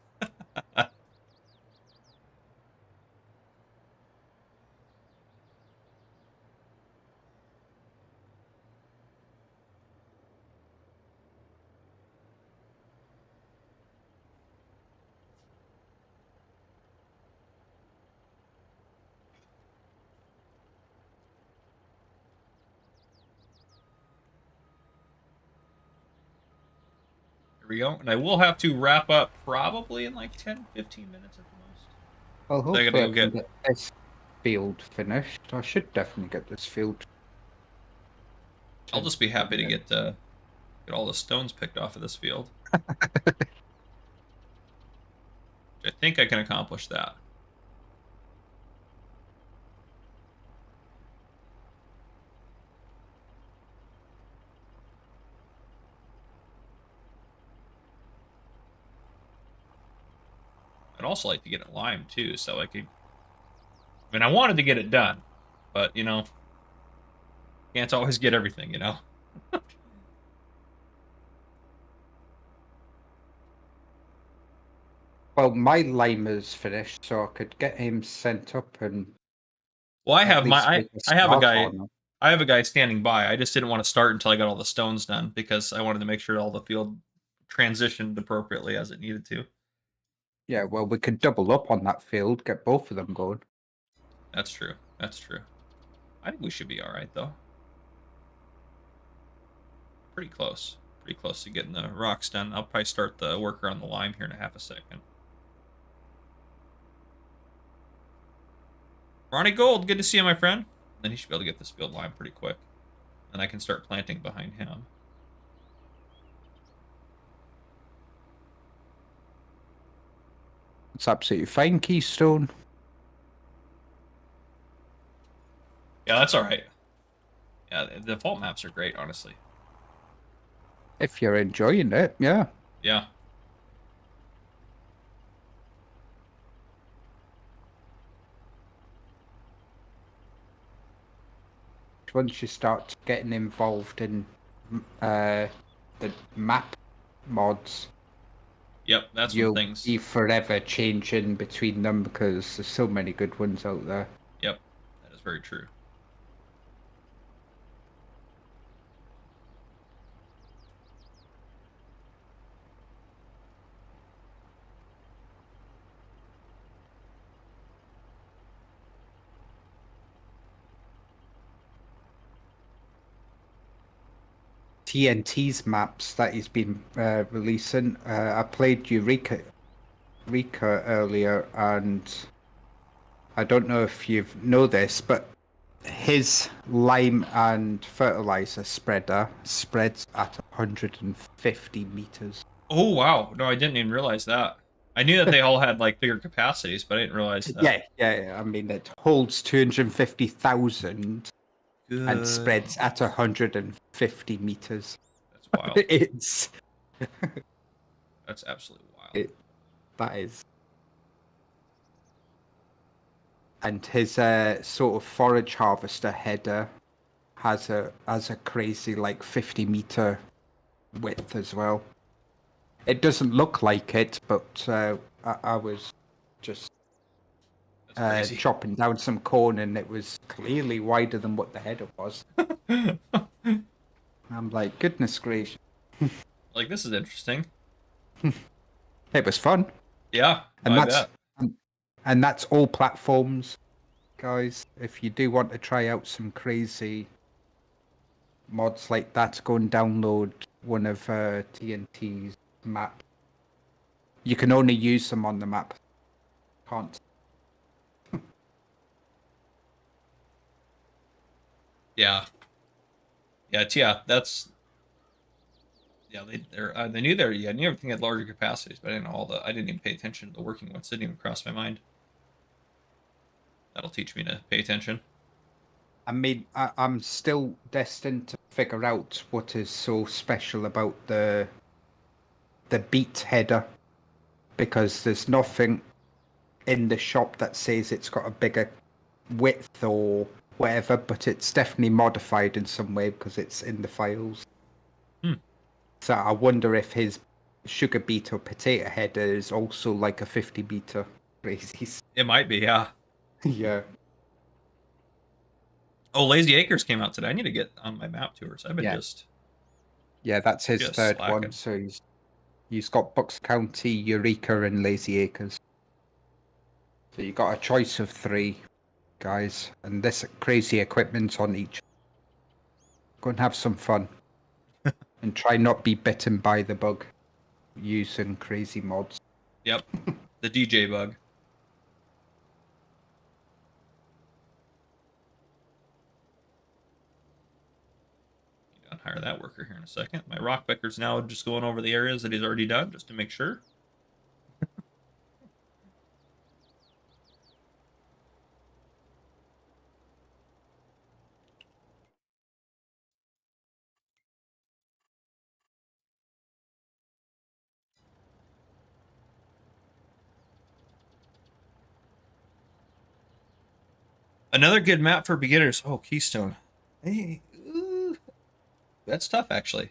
Here we go. And I will have to wrap up probably in like 10, 15 minutes at the most. Well, So hopefully I I can get this field finished. I should definitely get this field. I'll just be happy to get all the stones picked off of this field. I think I can accomplish that. I'd also like to get it limed too, so I could... I mean, I wanted to get it done, but, you know, can't always get everything, you know? Well, my limer's finished, so I could get him sent up and... Well, I have I have a guy... On. I have a guy standing by. I just didn't want to start until I got all the stones done, because I wanted to make sure all the field transitioned appropriately as it needed to. Yeah, well, we could double up on that field, get both of them going. That's true. That's true. I think we should be all right, though. Pretty close. Pretty close to getting the rocks done. I'll probably start the worker on the lime here in a half a second. Ronnie Gold, good to see you, my friend. Then he should be able to get this field lime pretty quick. Then I can start planting behind him. It's absolutely fine, Keystone. Yeah, that's all right. Yeah, the default maps are great, honestly. If you're enjoying it, yeah. Yeah. Once you start getting involved in the map mods, Yep, that's you'll when things... be forever changing between them because there's so many good ones out there. Yep, that is very true. TNT's maps that he's been releasing. I played Eureka earlier, and I don't know if you know this, but his lime and fertilizer spreader spreads at 150 meters. Oh wow! No, I didn't even realize that. I knew that they all had like bigger capacities, but I didn't realize that. Yeah. I mean, it holds 250,000 and spreads at 150 meters. That's wild. It's That's absolutely wild. That is. And his sort of forage harvester header has a crazy like 50-meter width as well. It doesn't look like it, but I was just chopping down some corn, and it was clearly wider than what the header was. I'm like, goodness gracious. Like, this is interesting. It was fun. Yeah, and I that's bet. and that's all platforms, guys. If you do want to try out some crazy mods like that, go and download one of TNT's map. You can only use them on the map. Can't. Yeah. Yeah, that's. Yeah, they knew I knew everything had larger capacities, but I didn't know I didn't even pay attention to the working ones. Didn't even cross my mind. That'll teach me to pay attention. I mean, I'm still destined to figure out what is so special about the beat header, because there's nothing in the shop that says it's got a bigger width or whatever, but it's definitely modified in some way because it's in the files. So I wonder if his sugar beet or potato header is also like a 50-meter crazy. It might be, yeah. Yeah. Oh, Lazy Acres came out today. I need to get on my map tours. I've been just. Yeah, that's his third slacking. one. So he's got Bucks County, Eureka, and Lazy Acres. So you got a choice of 3, guys, and this crazy equipment on each. Go and have some fun, and try not be bitten by the bug using crazy mods. Yep, the DJ bug. Hire that worker here in a second. My rock picker's now just going over the areas that he's already done just to make sure. Another good map for beginners. Oh, Keystone. Hey, that's tough, actually.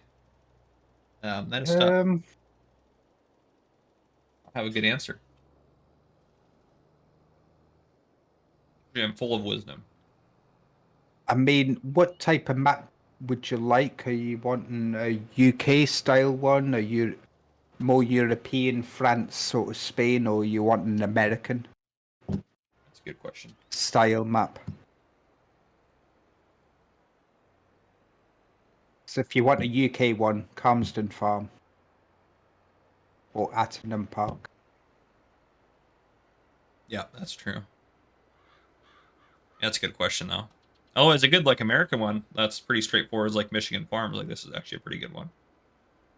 That is tough. I have a good answer. I'm full of wisdom. I mean, what type of map would you like? Are you wanting a UK style one? Are you more European, France, sort of Spain, or you want an American? That's a good question. Style map. So if you want a UK one, Calmsden Farm or Attenham Park. Yeah, that's true. Yeah, that's a good question, though. Oh, it's a good, like, American one. That's pretty straightforward. It's like Michigan Farms. Like, this is actually a pretty good one.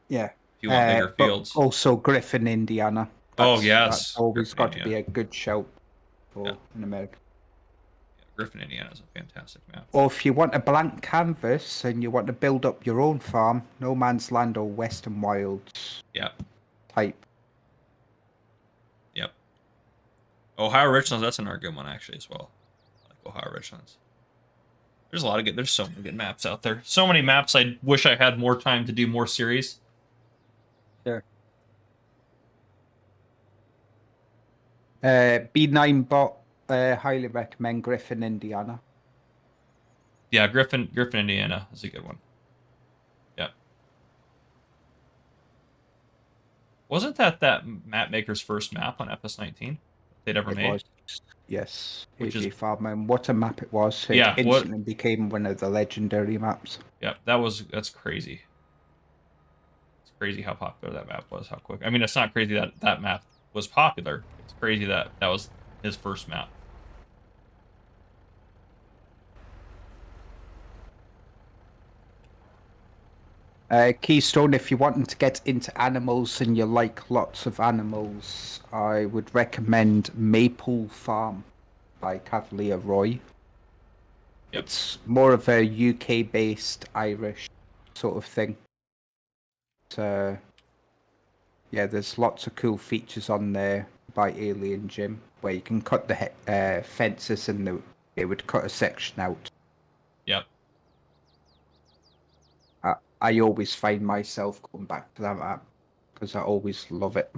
Yeah. If you want bigger fields. Also Griffin, Indiana. Yes. That's always Griffin, got to be a good shout for an American. Yeah, Griffin, Indiana is a fantastic map. Or if you want a blank canvas and you want to build up your own farm, No Man's Land or Western Wilds. Yeah. Type. Yep. Ohio Richlands, that's another good one, actually, as well. I like Ohio Richlands. There's a lot of there's so many good maps out there. So many maps, I wish I had more time to do more series. Sure. B9 bot, highly recommend Griffin, Indiana. Yeah, Griffin, Indiana is a good one. Yeah. Wasn't that map maker's first map on FS19 they'd ever made? Was. Yes, Which AJ is Farman. What a map it was! It Yeah, instantly became one of the legendary maps. Yeah, that's crazy. crazy how popular that map was, how quick. I mean, it's not crazy that that map was popular. It's crazy that that was his first map. Keystone, if you're wanting to get into animals and you like lots of animals, I would recommend Maple Farm by Cavalier Roy. Yep. It's more of a UK-based Irish sort of thing. So, yeah, there's lots of cool features on there by Alien Jim, where you can cut the fences and it would cut a section out. Yep. I always find myself going back to that map because I always love it.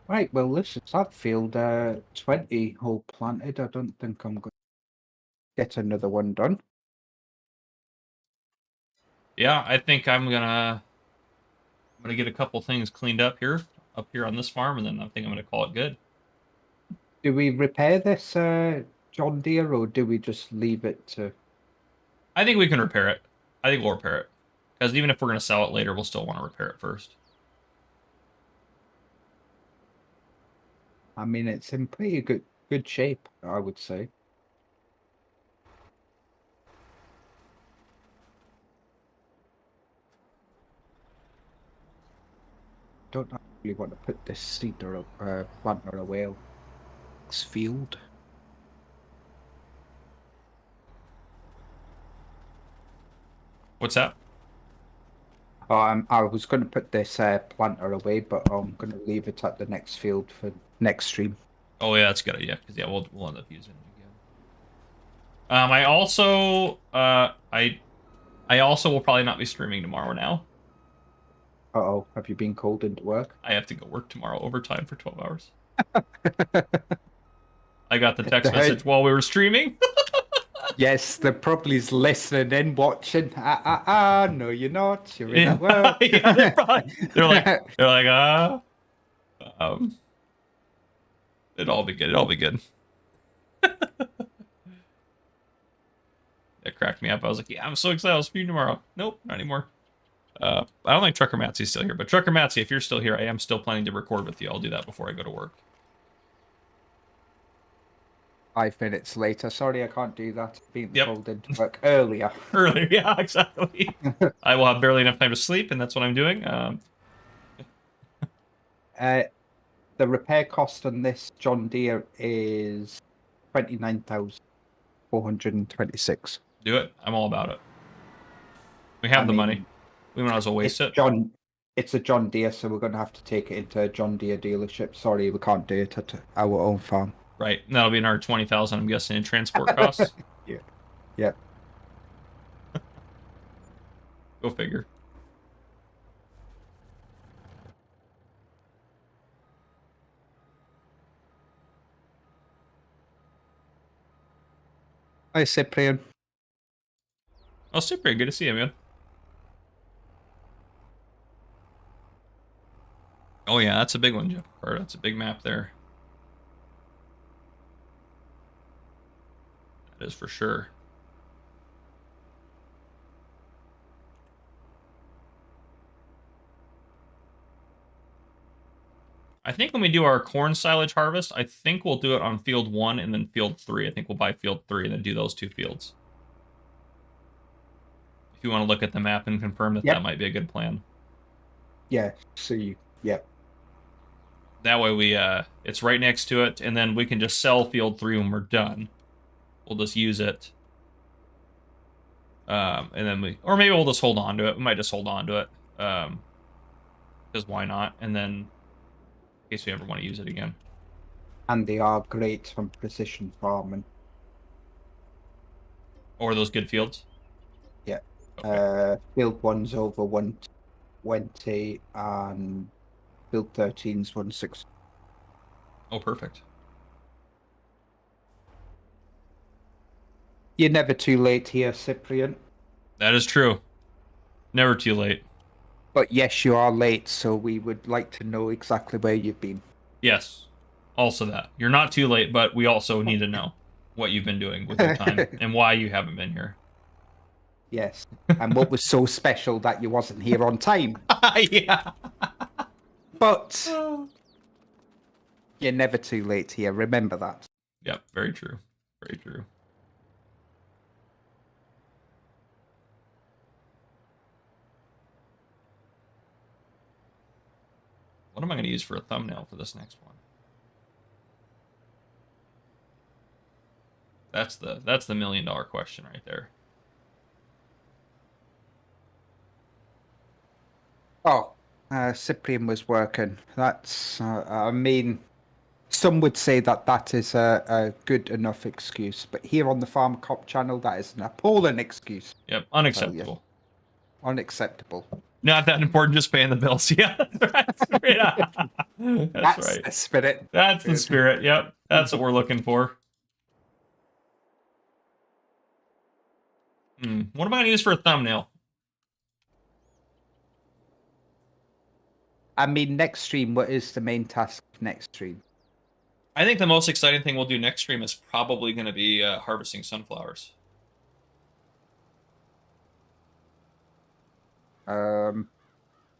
Right, well, this is that field 20 hole planted. I don't think I'm going to get another one done. Yeah, I think I'm gonna get a couple things cleaned up here on this farm, and then I think I'm gonna call it good. Do we repair this John Deere or do we just leave it to... I think we can repair it. I think we'll repair it. Because even if we're gonna sell it later, we'll still want to repair it first. I mean, it's in pretty good shape, I would say. Don't really want to put this cedar planter away. This field. What's that? I was going to put this planter away, but I'm going to leave it at the next field for next stream. Oh yeah, that's a good idea. Because yeah, we'll end up using it again. I also I also will probably not be streaming tomorrow now. Uh-oh, have you been called into work? I have to go work tomorrow overtime for 12 hours. I got the text message while we were streaming. Yes, they're probably listening in, watching. No, you're not. You're in at Yeah, work. yeah, they're like, it'll all be good. It'll all be good. It cracked me up. I was like, yeah, I'm so excited. I'll stream tomorrow. Nope, not anymore. I don't think Trucker Matsy's still here, but Trucker Matsy, if you're still here, I am still planning to record with you. I'll do that before I go to work. 5 minutes later. Sorry, I can't do that. Being Yep. called into work earlier. Earlier, yeah, exactly. I will have barely enough time to sleep, and that's what I'm doing. The repair cost on this John Deere is 29,426. Do it. I'm all about it. We have the money. We might as well waste it. It's a John Deere, so we're going to have to take it into a John Deere dealership. Sorry, we can't do it at our own farm. Right. And that'll be another 20,000, I'm guessing, in transport costs. Yeah. Yeah. Go figure. Hi, Cyprian. Oh, super. Good to see you, man. Oh, yeah, that's a big one, Jeff. Or that's a big map there. That is for sure. I think when we do our corn silage harvest, I think we'll do it on field 1 and then field 3. I think we'll buy field 3 and then do those 2 fields. If you want to look at the map and confirm that that might be a good plan. Yeah, see, yep. That way we, it's right next to it, and then we can just sell field 3 when we're done. We'll just use it. And then or maybe we'll just hold on to it. We might just hold on to it. Because why not? And then, in case we ever want to use it again. And they are great from precision farming. Or those good fields? Yeah. Okay. Field 1's over 120 and field 13's 160. Oh, perfect. You're never too late here, Cyprian. That is true. Never too late. But yes, you are late, so we would like to know exactly where you've been. Yes. Also that. You're not too late, but we also need to know what you've been doing with your time and why you haven't been here. Yes. And what was so special that you wasn't here on time. Yeah. But you're never too late here. Remember that. Yep, very true. Very true. What am I going to use for a thumbnail for this next one? That's the $1 million question right there. Oh, Cyprian was working. That's, I mean, some would say that that is a good enough excuse, but here on the Farm Cop channel, that is an appalling excuse. Yep, unacceptable. Unacceptable. Not that important, just paying the bills. Yeah, that's right. That's right. The spirit. That's the spirit. Yep, that's what we're looking for. What am I going to use for a thumbnail? I mean, next stream, what is the main task of next stream? I think the most exciting thing we'll do next stream is probably going to be harvesting sunflowers.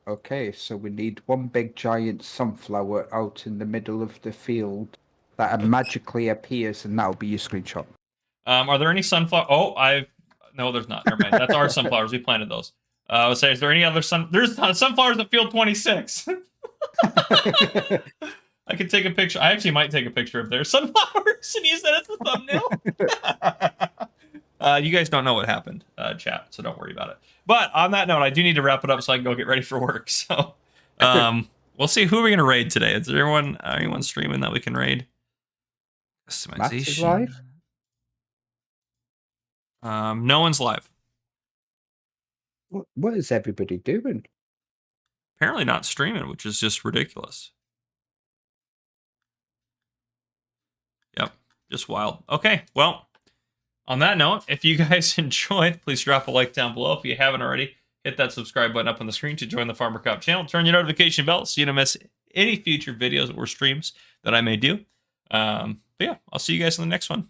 Okay, so we need one big giant sunflower out in the middle of the field that magically appears, and that'll be your screenshot. Are there any sunflower? Oh, no, there's not. Never mind. That's our sunflowers. We planted those. I would say, is there any other There's sunflowers at field 26. I could take a picture. I actually might take a picture of their sunflowers and use that as a thumbnail. You guys don't know what happened, chat, so don't worry about it. But on that note, I do need to wrap it up so I can go get ready for work. So we'll see who we're going to raid today. Is there anyone streaming that we can raid? Customization. Live? No one's live. What is everybody doing? Apparently not streaming, which is just ridiculous. Yep, just wild. Okay, well, on that note, if you guys enjoyed, please drop a like down below. If you haven't already, hit that subscribe button up on the screen to join the Farmer Cop channel. Turn your notification bell so you don't miss any future videos or streams that I may do. But yeah, I'll see you guys in the next one.